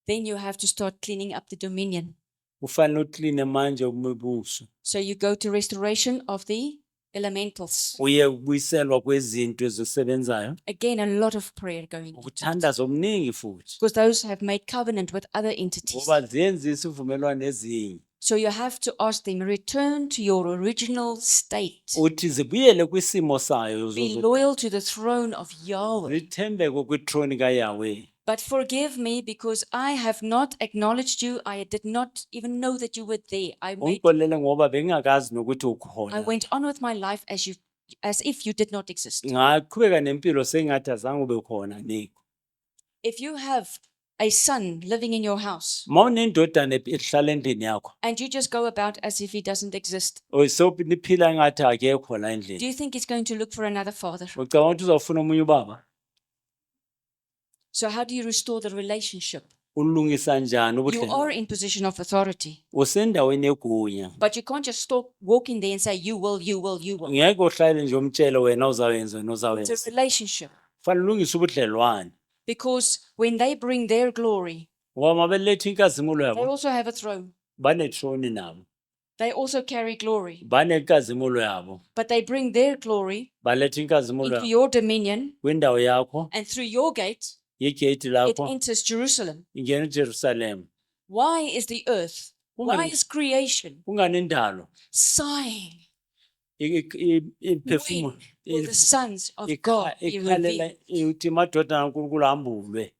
[SPEAKER 1] then you have to start cleaning up the dominion.
[SPEAKER 2] kufanele ukline manje umibuso.
[SPEAKER 1] So you go to restoration of the elementals.
[SPEAKER 2] Uye ukubuyiselwa kwezinto ezisebenzayo.
[SPEAKER 1] Again, a lot of prayer going into it.
[SPEAKER 2] Ukuthandaza omningi futhi.
[SPEAKER 1] Because those have made covenant with other entities.
[SPEAKER 2] Ngoba ziyenzisa isivumelwano ezinye.
[SPEAKER 1] So you have to ask them, return to your original state.
[SPEAKER 2] Uthi zibuyele kwisimo sayo.
[SPEAKER 1] Be loyal to the throne of Yahweh.
[SPEAKER 2] Zithembeke kwithrone kaYahweh.
[SPEAKER 1] But forgive me because I have not acknowledged you. I did not even know that you were there.
[SPEAKER 2] Ungixolele ngoba bengingakazi nokuthi
[SPEAKER 1] I
[SPEAKER 2] ukhona.
[SPEAKER 1] went on with my life as if you did not exist.
[SPEAKER 2] Ngaqhubeka nempilo sengathi azange ube khona nikho.
[SPEAKER 1] If you have a son living in your house
[SPEAKER 2] Mawunendodana ehlala endlini yakho.
[SPEAKER 1] and you just go about as if he doesn't exist,
[SPEAKER 2] Niphila ngathi akekho la
[SPEAKER 1] do
[SPEAKER 2] endlini.
[SPEAKER 1] you think he's going to look for another father?
[SPEAKER 2] Ucabanga ukuthi uzawufuna omunye ubaba?
[SPEAKER 1] So how do you restore the relationship?
[SPEAKER 2] Ulungisa njani
[SPEAKER 1] You
[SPEAKER 2] ubudlelwano?
[SPEAKER 1] are in position of authority,
[SPEAKER 2] Usendaweni yegunya.
[SPEAKER 1] but you can't just walk in there and say, you will, you will, you will.
[SPEAKER 2] Ngeke uhlale nje umtshele wena uzawenza wena
[SPEAKER 1] It's a
[SPEAKER 2] uzawenza.
[SPEAKER 1] relationship.
[SPEAKER 2] Kufanele ulungise ubudlelwano.
[SPEAKER 1] Because when they bring their glory,
[SPEAKER 2] Ngoba mabeletha inkazimulo
[SPEAKER 1] they
[SPEAKER 2] yabo,
[SPEAKER 1] also have a throne.
[SPEAKER 2] banethrone nabo.
[SPEAKER 1] They also carry glory.
[SPEAKER 2] Banenkazimulo yabo.
[SPEAKER 1] But they bring their glory
[SPEAKER 2] Baletha inkazimulo
[SPEAKER 1] into
[SPEAKER 2] yabo
[SPEAKER 1] your dominion,
[SPEAKER 2] kwindawo yakho,
[SPEAKER 1] and through your gate,
[SPEAKER 2] yegate
[SPEAKER 1] it
[SPEAKER 2] lakho,
[SPEAKER 1] enters Jerusalem.
[SPEAKER 2] ingena eJerusalem.
[SPEAKER 1] Why is the earth, why is creation
[SPEAKER 2] Kungani indalo?
[SPEAKER 1] sighing?
[SPEAKER 2] Iphefumula.
[SPEAKER 1] When will the sons of God be revealed?
[SPEAKER 2] Ikhalela uthi madodana kaNkulunkulu ambulwe.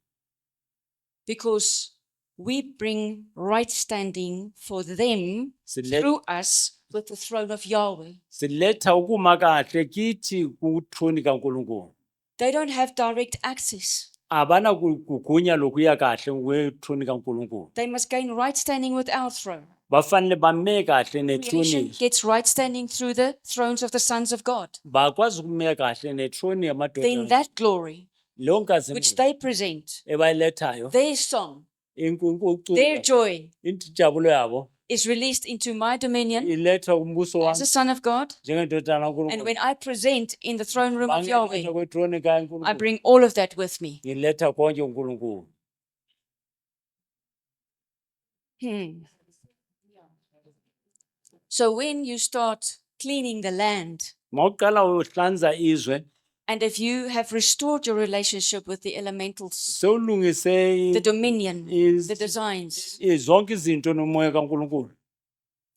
[SPEAKER 1] because we bring right standing for them
[SPEAKER 2] Silet-
[SPEAKER 1] through us with the throne of Yahweh.
[SPEAKER 2] Siletha ukuma kahle kithi kutroni kaNkulunkulu.
[SPEAKER 1] They don't have direct access.
[SPEAKER 2] Abana kugunya lokuya kahle kwetroni kaNkulunkulu.
[SPEAKER 1] They must gain right standing with our throne.
[SPEAKER 2] Bafanele bame kahle
[SPEAKER 1] Creation
[SPEAKER 2] netroni.
[SPEAKER 1] gets right standing through the thrones of the sons of God.
[SPEAKER 2] Bakwazi ukume kahle netroni
[SPEAKER 1] Then
[SPEAKER 2] yamadoda.
[SPEAKER 1] that glory
[SPEAKER 2] Lonke
[SPEAKER 1] which they present,
[SPEAKER 2] ebayilethayo.
[SPEAKER 1] their song, their
[SPEAKER 2] Inkunkulu
[SPEAKER 1] joy,
[SPEAKER 2] injabulo yabo
[SPEAKER 1] is released into my dominion
[SPEAKER 2] iletha kumbuso
[SPEAKER 1] as a
[SPEAKER 2] wami
[SPEAKER 1] son of God.
[SPEAKER 2] njengendodana
[SPEAKER 1] And
[SPEAKER 2] kaNkulunkulu.
[SPEAKER 1] when I present in the throne room of Yahweh,
[SPEAKER 2] Bangena kwetroni
[SPEAKER 1] I
[SPEAKER 2] kaNkulunkulu.
[SPEAKER 1] bring all of that with me.
[SPEAKER 2] Ngiletha konke uNkulunkulu.
[SPEAKER 1] So when you start cleaning the land,
[SPEAKER 2] Mawuqala uhlanza izwe
[SPEAKER 1] and if you have restored your relationship with the elementals,
[SPEAKER 2] sewulungise
[SPEAKER 1] the dominion,
[SPEAKER 2] is-
[SPEAKER 1] the designs,
[SPEAKER 2] zonke izinto nomoya kaNkulunkulu.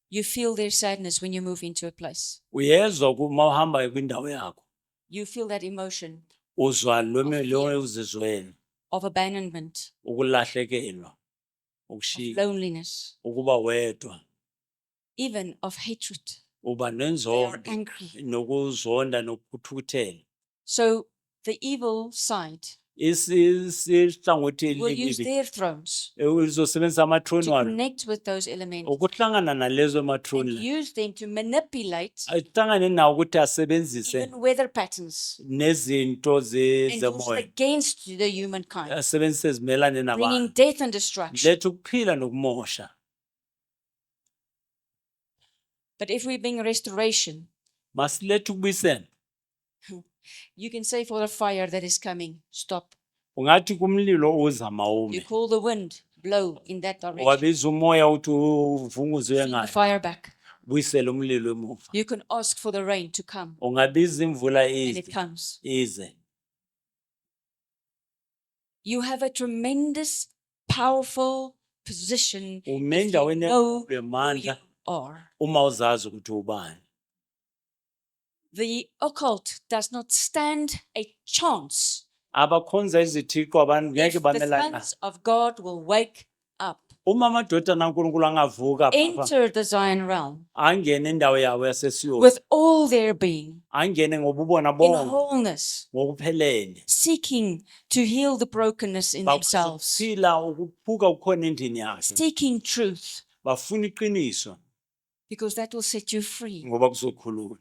[SPEAKER 1] you feel their sadness when you move into a place.
[SPEAKER 2] Uyezwa uma uhamba kwindawo yakho.
[SPEAKER 1] You feel that emotion
[SPEAKER 2] Uzwa
[SPEAKER 1] fear.
[SPEAKER 2] lo uzizweni
[SPEAKER 1] of abandonment,
[SPEAKER 2] ukulahlekelwa,
[SPEAKER 1] of
[SPEAKER 2] ukushika,
[SPEAKER 1] loneliness,
[SPEAKER 2] ukuba wedwa,
[SPEAKER 1] even of hatred.
[SPEAKER 2] uba
[SPEAKER 1] They are
[SPEAKER 2] nenzondo,
[SPEAKER 1] angry.
[SPEAKER 2] nokuzonda nokuthukuthela.
[SPEAKER 1] So the evil side
[SPEAKER 2] Isihlangothi
[SPEAKER 1] will use
[SPEAKER 2] elibi
[SPEAKER 1] their thrones
[SPEAKER 2] uzosebenzisa amatroni
[SPEAKER 1] to
[SPEAKER 2] walo
[SPEAKER 1] connect with those elements
[SPEAKER 2] ukuhlangana nalezo
[SPEAKER 1] and
[SPEAKER 2] matroni
[SPEAKER 1] use them to manipulate
[SPEAKER 2] ahlangane nawo ukuthi asebenzise
[SPEAKER 1] even weather patterns
[SPEAKER 2] nezinto
[SPEAKER 1] and use
[SPEAKER 2] zemoya
[SPEAKER 1] against the humankind,
[SPEAKER 2] asebenzise zimelane
[SPEAKER 1] bringing
[SPEAKER 2] nabantu
[SPEAKER 1] death and destruction.
[SPEAKER 2] letha ukuphila nokumosha.
[SPEAKER 1] But if we bring restoration,
[SPEAKER 2] Masiletha ukubuyisela.
[SPEAKER 1] you can say for the fire that is coming, stop.
[SPEAKER 2] Ungathi kumlilo uza
[SPEAKER 1] You
[SPEAKER 2] mawume
[SPEAKER 1] call the wind, blow in that direction.
[SPEAKER 2] wabiza umoya uthi uvunguzwe
[SPEAKER 1] Send the
[SPEAKER 2] ngayo
[SPEAKER 1] fire back.
[SPEAKER 2] buyisele umlilo emuva.
[SPEAKER 1] You can ask for the rain to come,
[SPEAKER 2] Ungabiza imvula
[SPEAKER 1] and it
[SPEAKER 2] ize
[SPEAKER 1] comes.
[SPEAKER 2] ize.
[SPEAKER 1] You have a tremendous, powerful position
[SPEAKER 2] Ume
[SPEAKER 1] if you
[SPEAKER 2] endaweni
[SPEAKER 1] know who you
[SPEAKER 2] lemandla
[SPEAKER 1] are.
[SPEAKER 2] uma uzazi ukuthi ubani.
[SPEAKER 1] The occult does not stand a chance
[SPEAKER 2] Abakhonza izithixo abantu ngeke
[SPEAKER 1] if the
[SPEAKER 2] bamelana.
[SPEAKER 1] sons of God will wake up,
[SPEAKER 2] Uma amadodana kaNkulunkulu angavuka pha
[SPEAKER 1] enter the Zion realm
[SPEAKER 2] angene endawo yawo yasesiyoni
[SPEAKER 1] with all their being
[SPEAKER 2] angene ngobubona
[SPEAKER 1] in
[SPEAKER 2] bonke
[SPEAKER 1] wholeness,
[SPEAKER 2] ngokuphelele
[SPEAKER 1] seeking to heal the brokenness in themselves,
[SPEAKER 2] bakuphila ukuphuka ukhona endini yakhe
[SPEAKER 1] seeking truth,
[SPEAKER 2] bafuna iqiniso
[SPEAKER 1] because that will set you free.
[SPEAKER 2] ngoba kuzokhulula.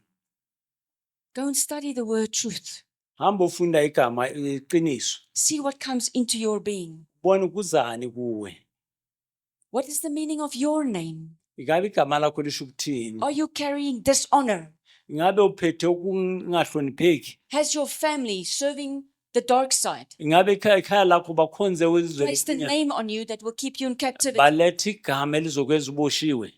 [SPEAKER 1] Go and study the word truth.
[SPEAKER 2] Hamba ufunda igama iqiniso
[SPEAKER 1] See what comes into your being.
[SPEAKER 2] bona kuzani kuwe.
[SPEAKER 1] What is the meaning of your name?
[SPEAKER 2] Ingabe igama lakho lisho ukuthini?
[SPEAKER 1] Are you carrying dishonor?
[SPEAKER 2] Ingabe uphethe ukungahlonipheki?
[SPEAKER 1] Has your family serving the dark side
[SPEAKER 2] Ingabe ekhaya lakho bakhonze
[SPEAKER 1] placed a
[SPEAKER 2] wezwe
[SPEAKER 1] name on you that will keep you in captivity?
[SPEAKER 2] baletha igama elizokwenza uboshiwe?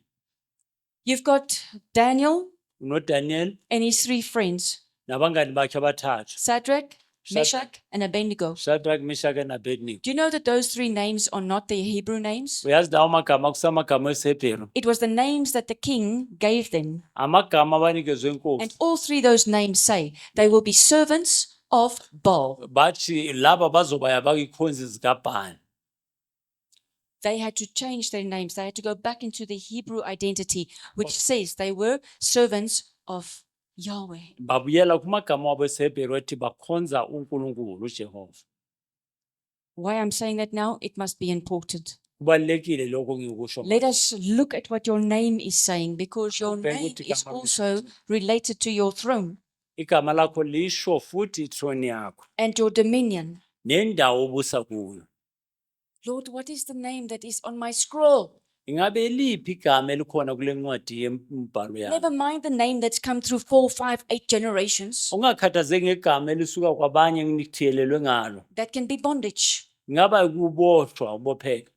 [SPEAKER 1] You've got Daniel
[SPEAKER 2] UnoDaniel
[SPEAKER 1] and his 3 friends,
[SPEAKER 2] nabangani bakhe abathathu,
[SPEAKER 1] Shadrach,
[SPEAKER 2] Shadrach.
[SPEAKER 1] Meshach, and Abednego.
[SPEAKER 2] Shadrach, Meshach and Abednego.
[SPEAKER 1] Do you know that those 3 names are not their Hebrew names?
[SPEAKER 2] Uyazi lawo magama kusamagama eseBhebheru.
[SPEAKER 1] It was the names that the king gave them.
[SPEAKER 2] Amagama abanikezwe inkosi.
[SPEAKER 1] And all 3 those names say they will be servants of Baal.
[SPEAKER 2] Bathi laba bazoba yabayikhonzi zikaBhali.
[SPEAKER 1] They had to change their names. They had to go back into the Hebrew identity, which says they were servants of Yahweh.
[SPEAKER 2] Babuyela kumagama wabo eseBhebheru ethi bakhonza uNkulunkulu uJehova.
[SPEAKER 1] Why I'm saying that now, it must be important.
[SPEAKER 2] Kubalekile lokho ngikusho.
[SPEAKER 1] Let us look at what your name is saying, because your
[SPEAKER 2] Ubheke
[SPEAKER 1] name
[SPEAKER 2] ukuthi
[SPEAKER 1] is
[SPEAKER 2] igama
[SPEAKER 1] also related to your throne
[SPEAKER 2] Igama lakho lisho futhi ithrone yakho
[SPEAKER 1] and your dominion.
[SPEAKER 2] nendawo obusa kuyo.
[SPEAKER 1] Lord, what is the name that is on my scroll?
[SPEAKER 2] Ingabe liphi igama elikhona kule ncwadi yembhalo yakho?
[SPEAKER 1] Never mind the name that's come through 4, 5, 8 generations.
[SPEAKER 2] Ungakhathazeki ngegama elisuka kwabanye enithiyelelwe ngalo.
[SPEAKER 1] That can be bondage.
[SPEAKER 2] Ngaba kuboshwa ubopheka.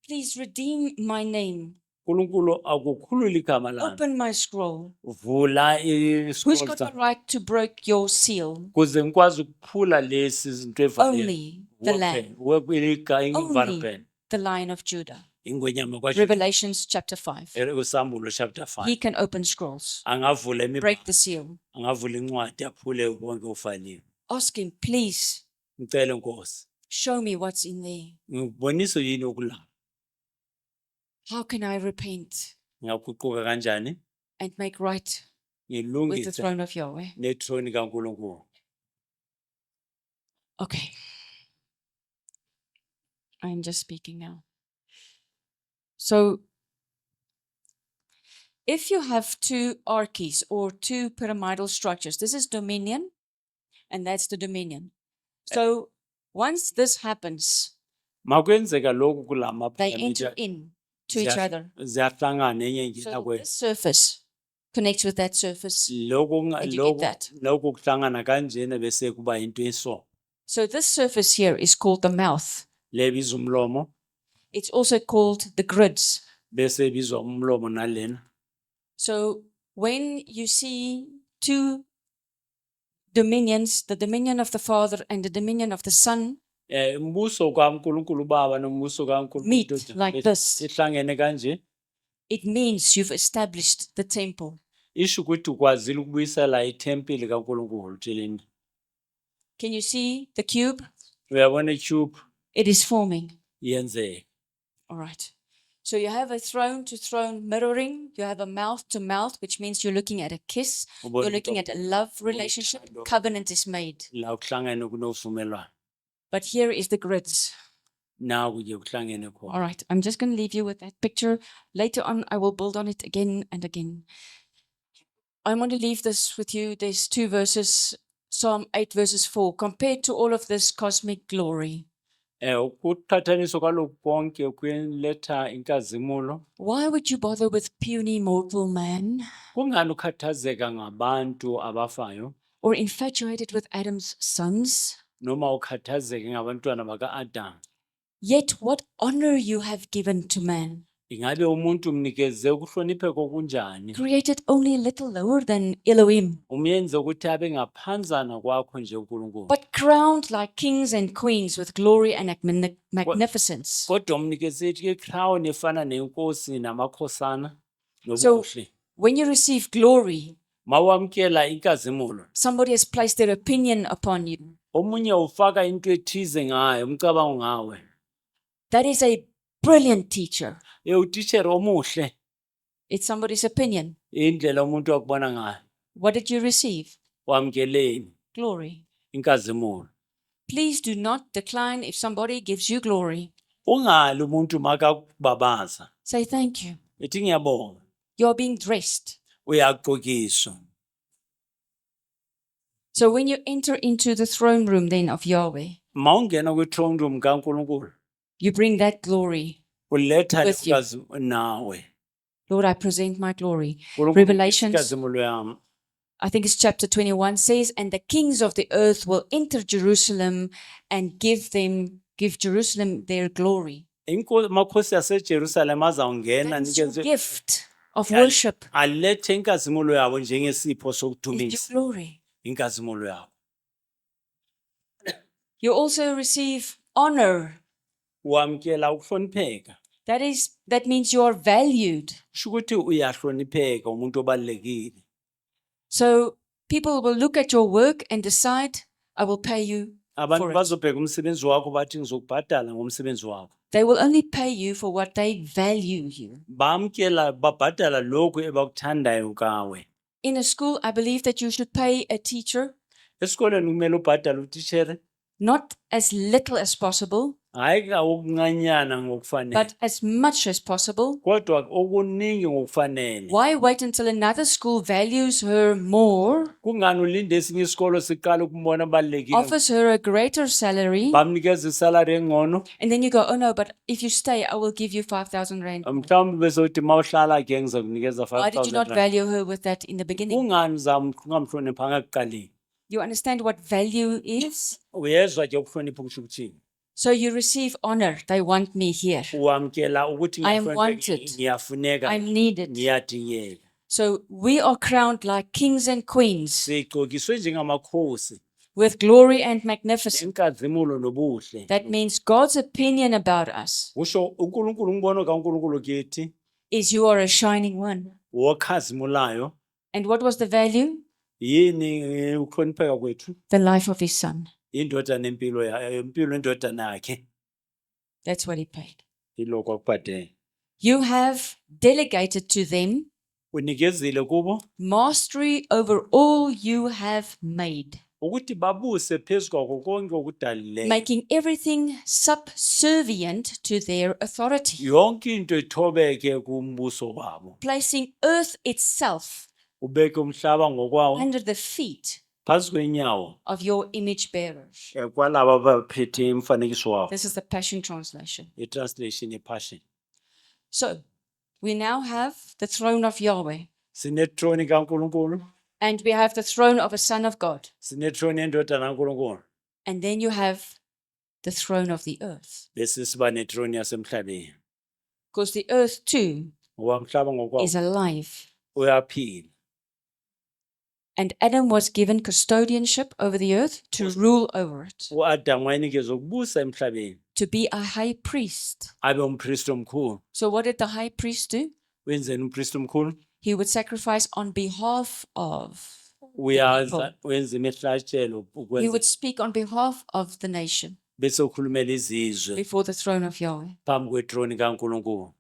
[SPEAKER 1] Please redeem my name.
[SPEAKER 2] uNkulunkulu akukhulula igama lami.
[SPEAKER 1] Open my scroll.
[SPEAKER 2] Vula
[SPEAKER 1] Who's got the
[SPEAKER 2] iscroll
[SPEAKER 1] right to break your seal?
[SPEAKER 2] kuze ngikwazi ukuphula lesi zinto evaliwe.
[SPEAKER 1] Only the Lamb,
[SPEAKER 2] Only
[SPEAKER 1] the Lion of Judah.
[SPEAKER 2] ingwenyama kwa
[SPEAKER 1] Revelations chapter 5.
[SPEAKER 2] Usambulo chapter 5.
[SPEAKER 1] He can open scrolls,
[SPEAKER 2] Angavula
[SPEAKER 1] break the
[SPEAKER 2] imibhalo,
[SPEAKER 1] seal.
[SPEAKER 2] angavula incwadi aphule konke ufaniwe.
[SPEAKER 1] Ask him, please,
[SPEAKER 2] Ngicela Nkosi,
[SPEAKER 1] Show me what's in there.
[SPEAKER 2] ngibonise yini okulapha.
[SPEAKER 1] How can I repent
[SPEAKER 2] Ngiyaguquka kanjani?
[SPEAKER 1] and make right with the
[SPEAKER 2] Ngilungise
[SPEAKER 1] throne of Yahweh?
[SPEAKER 2] nethrone kaNkulunkulu.
[SPEAKER 1] Okay. I'm just speaking now. So, if you have two arches or two pyramidal structures, this is dominion and that's the dominion. So, once this happens,
[SPEAKER 2] Makwenzeka lokhu kulama
[SPEAKER 1] they enter in to each other.
[SPEAKER 2] ziyahlangana enye ingena
[SPEAKER 1] So,
[SPEAKER 2] kwenye.
[SPEAKER 1] this surface connects with that surface.
[SPEAKER 2] Lokhu
[SPEAKER 1] And you get that.
[SPEAKER 2] lokhu kuhlangana kanjena bese kuba into eso.
[SPEAKER 1] So, this surface here is called the mouth.
[SPEAKER 2] Lebizwa umlomo
[SPEAKER 1] It's also called the grids.
[SPEAKER 2] bese bizwa umlomo nalena.
[SPEAKER 1] So, when you see two dominions, the dominion of the Father and the dominion of the Son,
[SPEAKER 2] Umbuso kaNkulunkulu Baba nombuso kaNkulunkulu
[SPEAKER 1] meet
[SPEAKER 2] Indodana
[SPEAKER 1] like this,
[SPEAKER 2] ihlangene kanje.
[SPEAKER 1] it means you've established the temple.
[SPEAKER 2] Isho ukuthi ukwazile ukubuyisela ithempeli kaNkulunkulu tsheleni.
[SPEAKER 1] Can you see the cube?
[SPEAKER 2] Uyabona iCube
[SPEAKER 1] It is forming.
[SPEAKER 2] yenzeka.
[SPEAKER 1] All right. So you have a throne to throne mirroring. You have a mouth to mouth, which means you're looking at a kiss. You're looking at a love relationship. Covenant is made.
[SPEAKER 2] La kuhlangene kunovumelwano.
[SPEAKER 1] But here is the grids.
[SPEAKER 2] Naku ke kuhlangene
[SPEAKER 1] All
[SPEAKER 2] khona.
[SPEAKER 1] right. I'm just going to leave you with that picture. Later on, I will build on it again and again. I want to leave this with you. There's two verses, Psalm 8, verses 4. Compared to all of this cosmic glory,
[SPEAKER 2] Ukuthathaniso kwalokhu konke kuletha inkazimulo.
[SPEAKER 1] why would you bother with puny mortal man
[SPEAKER 2] Kungani ukhathazeka ngabantu abafayo
[SPEAKER 1] or infatuated with Adam's sons?
[SPEAKER 2] noma ukhathazeke ngabantwana baka-Adam?
[SPEAKER 1] Yet what honor you have given to man,
[SPEAKER 2] Ingabe umuntu mnikeze ukuhlonipheka okunjani?
[SPEAKER 1] created only a little lower than Elohim,
[SPEAKER 2] Umenze ukuthi abe ngaphanzana kwakho nje uNkulunkulu.
[SPEAKER 1] but crowned like kings and queens with glory and magnificence.
[SPEAKER 2] Kodwa umnikeze i-crown efana nenkosi namakhosana
[SPEAKER 1] So
[SPEAKER 2] nobuhle.
[SPEAKER 1] when you receive glory,
[SPEAKER 2] Mawamkela inkazimulo.
[SPEAKER 1] somebody has placed their opinion upon you.
[SPEAKER 2] Omunye ufaka into ethize ngayo, umcabango ngawe.
[SPEAKER 1] That is a brilliant teacher.
[SPEAKER 2] Utitshere omuhle,
[SPEAKER 1] It's somebody's opinion.
[SPEAKER 2] indlela umuntu akubona ngayo.
[SPEAKER 1] What did you receive?
[SPEAKER 2] Wamkeleni
[SPEAKER 1] Glory.
[SPEAKER 2] inkazimulo.
[SPEAKER 1] Please do not decline if somebody gives you glory.
[SPEAKER 2] Ungali umuntu makakubabaza.
[SPEAKER 1] Say thank you.
[SPEAKER 2] Ethi ngiyabonga.
[SPEAKER 1] You're being dressed.
[SPEAKER 2] Uyagqokiswa.
[SPEAKER 1] So when you enter into the throne room then of Yahweh,
[SPEAKER 2] Mawungena kwi-throne room kaNkulunkulu,
[SPEAKER 1] you bring that glory.
[SPEAKER 2] uletha
[SPEAKER 1] With you.
[SPEAKER 2] inkazimulo nawe.
[SPEAKER 1] Lord, I present my glory.
[SPEAKER 2] Nkulunkulu,
[SPEAKER 1] Revelations,
[SPEAKER 2] inkazimulo yami.
[SPEAKER 1] I think it's chapter 21, says, and the kings of the earth will enter Jerusalem and give Jerusalem their glory.
[SPEAKER 2] Amakhosi aseJerusalem azawungena
[SPEAKER 1] That is your
[SPEAKER 2] nikeze
[SPEAKER 1] gift of worship.
[SPEAKER 2] alethe inkazimulo yabo njengesipho
[SPEAKER 1] Is your
[SPEAKER 2] sokudumisa
[SPEAKER 1] glory.
[SPEAKER 2] inkazimulo yabo.
[SPEAKER 1] You also receive honor.
[SPEAKER 2] Wamkela ukuhlonipheka.
[SPEAKER 1] That means you are valued.
[SPEAKER 2] Kusho ukuthi uyahlonipheka umuntu obalekile.
[SPEAKER 1] So people will look at your work and decide, I will pay you
[SPEAKER 2] Abantu
[SPEAKER 1] for it.
[SPEAKER 2] bazobheka umsebenzi wakho bathi ngizokubhadala ngomsebenzi wakho.
[SPEAKER 1] They will only pay you for what they value you.
[SPEAKER 2] Bamkela babhadala lokho ebakuthandayo kawe.
[SPEAKER 1] In a school, I believe that you should pay a teacher
[SPEAKER 2] Esikoleni kumele ubhadale utitshere,
[SPEAKER 1] not as little as possible,
[SPEAKER 2] hayi okuncanyana ngokufanele,
[SPEAKER 1] but as much as possible.
[SPEAKER 2] kodwa okuningi ngokufanele.
[SPEAKER 1] Why wait until another school values her more,
[SPEAKER 2] Kungani ulinde esinye isikolo siqala ukumbona abalekile,
[SPEAKER 1] offers her a greater salary,
[SPEAKER 2] bamnikeza isalary engcono,
[SPEAKER 1] and then you go, oh no, but if you stay, I will give you 5,000 rand.
[SPEAKER 2] mhlawumbe bezothi mawuhlala ke ngizokunikeza
[SPEAKER 1] Why did you not
[SPEAKER 2] 5,000 rand.
[SPEAKER 1] value her with that in the beginning?
[SPEAKER 2] Kungani ungamhloniphanga ekuqaleni?
[SPEAKER 1] You understand what value is?
[SPEAKER 2] Uyezwa nje ukuhlonipha kusho ukuthini?
[SPEAKER 1] So you receive honor. They want me here.
[SPEAKER 2] Wamkela ukuthi
[SPEAKER 1] I am
[SPEAKER 2] ngiyahlonipha,
[SPEAKER 1] wanted.
[SPEAKER 2] ngiyafuneka,
[SPEAKER 1] I'm needed.
[SPEAKER 2] ngiyadingeka.
[SPEAKER 1] So we are crowned like kings and queens
[SPEAKER 2] Sigqokiswe njengamakhosi
[SPEAKER 1] with glory and magnificence.
[SPEAKER 2] nenkazimulo nobuhle.
[SPEAKER 1] That means God's opinion about us
[SPEAKER 2] Kusho uNkulunkulu, umbono kaNkulunkulu kithi
[SPEAKER 1] is you are a shining one.
[SPEAKER 2] wokhazimulayo.
[SPEAKER 1] And what was the value?
[SPEAKER 2] Yini ukuhlonipheka kwethu?
[SPEAKER 1] The life of his son.
[SPEAKER 2] indodana impilo indodana yakhe.
[SPEAKER 1] That's what he paid.
[SPEAKER 2] Iloko akubhadele.
[SPEAKER 1] You have delegated to them
[SPEAKER 2] Unikezile kubo
[SPEAKER 1] mastery over all you have made,
[SPEAKER 2] ukuthi babuse phezu kwakho konke okudalileyo.
[SPEAKER 1] making everything subservient to their authority,
[SPEAKER 2] Yonke into ithobeke kumbuso wabo.
[SPEAKER 1] placing earth itself
[SPEAKER 2] Ubeke umhlaba ngokwawo
[SPEAKER 1] under the feet
[SPEAKER 2] phansi kwenyawo
[SPEAKER 1] of your image bearers.
[SPEAKER 2] kwalabo abaphethe umfanekiso wabo.
[SPEAKER 1] This is the Passion Translation.
[SPEAKER 2] I-translation ye-Passion.
[SPEAKER 1] So, we now have the throne of Yahweh,
[SPEAKER 2] Sinetroni kaNkulunkulu,
[SPEAKER 1] and we have the throne of a Son of God,
[SPEAKER 2] sinetroni yendodana kaNkulunkulu,
[SPEAKER 1] and then you have the throne of the earth,
[SPEAKER 2] bese siba netroni yasemhlabeni.
[SPEAKER 1] because the earth too
[SPEAKER 2] Ngoba umhlaba ngokwawo
[SPEAKER 1] is alive.
[SPEAKER 2] uyaphila.
[SPEAKER 1] And Adam was given custodianship over the earth to rule over it,
[SPEAKER 2] U-Adamu wayenikezwa ukubusa emhlabeni,
[SPEAKER 1] to be a high priest.
[SPEAKER 2] abe umpristi omkhulu.
[SPEAKER 1] So, what did the high priest do?
[SPEAKER 2] Wenzeni umpristi omkhulu?
[SPEAKER 1] He would sacrifice on behalf of,
[SPEAKER 2] Uyaza wenza imihlatshelo
[SPEAKER 1] he
[SPEAKER 2] ukwenza
[SPEAKER 1] would speak on behalf of the nation
[SPEAKER 2] bese ukhulumela izizwe
[SPEAKER 1] before the throne of Yahweh.
[SPEAKER 2] phambi kwetroni kaNkulunkulu.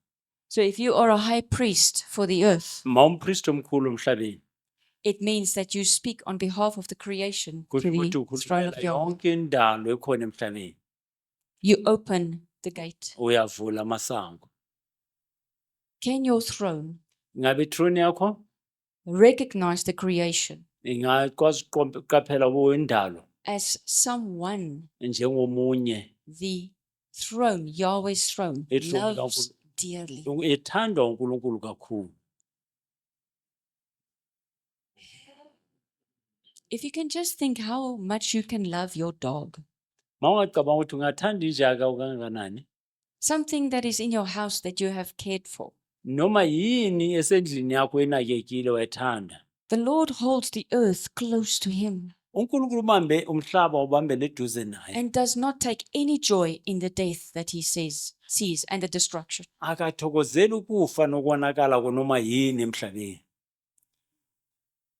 [SPEAKER 1] So, if you are a high priest for the earth,
[SPEAKER 2] Ma umpristi omkhulu emhlabeni
[SPEAKER 1] it means that you speak on behalf of the creation to
[SPEAKER 2] kusho ukuthi
[SPEAKER 1] the throne
[SPEAKER 2] ukhulumela
[SPEAKER 1] of Yahweh.
[SPEAKER 2] yonke indalo ekhona emhlabeni.
[SPEAKER 1] You open the gate.
[SPEAKER 2] Uyavula amasango.
[SPEAKER 1] Can your throne
[SPEAKER 2] Ngabe itroni yakho
[SPEAKER 1] recognize the creation
[SPEAKER 2] ingakwazi ukuqaphela kuwo indalo
[SPEAKER 1] as someone
[SPEAKER 2] njengomunye
[SPEAKER 1] the throne, Yahweh's throne,
[SPEAKER 2] It's all
[SPEAKER 1] loves
[SPEAKER 2] about-
[SPEAKER 1] dearly?
[SPEAKER 2] ethandwa uNkulunkulu kakhulu.
[SPEAKER 1] If you can just think how much you can love your dog,
[SPEAKER 2] Ma ungacabanga ukuthi ungathanda injaka kangakanani,
[SPEAKER 1] something that is in your house that you have cared for.
[SPEAKER 2] noma yini esendlini yakho enakekile wayithanda.
[SPEAKER 1] The Lord holds the earth close to him
[SPEAKER 2] uNkulunkulu ubambe umhlaba ubambele eduze naye.
[SPEAKER 1] and does not take any joy in the death that he sees and the destruction.
[SPEAKER 2] Akathokozeli ukufa nokonakala konoma yini emhlabeni.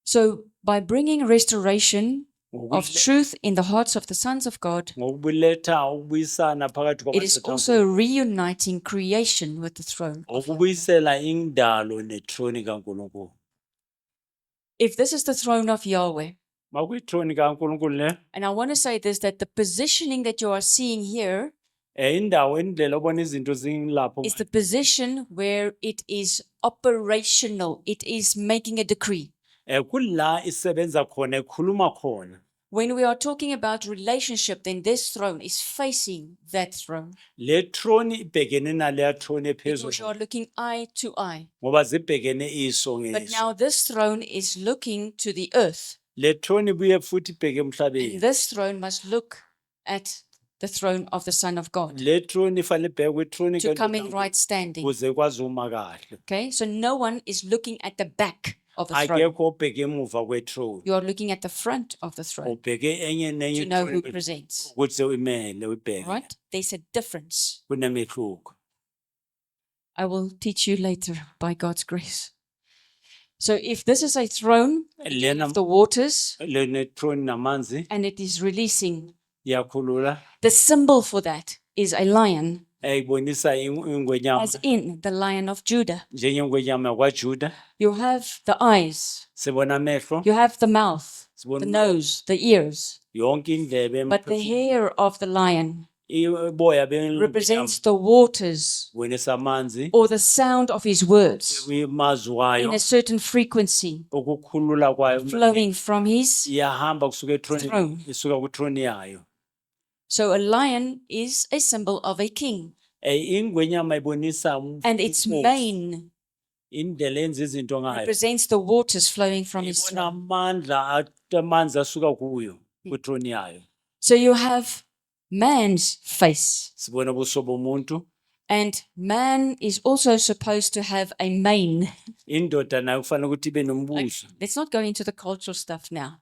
[SPEAKER 1] So, by bringing restoration of
[SPEAKER 2] Ngokule-
[SPEAKER 1] truth in the hearts of the sons of God,
[SPEAKER 2] Ngokubuletha ukubuyisana phakathi
[SPEAKER 1] it is
[SPEAKER 2] kwabantu
[SPEAKER 1] also reuniting creation with the throne. of Yahweh.
[SPEAKER 2] ukubuyisela indalo netroni kaNkulunkulu.
[SPEAKER 1] If this is the throne of Yahweh,
[SPEAKER 2] Makuyitroni kaNkulunkulu le,
[SPEAKER 1] and I want to say this, that the positioning that you are seeing here
[SPEAKER 2] indawo indlela obona izinto zingilapho
[SPEAKER 1] is the position where it is operational. It is making a decree.
[SPEAKER 2] kula isebenza khona ekhuluma khona.
[SPEAKER 1] When we are talking about relationship, then this throne is facing that throne,
[SPEAKER 2] Le troni ibhekene naleya troni
[SPEAKER 1] because you are
[SPEAKER 2] ephezulu
[SPEAKER 1] looking eye to eye.
[SPEAKER 2] ngoba zibhekene iso
[SPEAKER 1] But
[SPEAKER 2] ngeso.
[SPEAKER 1] now this throne is looking to the earth,
[SPEAKER 2] Le troni ibuye futhi ibheke
[SPEAKER 1] and
[SPEAKER 2] emhlabeni.
[SPEAKER 1] this throne must look at the throne of the Son of God
[SPEAKER 2] Le troni ifanele ibheke kwitroni
[SPEAKER 1] to come in
[SPEAKER 2] kaNkulunkulu
[SPEAKER 1] right standing.
[SPEAKER 2] ukuze kwazi uma kahle.
[SPEAKER 1] Okay, so no one is looking at the back of the throne.
[SPEAKER 2] Akekho obheke emuva kwetroni.
[SPEAKER 1] You are looking at the front of the throne
[SPEAKER 2] Ubheke enye nenye
[SPEAKER 1] to know who
[SPEAKER 2] itroni
[SPEAKER 1] presents.
[SPEAKER 2] ukuthi uyimele uyibheke.
[SPEAKER 1] Right? There's a difference.
[SPEAKER 2] Kunemehluko.
[SPEAKER 1] I will teach you later by God's grace. So if this is a throne
[SPEAKER 2] Lena
[SPEAKER 1] of the waters
[SPEAKER 2] le netroni namanzi
[SPEAKER 1] and it is releasing,
[SPEAKER 2] yakhulula
[SPEAKER 1] the symbol for that is a lion,
[SPEAKER 2] ibonisa ingwenyama
[SPEAKER 1] as in the Lion of Judah.
[SPEAKER 2] njengengwenyama yakwaJuda.
[SPEAKER 1] You have the eyes,
[SPEAKER 2] Sibona amehlo,
[SPEAKER 1] you have the mouth, the
[SPEAKER 2] sibona
[SPEAKER 1] nose, the ears,
[SPEAKER 2] yonke indlebe
[SPEAKER 1] but the hair of the lion
[SPEAKER 2] iboya
[SPEAKER 1] represents the waters
[SPEAKER 2] bonisa amanzi
[SPEAKER 1] or the sound of his words
[SPEAKER 2] imazwi wayo
[SPEAKER 1] in a certain frequency
[SPEAKER 2] ukukhulula kwayo
[SPEAKER 1] flowing from his.
[SPEAKER 2] iyahamba kusuka etroni
[SPEAKER 1] Throne.
[SPEAKER 2] isuka kutroni yayo.
[SPEAKER 1] So a lion is a symbol of a king,
[SPEAKER 2] Ingwenyama ibonisa
[SPEAKER 1] and its
[SPEAKER 2] umfo,
[SPEAKER 1] mane
[SPEAKER 2] indlela enza izinto ngayo.
[SPEAKER 1] represents the waters flowing from his
[SPEAKER 2] Ibona
[SPEAKER 1] throne.
[SPEAKER 2] amandla amanzi asuka kuyo kutroni yayo.
[SPEAKER 1] So you have man's face,
[SPEAKER 2] Sibona ubuso bomuntu.
[SPEAKER 1] and man is also supposed to have a mane.
[SPEAKER 2] Indoda nayo kufanele ukuthi ibe nombuso.
[SPEAKER 1] Let's not go into the cultural stuff now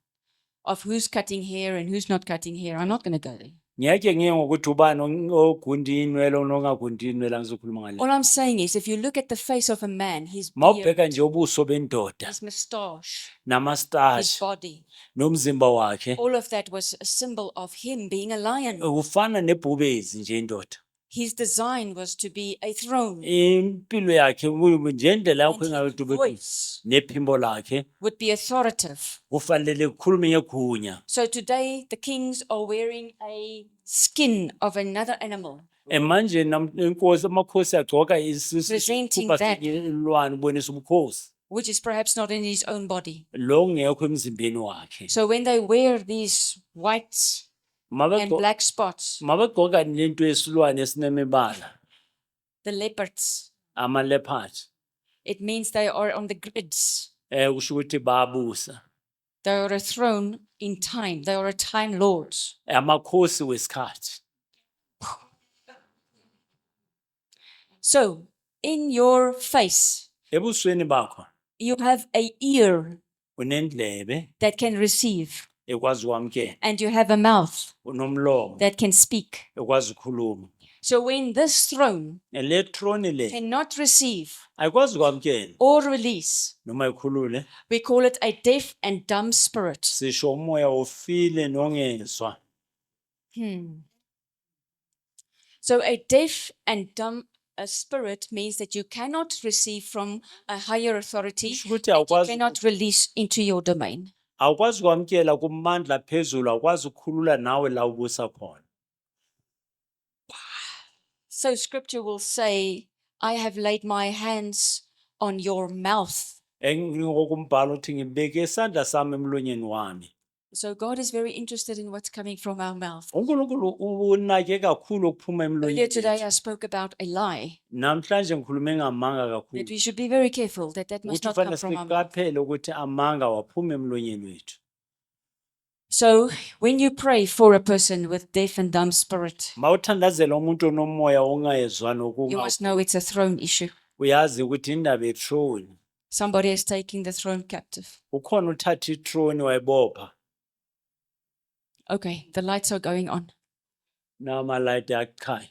[SPEAKER 1] of who's cutting hair and who's not cutting hair. I'm not going to go there.
[SPEAKER 2] ngiyake ngiye ngokuthi ubani ogunda inwele onongagundi inwele angizokhuluma ngale.
[SPEAKER 1] All I'm saying is, if you look at the face of a man, his
[SPEAKER 2] Mawubheka
[SPEAKER 1] beard,
[SPEAKER 2] nje ubuso bendoda
[SPEAKER 1] his moustache, his
[SPEAKER 2] namastashi
[SPEAKER 1] body,
[SPEAKER 2] nomzimba wakhe
[SPEAKER 1] all of that was a symbol of him being a lion.
[SPEAKER 2] ufana nebhubezi nje indoda.
[SPEAKER 1] His design was to be a throne,
[SPEAKER 2] Impilo yakhe ngendlela yakho
[SPEAKER 1] and his
[SPEAKER 2] engathi
[SPEAKER 1] voice
[SPEAKER 2] nephimbo lakhe
[SPEAKER 1] would be authoritative.
[SPEAKER 2] kufanele kukhulume ngegunya.
[SPEAKER 1] So today, the kings are wearing a skin of another animal,
[SPEAKER 2] Manje inkosi amakhosi agcoka
[SPEAKER 1] Presenting
[SPEAKER 2] isikhumba
[SPEAKER 1] that.
[SPEAKER 2] selwane ubonisa ubukhosi
[SPEAKER 1] which is perhaps not in his own body.
[SPEAKER 2] lo ngekho emzimbeni wakhe.
[SPEAKER 1] So when they wear these white and black spots,
[SPEAKER 2] mabagcoka lento yesilwane esinemibala
[SPEAKER 1] the leopards,
[SPEAKER 2] ama-leopard
[SPEAKER 1] it means they are on the grids.
[SPEAKER 2] kusho ukuthi bayabusa
[SPEAKER 1] They are a throne in time. They are a time lord.
[SPEAKER 2] amakhosi wesikhathi.
[SPEAKER 1] So in your face,
[SPEAKER 2] Ebusweni bakho
[SPEAKER 1] you have a ear
[SPEAKER 2] unendlebe
[SPEAKER 1] that can receive,
[SPEAKER 2] ekwazi ukwamkela,
[SPEAKER 1] and you have a mouth
[SPEAKER 2] unomlomo
[SPEAKER 1] that can speak.
[SPEAKER 2] ekwazi ukukhuluma.
[SPEAKER 1] So when this throne
[SPEAKER 2] Le throne le
[SPEAKER 1] cannot receive
[SPEAKER 2] ayikwazi ukwamkela
[SPEAKER 1] or release,
[SPEAKER 2] noma ikhulule,
[SPEAKER 1] we call it a deaf and dumb spirit.
[SPEAKER 2] sisho umoya ofile nongezwa.
[SPEAKER 1] So a deaf and dumb spirit means that you cannot receive from a higher authority,
[SPEAKER 2] Kusho ukuthi
[SPEAKER 1] and you
[SPEAKER 2] awukwazi
[SPEAKER 1] cannot release into your domain.
[SPEAKER 2] awukwazi ukwamkela kumandla phezulu, awukwazi ukukhulula nawe la ubusa khona.
[SPEAKER 1] So scripture will say, I have laid my hands on your mouth.
[SPEAKER 2] Ngokumbhalo uthi ngibeke isandla sami emlonyeni wami.
[SPEAKER 1] So God is very interested in what's coming from our mouth.
[SPEAKER 2] uNkulunkulu unake kakhulu okuphuma
[SPEAKER 1] Earlier
[SPEAKER 2] emlonyeni
[SPEAKER 1] today,
[SPEAKER 2] wethu.
[SPEAKER 1] I spoke about a lie,
[SPEAKER 2] Namhlanje ngikhulume ngamanga
[SPEAKER 1] that
[SPEAKER 2] kakhulu.
[SPEAKER 1] we should be very careful that must
[SPEAKER 2] Ukuthi
[SPEAKER 1] not come
[SPEAKER 2] kufanele
[SPEAKER 1] from our mouth.
[SPEAKER 2] siqaphele ukuthi amanga waphuma emlonyeni wethu.
[SPEAKER 1] So when you pray for a person with deaf and dumb spirit,
[SPEAKER 2] Mawuthandazela umuntu onomoya ongayezwa
[SPEAKER 1] you must know it's a throne issue.
[SPEAKER 2] uyazi ukuthi indaba yethrone.
[SPEAKER 1] Somebody is taking the throne captive.
[SPEAKER 2] Ukhona uthatha ithrone wayibopha.
[SPEAKER 1] Okay, the lights are going on.
[SPEAKER 2] Namalayithi ayakhanya.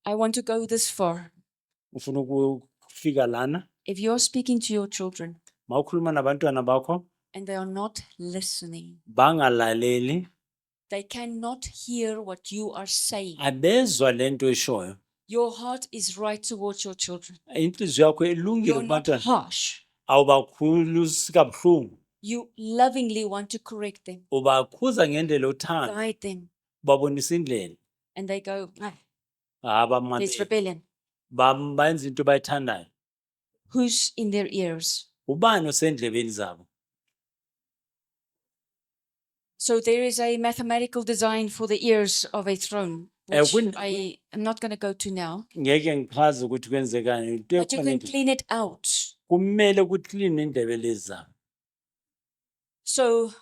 [SPEAKER 1] I want to go this far.
[SPEAKER 2] Ufuna ukufika lana.
[SPEAKER 1] If you're speaking to your children
[SPEAKER 2] Mawukhuluma nabantwana bakho
[SPEAKER 1] and they are not listening,
[SPEAKER 2] bangalaleli,
[SPEAKER 1] they cannot hear what you are saying.
[SPEAKER 2] abezwa lento eshoyo.
[SPEAKER 1] Your heart is right towards your children.
[SPEAKER 2] Inhliziyo yakho ilungile
[SPEAKER 1] You're not
[SPEAKER 2] kubantwana.
[SPEAKER 1] harsh.
[SPEAKER 2] Awubakhulusi kabuhlungu.
[SPEAKER 1] You lovingly want to correct them,
[SPEAKER 2] Ubakhuza ngendlela uthando,
[SPEAKER 1] guide them,
[SPEAKER 2] babonisa indlela.
[SPEAKER 1] and they go,
[SPEAKER 2] There's
[SPEAKER 1] there's rebellion.
[SPEAKER 2] Bayenza into bayithandayo.
[SPEAKER 1] Who's in their ears?
[SPEAKER 2] Ubani osendlebeni zabo?
[SPEAKER 1] So there is a mathematical design for the ears of a throne, which I am not going to go to now.
[SPEAKER 2] Ngeke ngichaze ukuthi kwenzekani. Into
[SPEAKER 1] But you can
[SPEAKER 2] ekhona
[SPEAKER 1] clean it out.
[SPEAKER 2] kumele ukuclean indebe lezi zabo.
[SPEAKER 1] So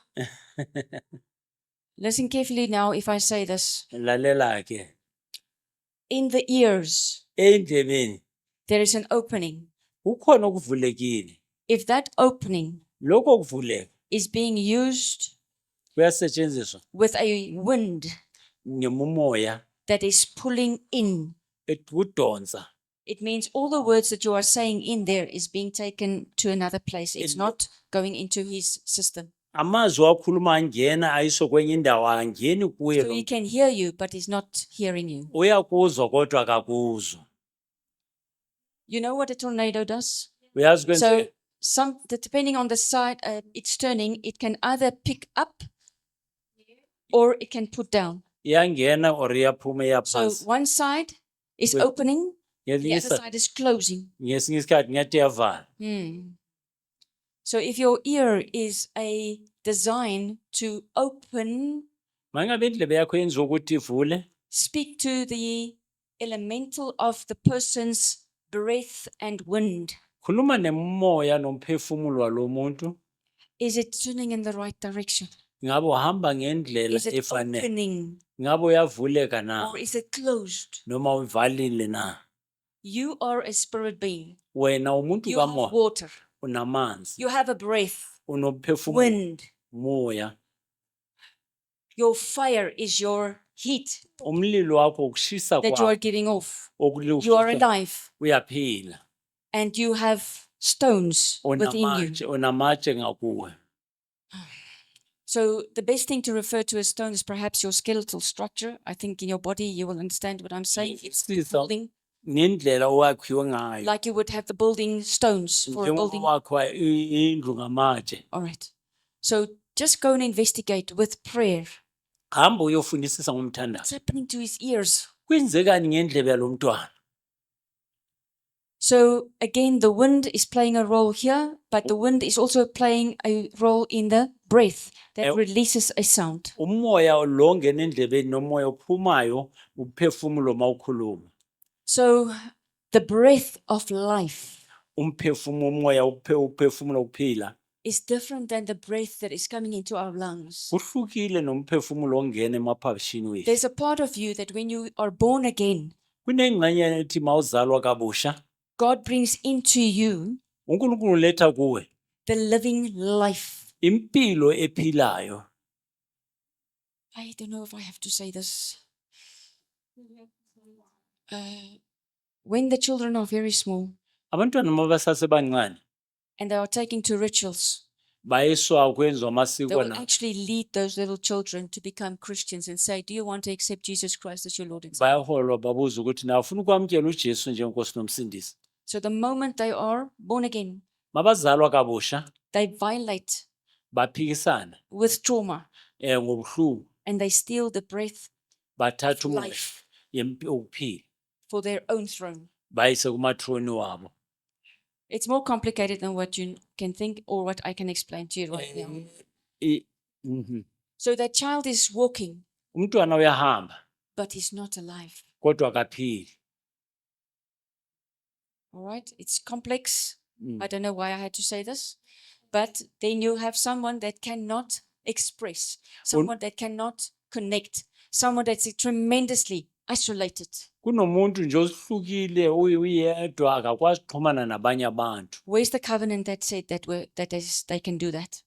[SPEAKER 1] listen carefully now if I say this.
[SPEAKER 2] Lalela ke.
[SPEAKER 1] In the ears,
[SPEAKER 2] Endlebeni
[SPEAKER 1] there is an opening.
[SPEAKER 2] ukhona okuvulekile.
[SPEAKER 1] If that opening
[SPEAKER 2] Lokho okuvuleka
[SPEAKER 1] is being used
[SPEAKER 2] kuyasetshenziswa
[SPEAKER 1] with a wind
[SPEAKER 2] ngemumoya
[SPEAKER 1] that is pulling in,
[SPEAKER 2] ekudonsa.
[SPEAKER 1] it means all the words that you are saying in there is being taken to another place. It's not going into his system.
[SPEAKER 2] Amazwi akhuluma angena ayiso kwenye indawo angeni
[SPEAKER 1] So he
[SPEAKER 2] kuye.
[SPEAKER 1] can hear you, but he's not hearing you.
[SPEAKER 2] Uyakuzwa kodwa akakuzwa.
[SPEAKER 1] You know what a tornado does?
[SPEAKER 2] Uyazi
[SPEAKER 1] So
[SPEAKER 2] kwenze
[SPEAKER 1] depending on the side it's turning, it can either pick up or it can put down.
[SPEAKER 2] iyangena or iyaphuma
[SPEAKER 1] So
[SPEAKER 2] iyaphansi.
[SPEAKER 1] one side is
[SPEAKER 2] Well,
[SPEAKER 1] opening, the
[SPEAKER 2] Ngesinye
[SPEAKER 1] other side is closing.
[SPEAKER 2] ngesinye isikhathi ngathi iyavala.
[SPEAKER 1] So if your ear is a design to open,
[SPEAKER 2] Mangabe indlebe yakho yenziwa ukuthi ivule,
[SPEAKER 1] speak to the elemental of the person's breath and wind.
[SPEAKER 2] khuluma nemoya nomphefumulo walomuntu.
[SPEAKER 1] Is it turning in the right direction?
[SPEAKER 2] Ngabe uhamba ngendlela
[SPEAKER 1] Is it
[SPEAKER 2] efanele.
[SPEAKER 1] opening
[SPEAKER 2] Ngabe uyavuleka na
[SPEAKER 1] or is it closed?
[SPEAKER 2] noma uvalile na.
[SPEAKER 1] You are a spirit being.
[SPEAKER 2] Wena umuntu
[SPEAKER 1] You have
[SPEAKER 2] kamoya
[SPEAKER 1] water.
[SPEAKER 2] unamanzi,
[SPEAKER 1] You have a breath.
[SPEAKER 2] unophefumulo,
[SPEAKER 1] wind.
[SPEAKER 2] moya.
[SPEAKER 1] Your fire is your heat
[SPEAKER 2] Umlilo wakho ukushisa
[SPEAKER 1] that you are
[SPEAKER 2] kwakho
[SPEAKER 1] giving off.
[SPEAKER 2] okuliwushisa,
[SPEAKER 1] You are alive
[SPEAKER 2] uyaphila.
[SPEAKER 1] and you have stones within you.
[SPEAKER 2] Unamatshe ngakuwe.
[SPEAKER 1] So the best thing to refer to as stone is perhaps your skeletal structure. I think in your body you will understand what I'm saying. It's the
[SPEAKER 2] Sisa
[SPEAKER 1] building,
[SPEAKER 2] ngendlela owakhiwe ngayo.
[SPEAKER 1] like you would have the building stones for a
[SPEAKER 2] Njengoba
[SPEAKER 1] building.
[SPEAKER 2] wakhiwa indlu ngamatshe.
[SPEAKER 1] All right. So just go and investigate with prayer.
[SPEAKER 2] Hamba uyofunisisa
[SPEAKER 1] What's
[SPEAKER 2] ngomthandazo.
[SPEAKER 1] happening to his ears?
[SPEAKER 2] Kwenzekani ngendlebe yalomntwana?
[SPEAKER 1] So again, the wind is playing a role here, but the wind is also playing a role in the breath that releases a sound.
[SPEAKER 2] Umoya lo ongena endlebeni nomoya ophumayo uphefumulo mawukhuluma.
[SPEAKER 1] So the breath of life
[SPEAKER 2] Umoya uphefumulo ukuphila.
[SPEAKER 1] is different than the breath that is coming into our lungs.
[SPEAKER 2] Uhlukile nomphefumulo ongena emaphashini wethu.
[SPEAKER 1] There's a part of you that when you are born again,
[SPEAKER 2] Kunengxenye ethi mawuzalwa kabusha,
[SPEAKER 1] God brings into you
[SPEAKER 2] uNkulunkulu uletha kuwe
[SPEAKER 1] the living life.
[SPEAKER 2] impilo ephilayo.
[SPEAKER 1] I don't know if I have to say this. When the children are very small
[SPEAKER 2] Abantwana mabasasebancane
[SPEAKER 1] and they are taken to rituals,
[SPEAKER 2] bayeswa kwenzwa
[SPEAKER 1] they
[SPEAKER 2] amasiko
[SPEAKER 1] will
[SPEAKER 2] na.
[SPEAKER 1] actually lead those little children to become Christians and say, do you want to accept Jesus Christ as your Lord and Savior?
[SPEAKER 2] Bayaholwa babuza ukuthi na ufuna ukwamkela uJesu njengenkosi nomsindisi.
[SPEAKER 1] So the moment they are born again,
[SPEAKER 2] Mabazalwa kabusha
[SPEAKER 1] they violate
[SPEAKER 2] baphikisana
[SPEAKER 1] with trauma
[SPEAKER 2] ngobuhlungu,
[SPEAKER 1] and they steal the breath
[SPEAKER 2] bathatha
[SPEAKER 1] of
[SPEAKER 2] umoya
[SPEAKER 1] life
[SPEAKER 2] ukuphila
[SPEAKER 1] for their own throne.
[SPEAKER 2] bayise kumathroni wabo.
[SPEAKER 1] It's more complicated than what you can think or what I can explain to you right now. So that child is walking,
[SPEAKER 2] Umntwana uyahamba
[SPEAKER 1] but he's not alive.
[SPEAKER 2] kodwa akaphili.
[SPEAKER 1] All right, it's complex. I don't know why I had to say this, but then you have someone that cannot express, someone that cannot connect, someone that's tremendously isolated.
[SPEAKER 2] Kunomuntu nje ohlukile uyedwa akakwazi ukuxhumana nabanye abantu.
[SPEAKER 1] Where's the covenant that said they can do that?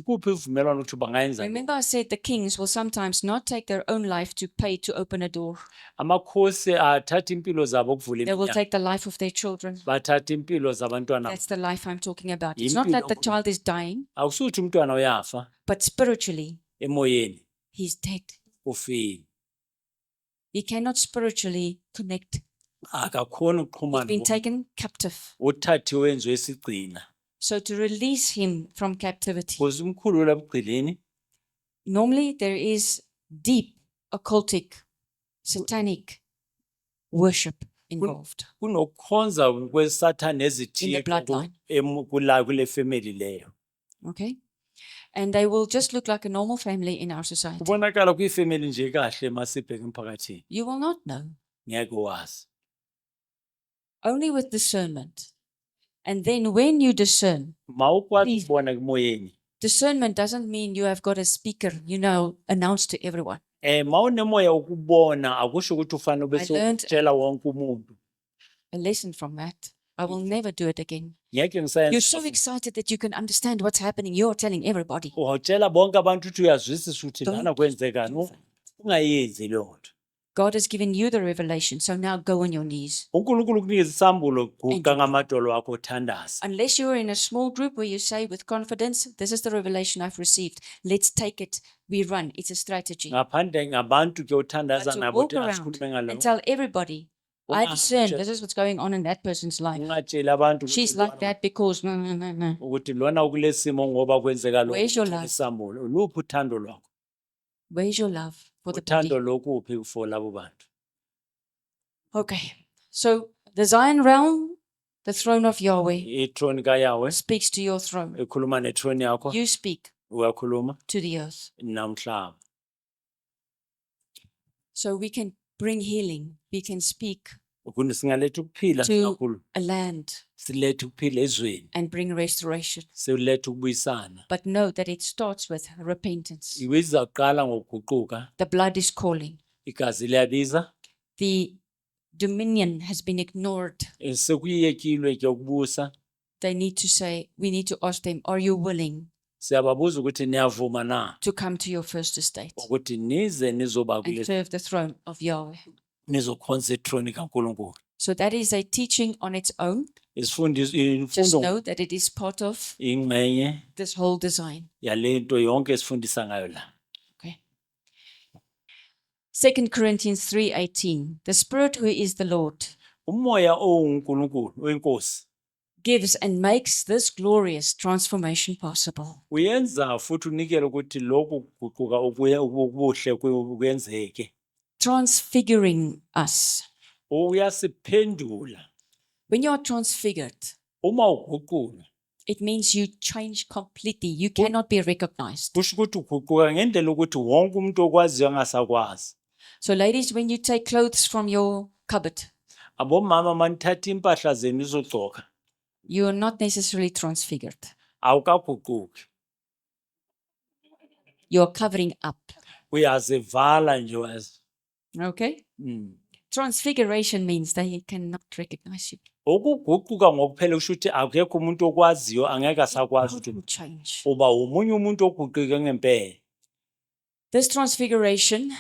[SPEAKER 2] Kuphi uvumelwano ukuthi bangayenza?
[SPEAKER 1] Remember I said the kings will sometimes not take their own life to pay to open a door.
[SPEAKER 2] Amakhosi athatha impilo zabo ukuvula
[SPEAKER 1] They will
[SPEAKER 2] iminyango.
[SPEAKER 1] take the life of their children.
[SPEAKER 2] Bathatha impilo zabantwana.
[SPEAKER 1] That's the life I'm talking about. It's not that the child is dying,
[SPEAKER 2] Akusuthi umntwana uyafa,
[SPEAKER 1] but spiritually,
[SPEAKER 2] emoyeni
[SPEAKER 1] he's dead.
[SPEAKER 2] ufile.
[SPEAKER 1] He cannot spiritually connect.
[SPEAKER 2] Akakhona
[SPEAKER 1] He's
[SPEAKER 2] ukuxhumana.
[SPEAKER 1] been taken captive.
[SPEAKER 2] Uthathiwe wenziwe isigcina.
[SPEAKER 1] So to release him from captivity,
[SPEAKER 2] Kuze umkhulule ebugqilini.
[SPEAKER 1] normally there is deep occultic, satanic worship involved.
[SPEAKER 2] Kunokukhonza kwesathane
[SPEAKER 1] In
[SPEAKER 2] ezithile
[SPEAKER 1] the bloodline.
[SPEAKER 2] kule family leyo.
[SPEAKER 1] Okay? And they will just look like a normal family in our society.
[SPEAKER 2] Kubonakala kuyifamily nje kahle masibheka emphakathini.
[SPEAKER 1] You will not know.
[SPEAKER 2] Ngeke wazi.
[SPEAKER 1] Only with discernment. And then when you discern,
[SPEAKER 2] Mawukwazi
[SPEAKER 1] Please.
[SPEAKER 2] ukubona kumoyeni.
[SPEAKER 1] discernment doesn't mean you have got a speaker, announce to everyone.
[SPEAKER 2] Mawunemoya ukubona akusho ukuthi ufanele
[SPEAKER 1] I learned-
[SPEAKER 2] besutshela wonke umuntu.
[SPEAKER 1] A lesson from that. I will never do it again.
[SPEAKER 2] Ngeke
[SPEAKER 1] You're
[SPEAKER 2] ngisayenza.
[SPEAKER 1] so excited that you can understand what's happening. You're telling everybody.
[SPEAKER 2] Utshela bonke abantu ukuthi uyazwisisa ukuthi
[SPEAKER 1] Don't
[SPEAKER 2] lana kwenzekani. Ungayenzi leyo nto.
[SPEAKER 1] God has given you the revelation, so now go on your knees.
[SPEAKER 2] uNkulunkulu ukunikeza isambulo guqa
[SPEAKER 1] Enjoy.
[SPEAKER 2] ngamadolo wakho uthandaza.
[SPEAKER 1] Unless you're in a small group where you say with confidence, this is the revelation I've received. Let's take it. We run. It's a strategy.
[SPEAKER 2] Ngaphandle ngabantu ke
[SPEAKER 1] But
[SPEAKER 2] uthandaza
[SPEAKER 1] to
[SPEAKER 2] nabo
[SPEAKER 1] walk
[SPEAKER 2] uthi
[SPEAKER 1] around
[SPEAKER 2] asikhulume ngalo.
[SPEAKER 1] and tell everybody, I
[SPEAKER 2] Ungatshe-
[SPEAKER 1] discern this is what's going on in that person's life.
[SPEAKER 2] Ungatsheli abantu ukuthi
[SPEAKER 1] She's like that because no.
[SPEAKER 2] ukuthi lona kulesimo ngoba kwenzeka lokho.
[SPEAKER 1] Where's your
[SPEAKER 2] uthola
[SPEAKER 1] love?
[SPEAKER 2] isambulo. Luphi uthando lwakho?
[SPEAKER 1] Where's your love for the
[SPEAKER 2] Uthando
[SPEAKER 1] body?
[SPEAKER 2] lokuphi for labo bantu?
[SPEAKER 1] Okay. So the Zion realm, the throne of Yahweh,
[SPEAKER 2] Ithrone kaYahweh
[SPEAKER 1] speaks to your throne.
[SPEAKER 2] ekhuluma nethrone yakho.
[SPEAKER 1] You speak
[SPEAKER 2] Uyakhuluma
[SPEAKER 1] to the earth.
[SPEAKER 2] namhlaba.
[SPEAKER 1] So we can bring healing. We can speak
[SPEAKER 2] Ukuthi singaletha ukuphila
[SPEAKER 1] To-
[SPEAKER 2] kakhulu.
[SPEAKER 1] a land
[SPEAKER 2] Silethe ukuphila ezweni.
[SPEAKER 1] and bring restoration.
[SPEAKER 2] Silethe ukubuyisana.
[SPEAKER 1] But know that it starts with repentance.
[SPEAKER 2] Iwiza kuqala ngokuguquka.
[SPEAKER 1] The blood is calling.
[SPEAKER 2] Igazi liyabiza.
[SPEAKER 1] The dominion has been ignored.
[SPEAKER 2] Sekuyekilwe ke ukubusa.
[SPEAKER 1] they need to say, we need to ask them, are you willing
[SPEAKER 2] Siyababuza ukuthi niyavuma na
[SPEAKER 1] to come to your first estate
[SPEAKER 2] ukuthi nize nizoba
[SPEAKER 1] and
[SPEAKER 2] kule
[SPEAKER 1] serve the throne of Yahweh?
[SPEAKER 2] nizokhonza ethroni kaNkulunkulu.
[SPEAKER 1] So that is a teaching on its own. Just
[SPEAKER 2] Imfundo
[SPEAKER 1] know that it is part of
[SPEAKER 2] ingxenye
[SPEAKER 1] this whole design.
[SPEAKER 2] yalento yonke esifundisa ngayo la.
[SPEAKER 1] Okay. 2 Corinthians 3:18. The Spirit who is the Lord
[SPEAKER 2] Umoya oNkulunkulu oyiNkosi
[SPEAKER 1] gives and makes this glorious transformation possible.
[SPEAKER 2] uyenza futhi unikele ukuthi lokhu kuguquka okubuhle kuyenzeke.
[SPEAKER 1] Transfiguring us.
[SPEAKER 2] Uyasiphendula
[SPEAKER 1] When you are transfigured,
[SPEAKER 2] uma uguqulwa
[SPEAKER 1] it means you change completely. You cannot be recognized.
[SPEAKER 2] kusho ukuthi uguquka ngendlela ukuthi wonke umuntu okwaziyo angasakwazi.
[SPEAKER 1] So ladies, when you take clothes from your cupboard,
[SPEAKER 2] Abomama manithatha impahla zenu izogcoka
[SPEAKER 1] you are not necessarily transfigured.
[SPEAKER 2] awukaguquki
[SPEAKER 1] You are covering up.
[SPEAKER 2] uyazivala nje wazi.
[SPEAKER 1] Okay? Transfiguration means they cannot recognize you.
[SPEAKER 2] Ukuguquka ngokuphela kusho ukuthi akekho umuntu okwaziyo angeke asakwazi
[SPEAKER 1] Total
[SPEAKER 2] ukuthi
[SPEAKER 1] change.
[SPEAKER 2] uba umunye umuntu oguquke ngempela.
[SPEAKER 1] This transfiguration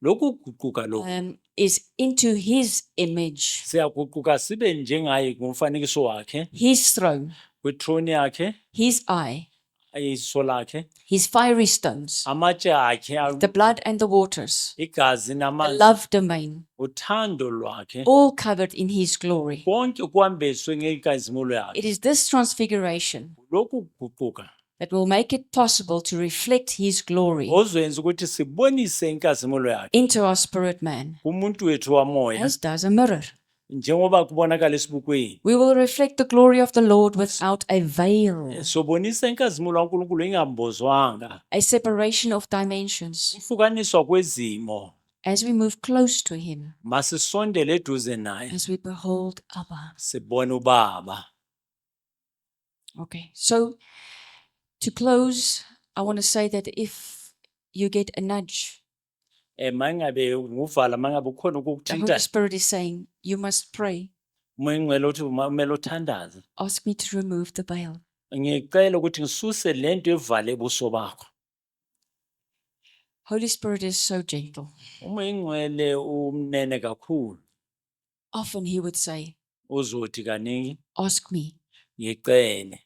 [SPEAKER 2] Lokhu kuguquka lokhu
[SPEAKER 1] is into his image,
[SPEAKER 2] siyaguquka sibe njengaye ngomfanekiso wakhe
[SPEAKER 1] his throne,
[SPEAKER 2] kwithrone yakhe
[SPEAKER 1] his eye,
[SPEAKER 2] iso lakhe
[SPEAKER 1] his fiery stones,
[SPEAKER 2] amatshe akhe
[SPEAKER 1] the blood and the waters,
[SPEAKER 2] igazi
[SPEAKER 1] the
[SPEAKER 2] namanzi
[SPEAKER 1] love domain,
[SPEAKER 2] uthando lwakhe
[SPEAKER 1] all covered in his glory.
[SPEAKER 2] konke kuhambiswe ngenkazimulo yakhe.
[SPEAKER 1] It is this transfiguration
[SPEAKER 2] Lokhu kuguquka
[SPEAKER 1] that will make it possible to reflect his glory
[SPEAKER 2] ozoyenza ukuthi sibonise inkazimulo yakhe
[SPEAKER 1] into our spirit man,
[SPEAKER 2] kumuntu wethu wamoya
[SPEAKER 1] as does a mirror.
[SPEAKER 2] njengoba kubonakala esibukweni.
[SPEAKER 1] We will reflect the glory of the Lord without a veil,
[SPEAKER 2] Sobonisa inkazimulo kaNkulunkulu ingambozwanga,
[SPEAKER 1] a separation of dimensions.
[SPEAKER 2] uhlukaniswa kwezimo.
[SPEAKER 1] As we move close to him,
[SPEAKER 2] Masisondele eduze naye
[SPEAKER 1] as we behold Abba.
[SPEAKER 2] sibone uBaba.
[SPEAKER 1] Okay, so to close, I want to say that if you get a nudge,
[SPEAKER 2] Mangabe nguvala mangabe ukhona
[SPEAKER 1] the Holy
[SPEAKER 2] ukukuthinta
[SPEAKER 1] Spirit is saying, you must pray.
[SPEAKER 2] moyingcwele uthi kumele uthandaze.
[SPEAKER 1] Ask me to remove the veil.
[SPEAKER 2] Ngicela ukuthi ngisuse lento evale ebuso bakho.
[SPEAKER 1] Holy Spirit is so gentle.
[SPEAKER 2] Moyingcwele umnene kakhulu.
[SPEAKER 1] Often he would say,
[SPEAKER 2] Uzothi kaningi
[SPEAKER 1] ask me,
[SPEAKER 2] ngicele,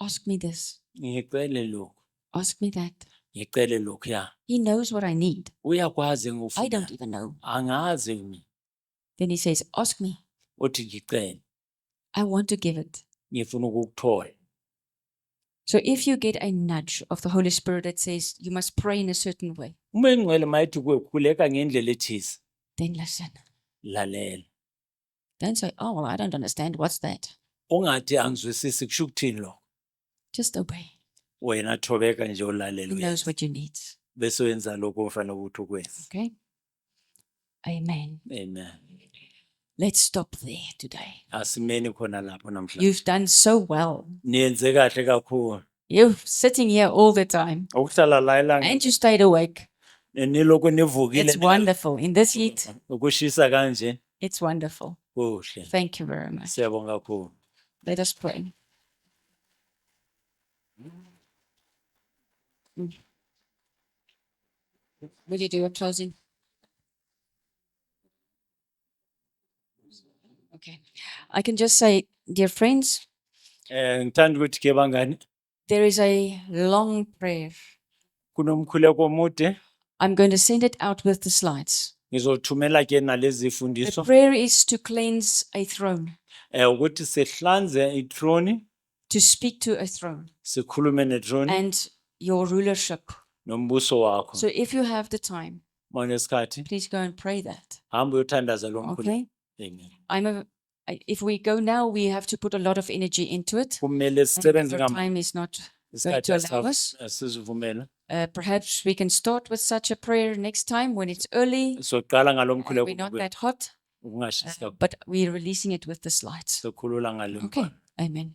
[SPEAKER 1] ask me this,
[SPEAKER 2] ngicele lokhu,
[SPEAKER 1] ask me that.
[SPEAKER 2] ngicele lokhu ya.
[SPEAKER 1] He knows what I need.
[SPEAKER 2] Uyakwazi
[SPEAKER 1] I
[SPEAKER 2] ngufuna.
[SPEAKER 1] don't even know.
[SPEAKER 2] Angazi mina.
[SPEAKER 1] Then he says, ask me.
[SPEAKER 2] Uthi ngicele,
[SPEAKER 1] I want to give it.
[SPEAKER 2] ngifuna ukukuthola.
[SPEAKER 1] So if you get a nudge of the Holy Spirit that says you must pray in a certain way,
[SPEAKER 2] Uma ingcwele mayithi kukhuleka ngendlela ethize,
[SPEAKER 1] then listen.
[SPEAKER 2] lalela.
[SPEAKER 1] Don't say, oh, well, I don't understand. What's that?
[SPEAKER 2] Ungathi angizwisisi kusho ukuthini lo.
[SPEAKER 1] Just obey.
[SPEAKER 2] Wena thobeka nje
[SPEAKER 1] He
[SPEAKER 2] ulalela
[SPEAKER 1] knows
[SPEAKER 2] uyenze.
[SPEAKER 1] what you need.
[SPEAKER 2] Bese wenza lokho ofanele ukuthi ukwenze.
[SPEAKER 1] Okay? Amen.
[SPEAKER 2] Amen.
[SPEAKER 1] Let's stop there today.
[SPEAKER 2] Asimeni khona lapho namhlanje.
[SPEAKER 1] You've done so well.
[SPEAKER 2] Niyenze kahle kakhulu.
[SPEAKER 1] You're sitting here all the time
[SPEAKER 2] Ukuhlala la elanga
[SPEAKER 1] and you stayed awake.
[SPEAKER 2] niloko nivukile
[SPEAKER 1] It's wonderful. In this heat,
[SPEAKER 2] ukushisa kanje
[SPEAKER 1] it's wonderful.
[SPEAKER 2] kuhle.
[SPEAKER 1] Thank you very much.
[SPEAKER 2] Siyabonga kakhulu.
[SPEAKER 1] Let us pray. Will you do a closing? Okay. I can just say, dear friends,
[SPEAKER 2] Ngithanda ukuthi ke bangani
[SPEAKER 1] there is a long prayer.
[SPEAKER 2] kunomkhuleko omude
[SPEAKER 1] I'm going to send it out with the slides.
[SPEAKER 2] ngizothumela ke nalezi
[SPEAKER 1] The
[SPEAKER 2] zifundiso
[SPEAKER 1] prayer is to cleanse a throne,
[SPEAKER 2] ukuthi sihlanze ithrone
[SPEAKER 1] to speak to a throne
[SPEAKER 2] sikhulume nethrone
[SPEAKER 1] and your rulership.
[SPEAKER 2] nombuso wakho.
[SPEAKER 1] So if you have the time,
[SPEAKER 2] Monesikhathi
[SPEAKER 1] please go and pray that.
[SPEAKER 2] hamba uyothandaza lo mkhuleko.
[SPEAKER 1] Okay?
[SPEAKER 2] Amen.
[SPEAKER 1] If we go now, we have to put a lot of energy into it.
[SPEAKER 2] Kumele
[SPEAKER 1] And
[SPEAKER 2] sisebenze
[SPEAKER 1] our time is not going to allow us.
[SPEAKER 2] asizivumela.
[SPEAKER 1] Perhaps we can start with such a prayer next time when it's early.
[SPEAKER 2] Soqala ngalo
[SPEAKER 1] And
[SPEAKER 2] mkhuleko
[SPEAKER 1] we're not that hot,
[SPEAKER 2] ungashisa
[SPEAKER 1] but we're releasing it with the slides.
[SPEAKER 2] sokhulula ngalo.
[SPEAKER 1] Okay. Amen.